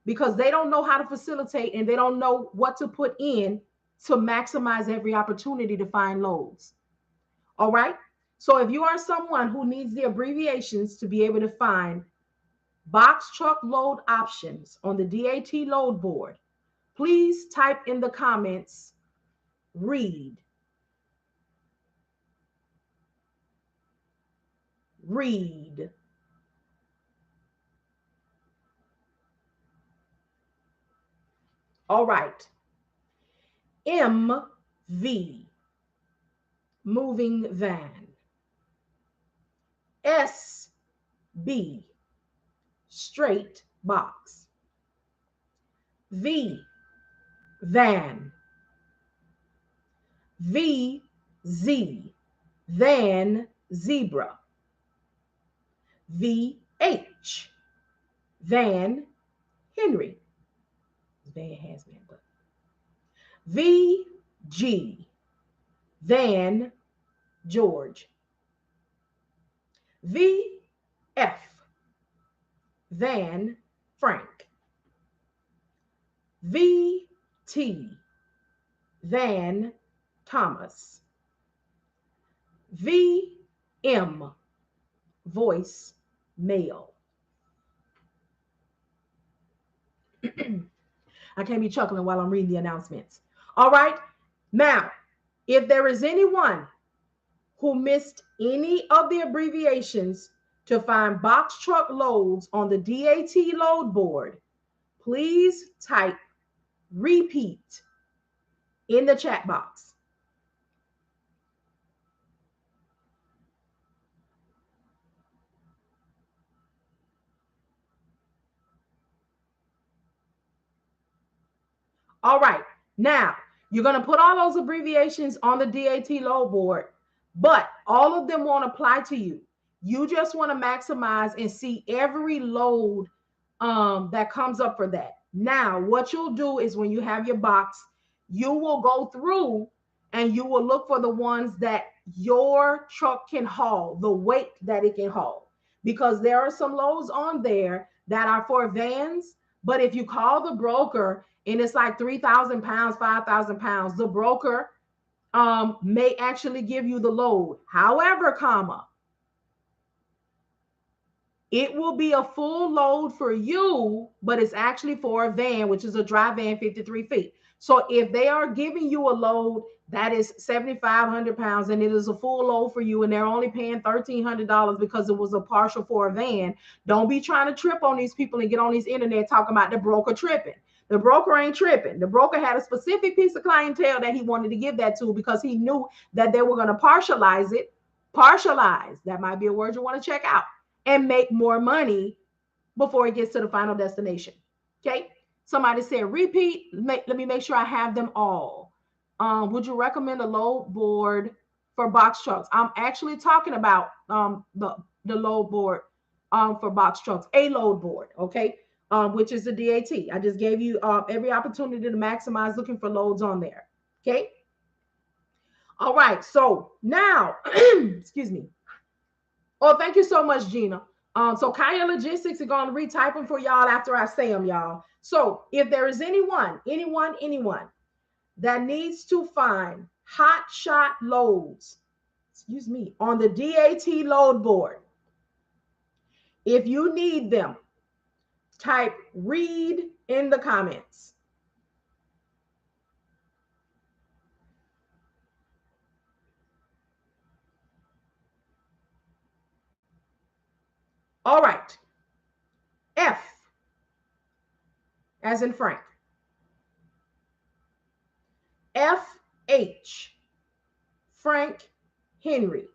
because they don't know how to facilitate and they don't know what to put in to maximize every opportunity to find loads. All right. So if you are someone who needs the abbreviations to be able to find box truck load options on the DAT load board, please type in the comments, read. Read. All right. MV, moving van. SB, straight box. V, van. VZ, van, zebra. VH, van, Henry. Van hazmat, but VG, van, George. VF, van, Frank. VT, van, Thomas. VM, voice, male. I can't be chuckling while I'm reading the announcements. All right. Now, if there is anyone who missed any of the abbreviations to find box truck loads on the DAT load board, please type repeat in the chat box. All right. Now, you're going to put all those abbreviations on the DAT load board, but all of them won't apply to you. You just want to maximize and see every load that comes up for that. Now, what you'll do is when you have your box, you will go through and you will look for the ones that your truck can haul, the weight that it can haul, because there are some loads on there that are for vans. But if you call the broker and it's like 3,000 pounds, 5,000 pounds, the broker may actually give you the load. However, comma, it will be a full load for you, but it's actually for a van, which is a dry van, 53 feet. So if they are giving you a load that is 7,500 pounds and it is a full load for you and they're only paying $1,300 because it was a partial for a van, don't be trying to trip on these people and get on this internet talking about the broker tripping. The broker ain't tripping. The broker had a specific piece of clientele that he wanted to give that to because he knew that they were going to partialize it. Partialize, that might be a word you want to check out, and make more money before it gets to the final destination. Okay. Somebody said repeat. Let me make sure I have them all. Would you recommend a load board for box trucks? I'm actually talking about the load board for box trucks, a load board, okay, which is the DAT. I just gave you every opportunity to maximize looking for loads on there. Okay. All right. So now, excuse me. Oh, thank you so much, Gina. So Kaya Logistics are going to retype them for y'all after I say them, y'all. So if there is anyone that needs to find hot shot loads, excuse me, on the DAT load board, if you need them, type read in the comments. All right. F as in Frank. FH, Frank Henry.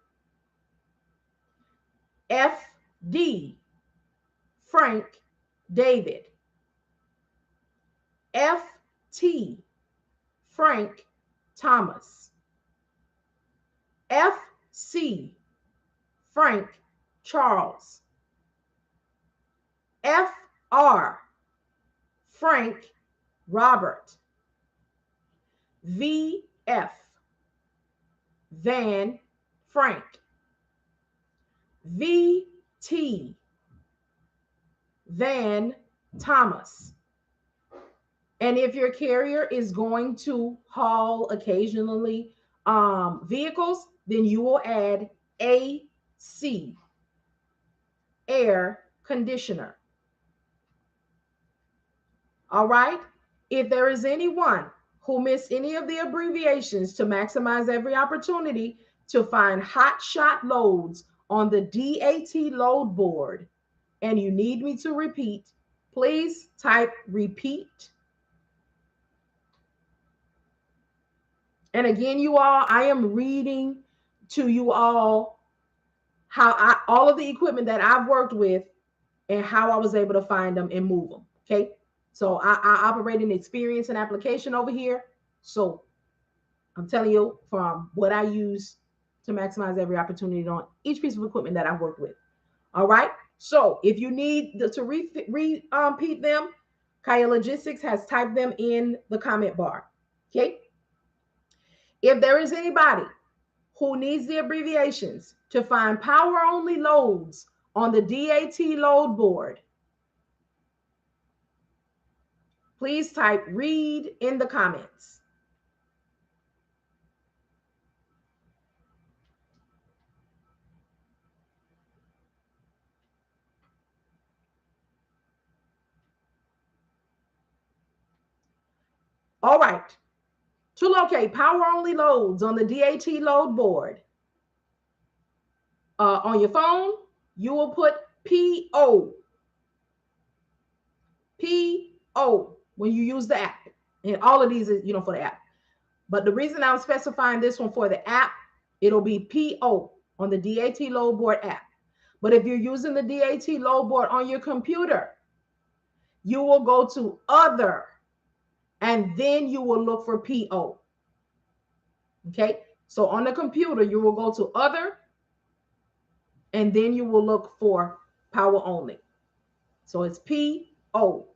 FD, Frank David. FT, Frank Thomas. FC, Frank Charles. FR, Frank Robert. VF, Van, Frank. VT, Van, Thomas. And if your carrier is going to haul occasionally vehicles, then you will add AC, air conditioner. All right. If there is anyone who missed any of the abbreviations to maximize every opportunity to find hot shot loads on the DAT load board, and you need me to repeat, please type repeat. And again, you all, I am reading to you all all of the equipment that I've worked with and how I was able to find them and move them. Okay. So I operate in experience and application over here. So I'm telling you from what I use to maximize every opportunity on each piece of equipment that I've worked with. All right. So if you need to repeat them, Kaya Logistics has typed them in the comment bar. Okay. If there is anybody who needs the abbreviations to find power only loads on the DAT load board, please type read in the comments. All right. To locate power only loads on the DAT load board, on your phone, you will put PO. PO when you use the app. And all of these is, for the app. But the reason I'm specifying this one for the app, it'll be PO on the DAT load board app. But if you're using the DAT load board on your computer, you will go to other and then you will look for PO. Okay. So on the computer, you will go to other and then you will look for power only. So it's PO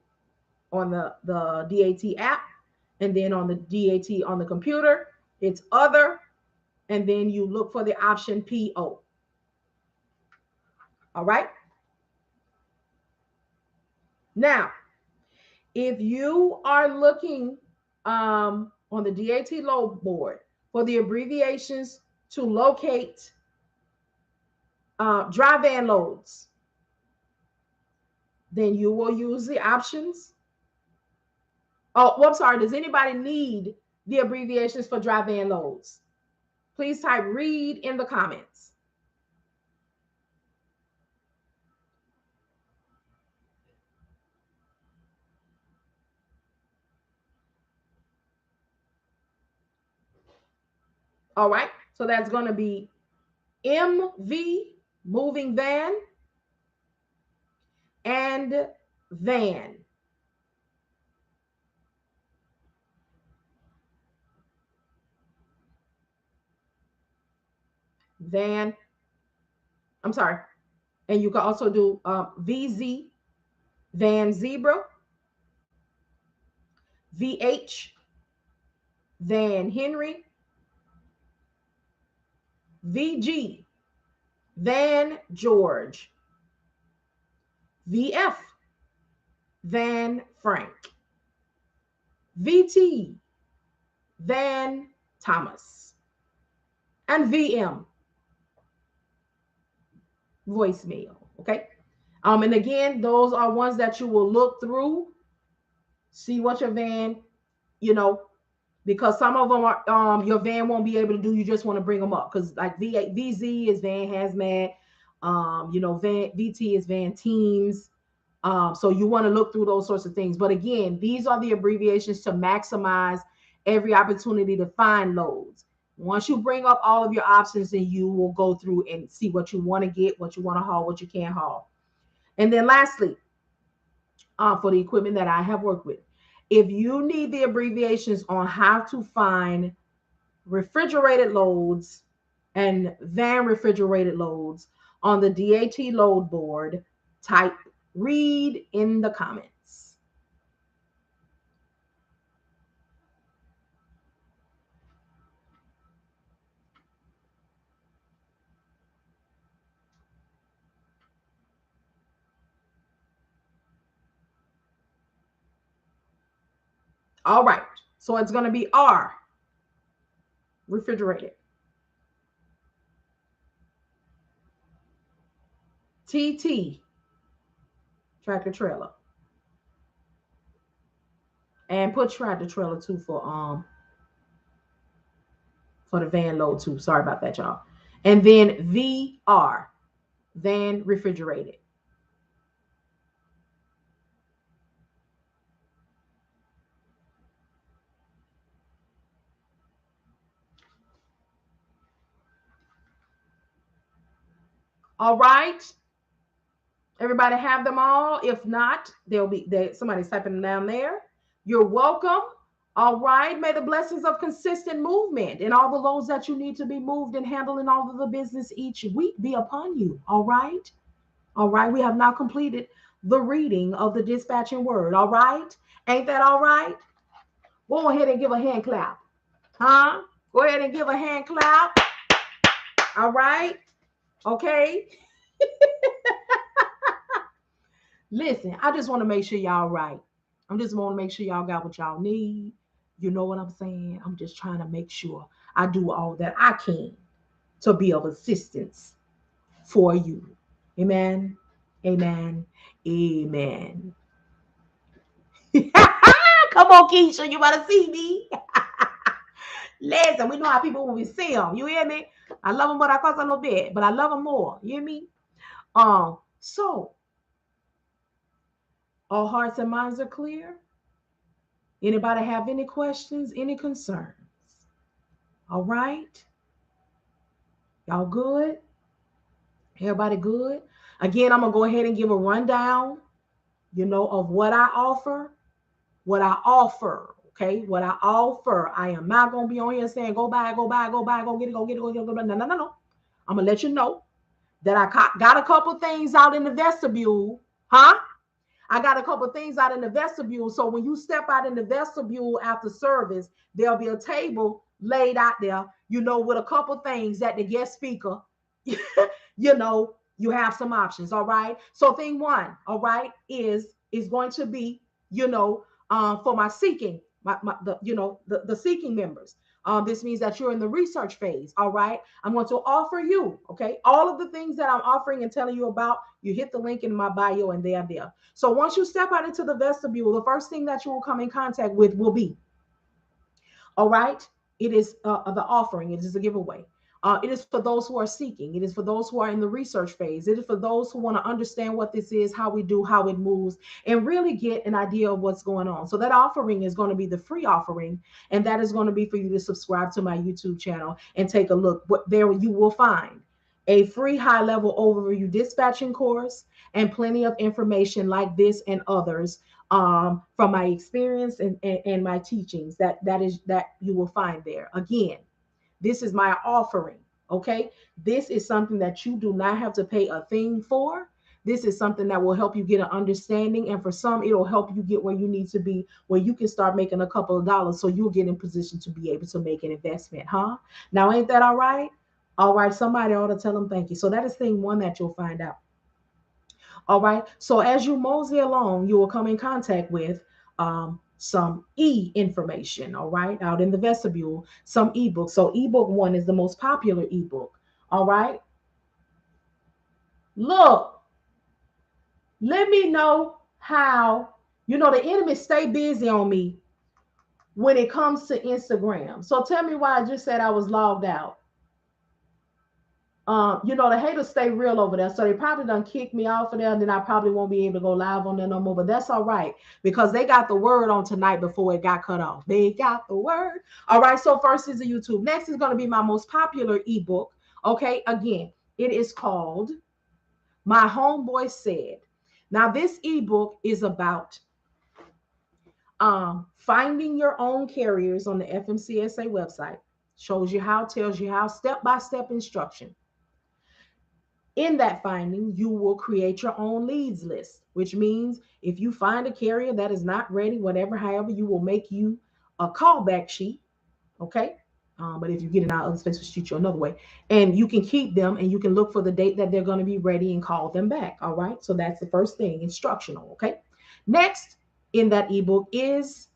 on the DAT app, and then on the DAT on the computer, it's other, and then you look for the option PO. All right. Now, if you are looking on the DAT load board for the abbreviations to locate dry van loads, then you will use the options. Oh, well, I'm sorry. Does anybody need the abbreviations for dry van loads? Please type read in the comments. All right. So that's going to be MV, moving van, and van. Van. I'm sorry. And you can also do VZ, Van Zebra, VH, Van Henry, VG, Van George, VF, Van Frank, VT, Van Thomas, and VM, voicemail. Okay. And again, those are ones that you will look through, see what your van, because some of them are your van won't be able to do. You just want to bring them up because like VZ is van hazmat, van VT is van teams. So you want to look through those sorts of things. But again, these are the abbreviations to maximize every opportunity to find loads. Once you bring up all of your options, then you will go through and see what you want to get, what you want to haul, what you can't haul. And then lastly, for the equipment that I have worked with, if you need the abbreviations on how to find refrigerated loads and van refrigerated loads on the DAT load board, type read in the comments. All right. So it's going to be R, refrigerated. TT, tractor trailer. And put tractor trailer too for the van load too. Sorry about that, y'all. And then VR, van refrigerated. All right. Everybody have them all. If not, somebody's typing them down there. You're welcome. All right. May the blessings of consistent movement and all the loads that you need to be moved and handling all of the business each week be upon you. All right. All right. We have now completed the reading of the dispatching word. All right. Ain't that all right? Go ahead and give a hand clap. Huh? Go ahead and give a hand clap. All right. Okay. Listen, I just want to make sure y'all right. I'm just want to make sure y'all got what y'all need. You know what I'm saying? I'm just trying to make sure I do all that I can to be of assistance for you. Amen. Amen. Amen. Come on, Keisha, you better see me. Listen, we know how people when we see them. You hear me? I love them, but I cost a little bit, but I love them more. You hear me? So all hearts and minds are clear. Anybody have any questions, any concerns? All right. Y'all good? Everybody good? Again, I'm going to go ahead and give a rundown, of what I offer. What I offer, okay? What I offer. I am not going to be on here saying, go buy, go buy, go buy, go get it, go get it, go get it. No, no, no, no. I'm going to let you know that I got a couple things out in the vestibule. Huh? I got a couple things out in the vestibule. So when you step out in the vestibule after service, there'll be a table laid out there, with a couple things that the guest speaker, you have some options. All right. So thing one, all right, is going to be, for my seeking, the seeking members. This means that you're in the research phase. All right. I'm going to offer you, okay, all of the things that I'm offering and telling you about. You hit the link in my bio and they're there. So once you step out into the vestibule, the first thing that you will come in contact with will be, all right, it is the offering. It is a giveaway. It is for those who are seeking. It is for those who are in the research phase. It is for those who want to understand what this is, how we do, how it moves, and really get an idea of what's going on. So that offering is going to be the free offering, and that is going to be for you to subscribe to my YouTube channel and take a look. What there you will find a free high-level overview dispatching course and plenty of information like this and others from my experience and my teachings that you will find there. Again, this is my offering. Okay. This is something that you do not have to pay a thing for. This is something that will help you get an understanding. And for some, it'll help you get where you need to be, where you can start making a couple of dollars. So you'll get in position to be able to make an investment. Huh? Now, ain't that all right? All right. Somebody ought to tell them thank you. So that is thing one that you'll find out. All right. So as you mosey along, you will come in contact with some information, all right, out in the vestibule, some ebooks. So ebook one is the most popular ebook. All right. Look, let me know how, the enemy stay busy on me when it comes to Instagram. So tell me why I just said I was logged out. The haters stay real over there. So they probably done kick me off of there. And then I probably won't be able to go live on there no more. But that's all right. Because they got the word on tonight before it got cut off. They got the word. All right. So first is the YouTube. Next is going to be my most popular ebook. Okay. Again, it is called My Homeboy Said. Now, this ebook is about finding your own carriers on the FMCSA website. Shows you how, tells you how, step-by-step instruction. In that finding, you will create your own leads list, which means if you find a carrier that is not ready, whatever, however, you will make you a callback sheet. Okay. But if you get it out, other space will shoot you another way. And you can keep them and you can look for the date that they're going to be ready and call them back. All right. So that's the first thing, instructional. Okay. Next in that ebook is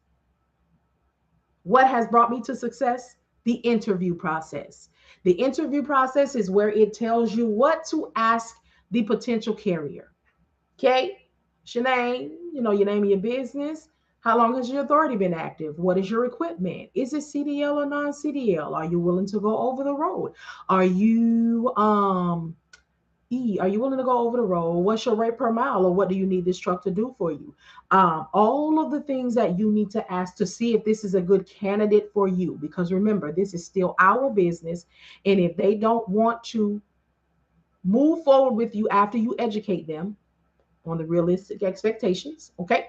What has brought me to success? The interview process. The interview process is where it tells you what to ask the potential carrier. Okay? What's your name? You know, your name of your business. How long has your authority been active? What is your equipment? Is it CDL or non-CDL? Are you willing to go over the road? Are you are you willing to go over the road? What's your rate per mile, or what do you need this truck to do for you? All of the things that you need to ask to see if this is a good candidate for you. Because remember, this is still our business. And if they don't want to move forward with you after you educate them on the realistic expectations, okay,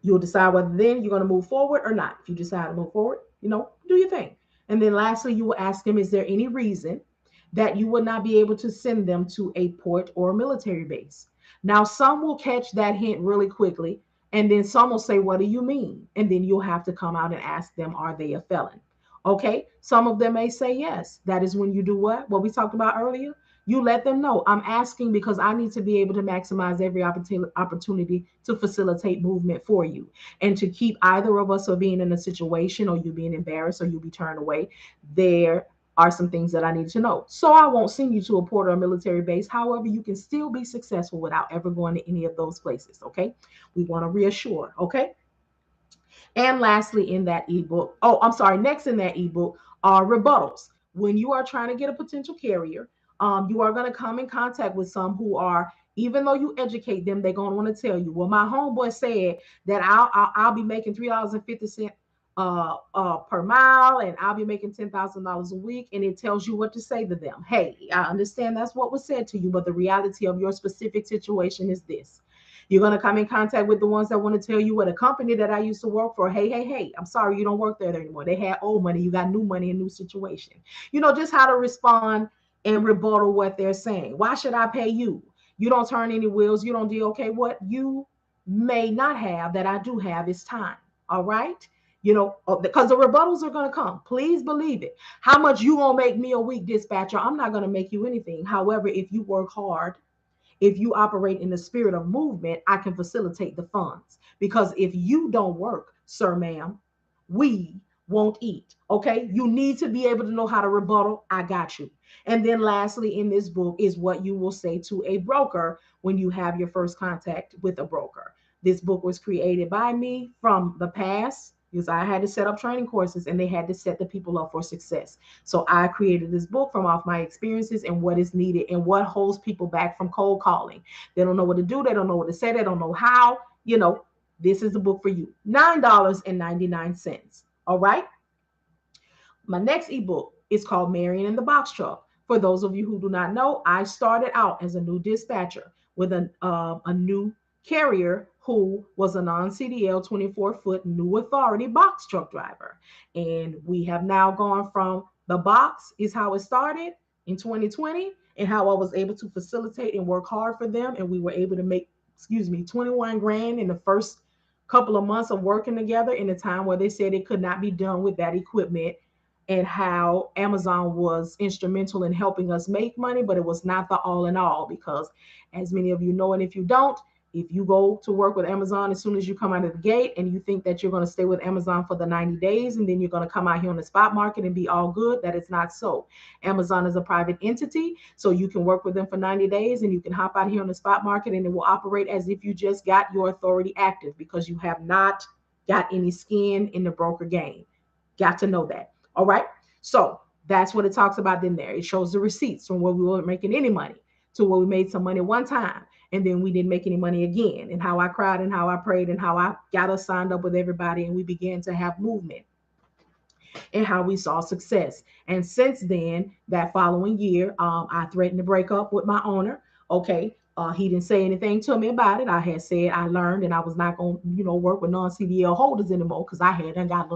you'll decide whether then you're going to move forward or not. If you decide to move forward, do your thing. And then lastly, you will ask them, is there any reason that you would not be able to send them to a port or a military base? Now, some will catch that hint really quickly, and then some will say, what do you mean? And then you'll have to come out and ask them, are they a felon? Okay, some of them may say yes. That is when you do what we talked about earlier. You let them know, I'm asking because I need to be able to maximize every opportunity to facilitate movement for you, and to keep either of us from being in a situation or you being embarrassed or you be turned away. There are some things that I need to know. So I won't send you to a port or a military base. However, you can still be successful without ever going to any of those places. Okay. We want to reassure. Okay. And lastly, in that ebook, next in that ebook are rebuttals. When you are trying to get a potential carrier, you are going to come in contact with some who are, even though you educate them, they're going to want to tell you, well, my homeboy said that I'll be making $3.50 per mile, and I'll be making $10,000 a week. And it tells you what to say to them. Hey, I understand that's what was said to you, but the reality of your specific situation is this. You're going to come in contact with the ones that want to tell you, what a company that I used to work for, hey, I'm sorry, you don't work there anymore. They had old money, you got new money, and new situation. Just how to respond and rebuttal what they're saying. Why should I pay you? You don't turn any wheels, you don't deal. Okay, what you may not have that I do have is time. All right. Because the rebuttals are going to come. Please believe it. How much you gonna make me a week, dispatcher? I'm not going to make you anything. However, if you work hard, if you operate in the spirit of movement, I can facilitate the funds. Because if you don't work, sir, ma'am, we won't eat. Okay. You need to be able to know how to rebuttal. I got you. And then lastly, in this book is what you will say to a broker when you have your first contact with a broker. This book was created by me from the past, because I had to set up training courses and they had to set the people up for success. So I created this book from off my experiences and what is needed and what holds people back from cold calling. They don't know what to do. They don't know what to say. They don't know how. This is the book for you. $9.99. All right. My next ebook is called Marian and the Box Truck. For those of you who do not know, I started out as a new dispatcher with a new carrier who was a non-CDL 24-foot new authority box truck driver. And we have now gone from the box is how it started in 2020 and how I was able to facilitate and work hard for them. And we were able to make, 21 grand in the first couple of months of working together, in a time where they said it could not be done with that equipment, and how Amazon was instrumental in helping us make money, but it was not the all in all. Because as many of you know, and if you don't, if you go to work with Amazon as soon as you come out of the gate and you think that you're going to stay with Amazon for the 90 days and then you're going to come out here on the spot market and be all good, that is not so. Amazon is a private entity, so you can work with them for 90 days and you can hop out here on the spot market and it will operate as if you just got your authority active, because you have not got any skin in the broker game. Got to know that. All right. So that's what it talks about in there. It shows the receipts from where we weren't making any money to where we made some money one time and then we didn't make any money again, and how I cried and how I prayed and how I got us signed up with everybody and we began to have movement and how we saw success. And since then, that following year, I threatened to break up with my owner. Okay. He didn't say anything to me about it. I had said I learned and I was not going to, work with non-CDL holders anymore, because I had and got,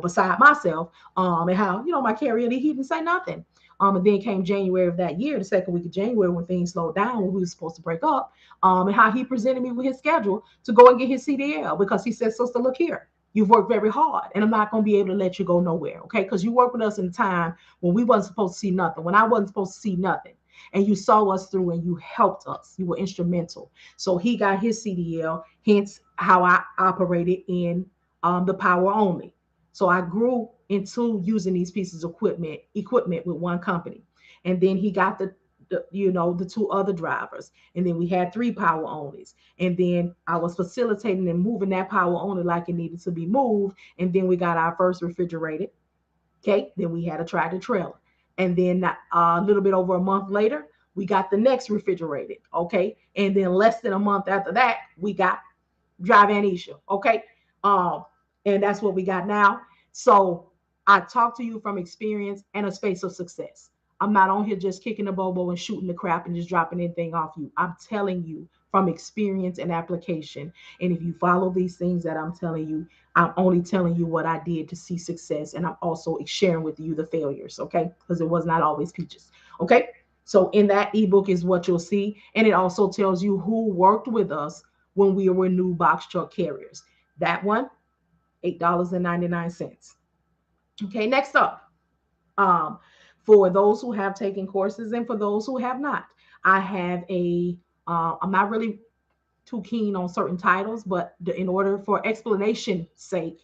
beside myself. And how, my carrier, he didn't say nothing. And then came January of that year, the second week of January, when things slowed down, when we were supposed to break up, and how he presented me with his schedule to go and get his CDL, because he said, sister, look here, you've worked very hard and I'm not going to be able to let you go nowhere. Okay. Because you worked with us in a time when we wasn't supposed to see nothing, when I wasn't supposed to see nothing. And you saw us through and you helped us. You were instrumental. So he got his CDL, hence how I operated in the power only. So I grew into using these pieces of equipment with one company. And then he got the two other drivers. And then we had three power onlys. And then I was facilitating and moving that power only like it needed to be moved. And then we got our first refrigerated. Okay. Then we had a tractor trailer. And then a little bit over a month later, we got the next refrigerated. Okay. And then less than a month after that, we got Drive Anisha. Okay. Um, and that's what we got now. So I talk to you from experience and a space of success. I'm not on here just kicking the bobo and shooting the crap and just dropping anything off you. I'm telling you from experience and application. And if you follow these things that I'm telling you, I'm only telling you what I did to see success. And I'm also sharing with you the failures. Okay. Because it was not always peaches. Okay. So in that ebook is what you'll see. And it also tells you who worked with us when we were new box truck carriers. That one, $8.99. Okay, next up, um, for those who have taken courses and for those who have not, I have I'm not really too keen on certain titles, but in order for explanation sake,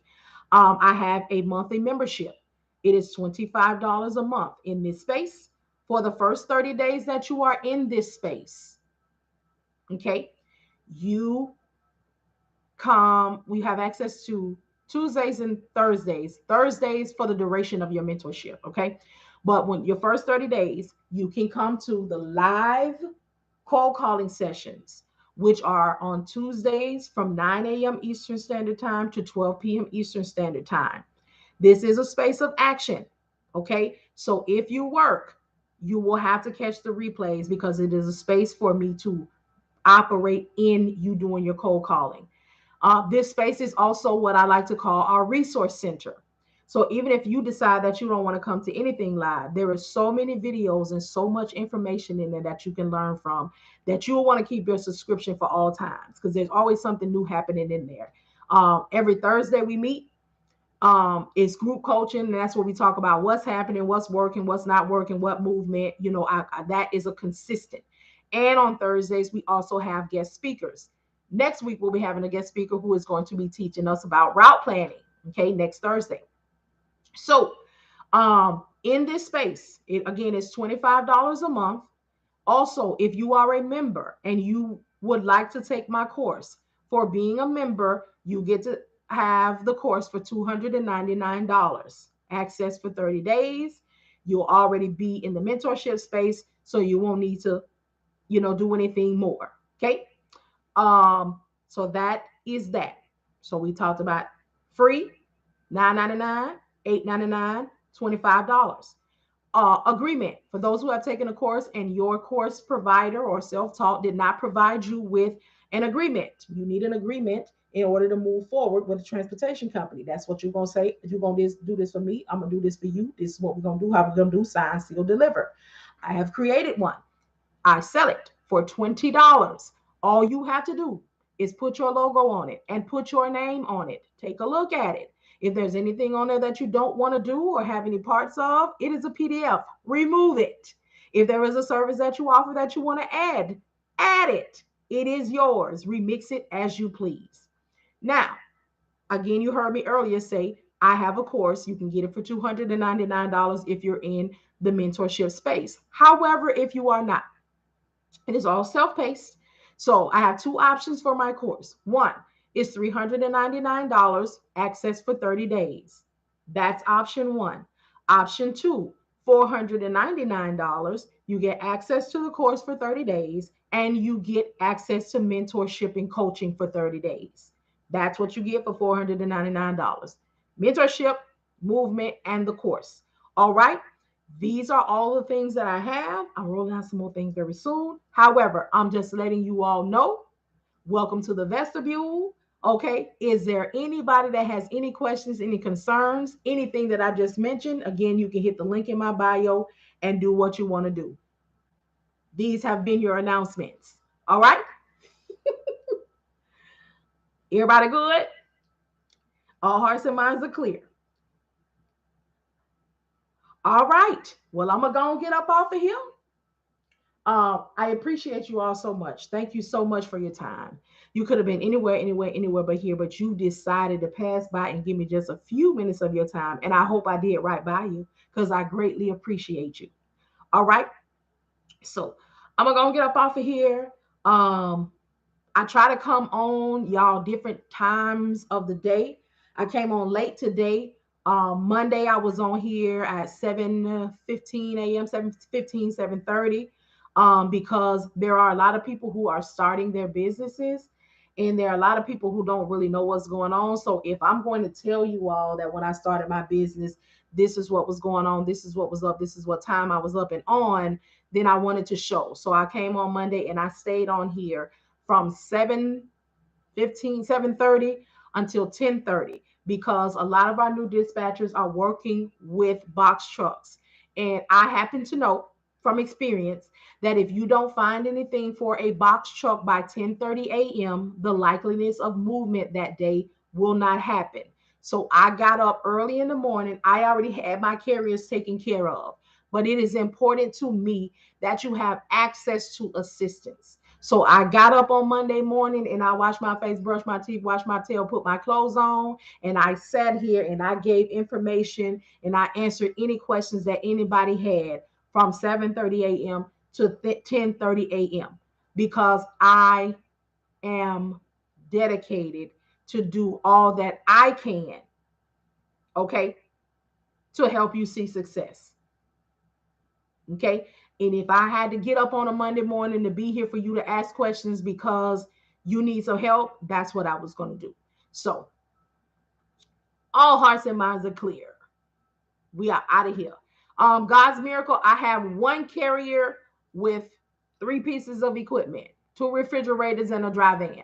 I have a monthly membership. It is $25 a month in this space for the first 30 days that you are in this space. Okay, you we have access to Tuesdays and Thursdays for the duration of your mentorship. Okay. But when your first 30 days, you can come to the live cold calling sessions, which are on Tuesdays from 9 a.m. Eastern Standard Time to 12 p.m. Eastern Standard Time. This is a space of action. Okay. So if you work, you will have to catch the replays because it is a space for me to operate in you doing your cold calling. This space is also what I like to call our resource center. So even if you decide that you don't want to come to anything live, there are so many videos and so much information in there that you can learn from that you'll want to keep your subscription for all times because there's always something new happening in there. Every Thursday we meet. It's group coaching, and that's where we talk about what's happening, what's working, what's not working, what movement. That is a consistent. And on Thursdays, we also have guest speakers. Next week, we'll be having a guest speaker who is going to be teaching us about route planning. Okay, next Thursday. So, in this space, again, it's $25 a month. Also, if you are a member and you would like to take my course, for being a member, you get to have the course for $299. Access for 30 days. You'll already be in the mentorship space, so you won't need to, do anything more. Okay. So that is that. So we talked about free, $9.99, $8.99, $25. Agreement for those who have taken a course and your course provider or self-taught did not provide you with an agreement. You need an agreement in order to move forward with a transportation company. That's what you're going to say. You're going to do this for me. I'm going to do this for you. This is what we're going to do. How we're going to do. Sign, seal, deliver. I have created one. I sell it for $20. All you have to do is put your logo on it and put your name on it. Take a look at it. If there's anything on there that you don't want to do or have any parts of, it is a PDF. Remove it. If there is a service that you offer that you want to add it. It is yours. Remix it as you please. Now, again, you heard me earlier say, I have a course. You can get it for $299 if you're in the mentorship space. However, if you are not, it is all self-paced. So I have two options for my course. One is $399, access for 30 days. That's option one. Option two, $499. You get access to the course for 30 days and you get access to mentorship and coaching for 30 days. That's what you get for $499. Mentorship, movement, and the course. All right. These are all the things that I have. I'm rolling out some more things very soon. However, I'm just letting you all know. Welcome to the vestibule. Okay. Is there anybody that has any questions, any concerns, anything that I just mentioned? Again, you can hit the link in my bio and do what you want to do. These have been your announcements. All right. Everybody good? All hearts and minds are clear. All right. Well, I'm going to go and get up off of here. I appreciate you all so much. Thank you so much for your time. You could have been anywhere but here, but you decided to pass by and give me just a few minutes of your time. And I hope I did right by you because I greatly appreciate you. All right. So I'm gonna get up off of here. Um, I try to come on y'all different times of the day. I came on late today. Monday I was on here at 7:15 a.m., 7:15, 7:30, because there are a lot of people who are starting their businesses, and there are a lot of people who don't really know what's going on. So if I'm going to tell you all that when I started my business, this is what was going on, this is what was up, this is what time I was up and on, then I wanted to show. So I came on Monday and I stayed on here from 7:15, 7:30 until 10:30 because a lot of our new dispatchers are working with box trucks. And I happen to know from experience that if you don't find anything for a box truck by 10:30 a.m., the likeliness of movement that day will not happen. So I got up early in the morning. I already had my carriers taken care of. But it is important to me that you have access to assistance. So I got up on Monday morning and I washed my face, brushed my teeth, washed my tail, put my clothes on, and I sat here and I gave information and I answered any questions that anybody had from 7:30 a.m. to 10:30 a.m. because I am dedicated to do all that I can, okay, to help you see success. Okay. And if I had to get up on a Monday morning to be here for you to ask questions because you need some help, that's what I was going to do. So, all hearts and minds are clear. We are out of here. God's miracle, I have one carrier with 3 pieces of equipment, 2 refrigerators, and a dry van.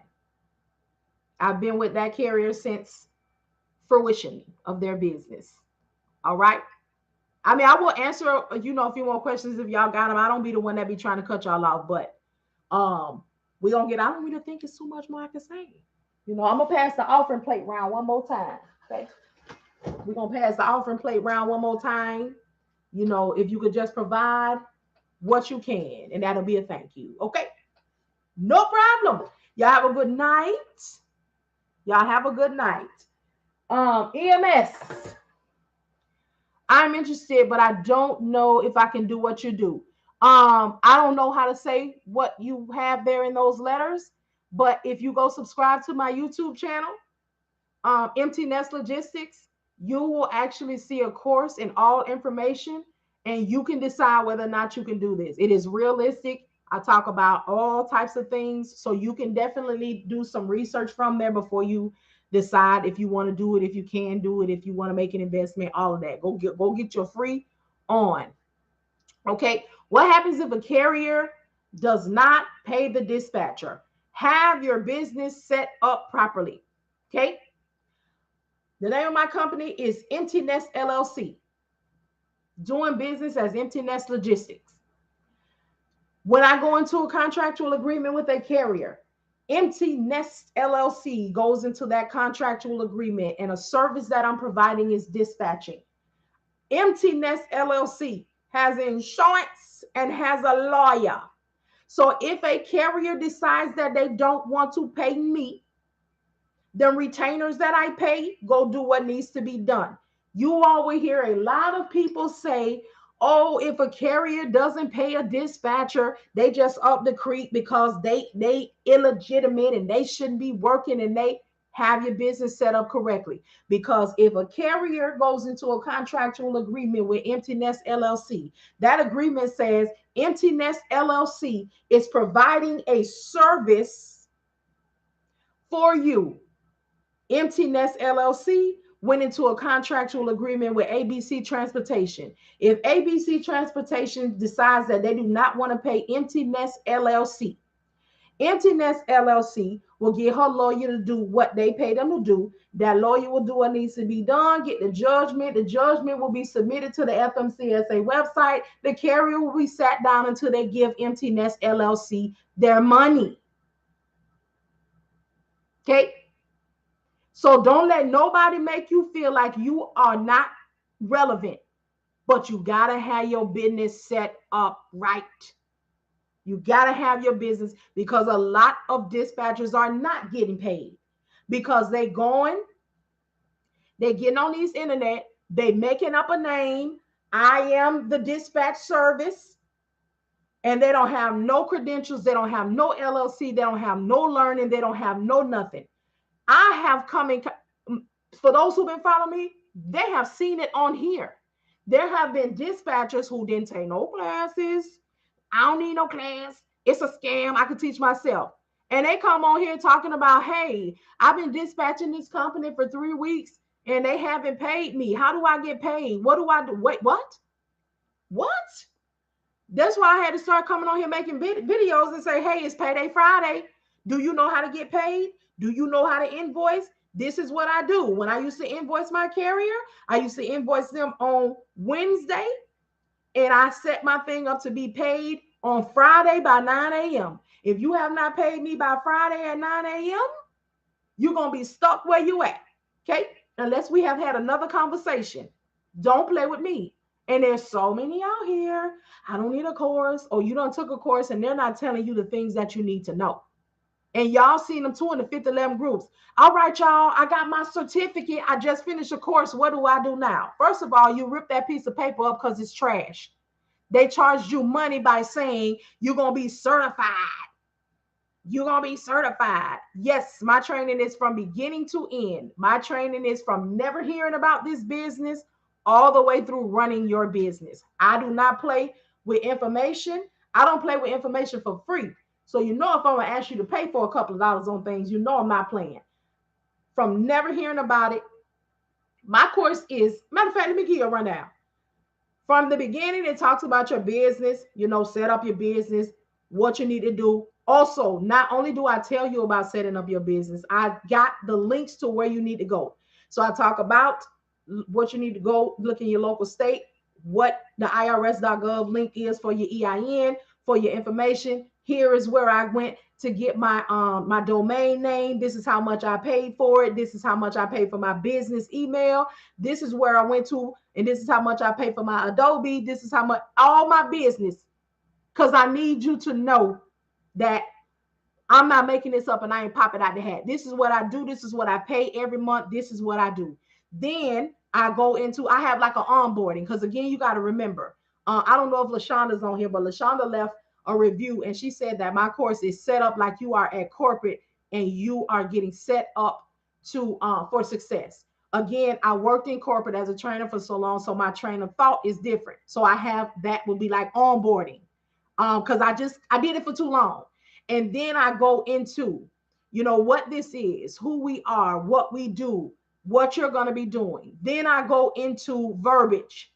I've been with that carrier since fruition of their business. All right. I mean, I will answer, a few more questions if y'all got them. I don't be the one that be trying to cut y'all off, but we gonna get. I don't really think it's too much more I can say. I'm gonna pass the offering plate round one more time. Okay, we're gonna pass the offering plate round one more time. If you could just provide what you can, and that'll be a thank you. Okay, no problem. Y'all have a good night. Y'all have a good night. EMS. I'm interested, but I don't know if I can do what you do. I don't know how to say what you have there in those letters, but if you go subscribe to my YouTube channel, Empty Nest Logistics, you will actually see a course and all information, and you can decide whether or not you can do this. It is realistic. I talk about all types of things, so you can definitely do some research from there before you decide if you want to do it, if you can do it, if you want to make an investment, all of that. Go get your free on. Okay, what happens if a carrier does not pay the dispatcher? Have your business set up properly. Okay, the name of my company is Empty Nest LLC, doing business as Empty Nest Logistics. When I go into a contractual agreement with a carrier, Empty Nest LLC goes into that contractual agreement, and a service that I'm providing is dispatching. Empty Nest LLC has insurance and has a lawyer. So if a carrier decides that they don't want to pay me, the retainers that I pay go do what needs to be done. You all will hear a lot of people say, oh, if a carrier doesn't pay a dispatcher, they just up the creek because they illegitimate and they shouldn't be working, and they have your business set up correctly. Because if a carrier goes into a contractual agreement with Empty Nest LLC, that agreement says Empty Nest LLC is providing a service for you. Empty Nest LLC went into a contractual agreement with ABC Transportation. If ABC Transportation decides that they do not want to pay Empty Nest LLC, Empty Nest LLC will get her lawyer to do what they pay them to do. That lawyer will do what needs to be done, get the judgment. The judgment will be submitted to the FMCSA website. The carrier will be sat down until they give Empty Nest LLC their money. Okay? So don't let nobody make you feel like you are not relevant, but you got to have your business set up right. You got to have your business because a lot of dispatchers are not getting paid because they getting on these internet, they making up a name. I am the dispatch service, and they don't have no credentials, they don't have no LLC, they don't have no learning, they don't have no nothing. I have come in, for those who've been following me, they have seen it on here. There have been dispatchers who didn't take no classes. I don't need no class. It's a scam. I could teach myself. And they come on here talking about, hey, I've been dispatching this company for 3 weeks and they haven't paid me. How do I get paid? What do I do? Wait, what? What? That's why I had to start coming on here making videos and say, hey, it's payday Friday. Do you know how to get paid? Do you know how to invoice? This is what I do. When I used to invoice my carrier, I used to invoice them on Wednesday, and I set my thing up to be paid on Friday by 9 a.m. If you have not paid me by Friday at 9 a.m., you're going to be stuck where you at. Okay? Unless we have had another conversation. Don't play with me. And there's so many out here. I don't need a course. Or you done took a course and they're not telling you the things that you need to know. And y'all seen them too in the 5th, 11 groups. All right, y'all, I got my certificate. I just finished a course. What do I do now? First of all, you rip that piece of paper up because it's trash. They charged you money by saying you're going to be certified. You're going to be certified. Yes, my training is from beginning to end. My training is from never hearing about this business all the way through running your business. I do not play with information. I don't play with information for free. So you know if I'm going to ask you to pay for a couple of dollars on things, you know I'm not playing. From never hearing about it, my course is, matter of fact, let me give you a rundown. From the beginning, it talks about your business, set up your business, what you need to do. Also, not only do I tell you about setting up your business, I got the links to where you need to go. So I talk about what you need to go look in your local state, what the irs.gov link is for your EIN, for your information. Here is where I went to get my domain name. This is how much I paid for it. This is how much I paid for my business email. This is where I went to, and this is how much I paid for my Adobe. This is how much, all my business, because I need you to know that I'm not making this up and I ain't popping out the hat. This is what I do. This is what I pay every month. This is what I do. Then I have like an onboarding, because again, you got to remember, I don't know if LaShonda's on here, but LaShonda left a review and she said that my course is set up like you are at corporate and you are getting set up to for success. Again, I worked in corporate as a trainer for so long, so my train of thought is different. So I have, that would be like onboarding, because I did it for too long. And then I go into, what this is, who we are, what we do, what you're going to be doing. Then I go into verbiage.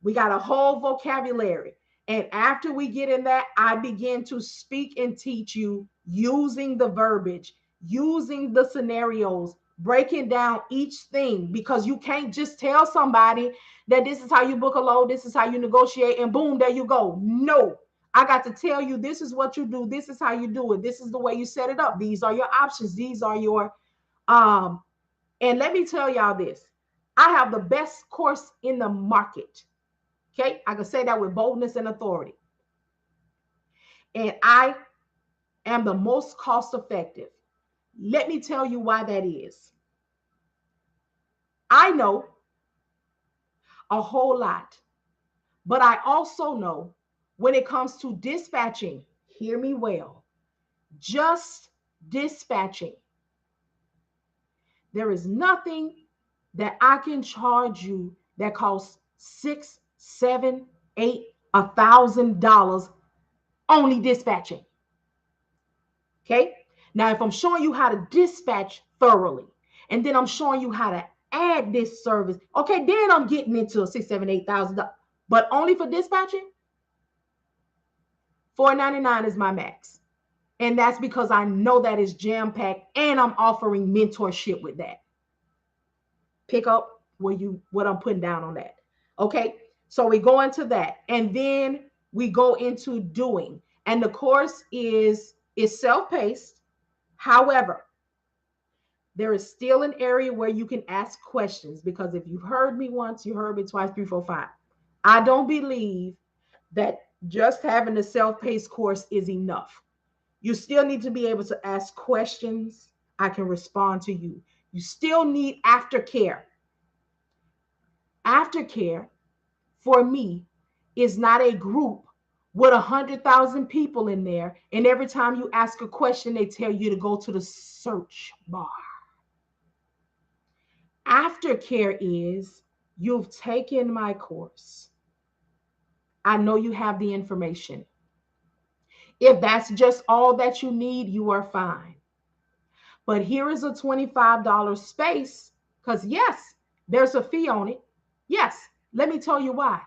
We got a whole vocabulary. And after we get in that, I begin to speak and teach you using the verbiage, using the scenarios, breaking down each thing, because you can't just tell somebody that this is how you book a load, this is how you negotiate, and boom, there you go. No, I got to tell you, this is what you do. This is how you do it. This is the way you set it up. These are your options. These are your, and let me tell y'all this. I have the best course in the market. Okay. I can say that with boldness and authority. And I am the most cost effective. Let me tell you why that is. I know a whole lot, but I also know when it comes to dispatching, hear me well, just dispatching, there is nothing that I can charge you that costs $6, $7, $8, $1,000 only dispatching. Okay. Now, if I'm showing you how to dispatch thoroughly, and then I'm showing you how to add this service, okay, then I'm getting into $6, $7, $8,000. But only for dispatching, $4.99 is my max. And that's because I know that is jam-packed and I'm offering mentorship with that. Pick up what I'm putting down on that. Okay. So we go into that and then we go into doing, and the course is self-paced. However, there is still an area where you can ask questions, because if you've heard me once, you heard me twice, 3, 4, 5. I don't believe that Just having the self-paced course is enough. You still need to be able to ask questions. I can respond to you. You still need aftercare. Aftercare for me is not a group with 100,000 people in there, and every time you ask a question, they tell you to go to the search bar. Aftercare is you've taken my course. I know you have the information. If that's just all that you need, you are fine. But here is a $25 space because, yes, there's a fee on it. Yes, let me tell you why.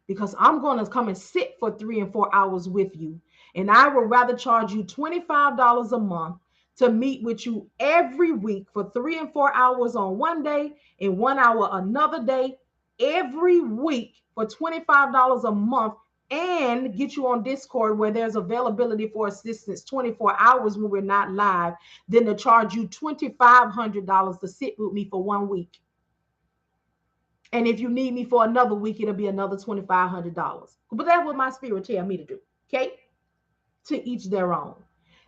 Because I'm going to come and sit for 3 and 4 hours with you. And I would rather charge you $25 a month to meet with you every week for 3 and 4 hours on one day and 1 hour another day, every week for $25 a month, and get you on Discord where there's availability for assistance 24 hours when we're not live, than to charge you $2,500 to sit with me for 1 week. And if you need me for another week, it'll be another $2,500. But that's what my spirit tell me to do. Okay? To each their own.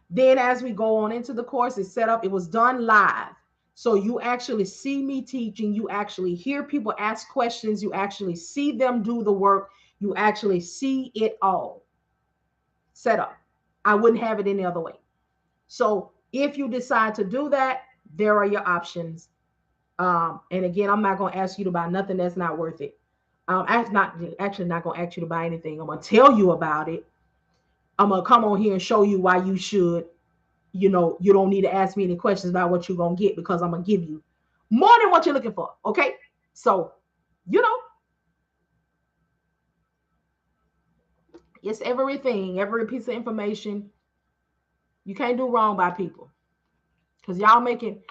Then as we go on into the course, it's set up. It was done live. So you actually see me teaching. You actually hear people ask questions. You actually see them do the work. You actually see it all set up. I wouldn't have it any other way. So if you decide to do that, there are your options. And again, I'm not going to ask you to buy nothing that's not worth it. I'm not actually not going to ask you to buy anything. I'm going to tell you about it. I'm going to come on here and show you why you should. You know, you don't need to ask me any questions about what you're going to get, because I'm going to give you more than what you're looking for. Okay. So, you know, it's everything, every piece of information. You can't do wrong by people, because y'all making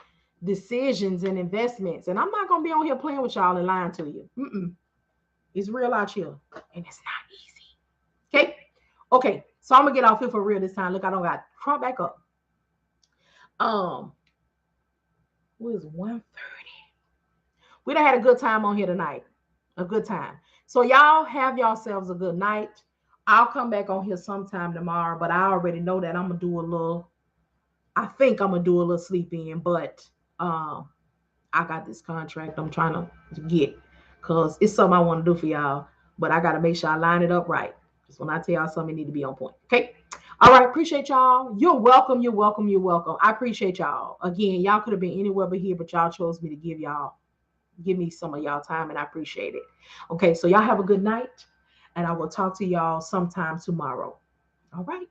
decisions and investments. And I'm not going to be on here playing with y'all and lying to you. It's real out here, and it's not easy. Okay. Okay. So I'm going to get off here for real this time. Look, I don't got crump back up. What is 1:30? We done had a good time on here tonight. A good time. So y'all have yourselves a good night. I'll come back on here sometime tomorrow, but I already know that I'm gonna do a little. I think I'm gonna do a little sleep in, but I got this contract I'm trying to get, because it's something I want to do for y'all, but I gotta make sure I line it up right. Because when I tell y'all something, it need to be on point. Okay. All right. Appreciate y'all. You're welcome. You're welcome. You're welcome. I appreciate y'all. Again, y'all could have been anywhere but here, but y'all chose me to give me some of y'all time, and I appreciate it. Okay. So y'all have a good night, and I will talk to y'all sometime tomorrow. All right.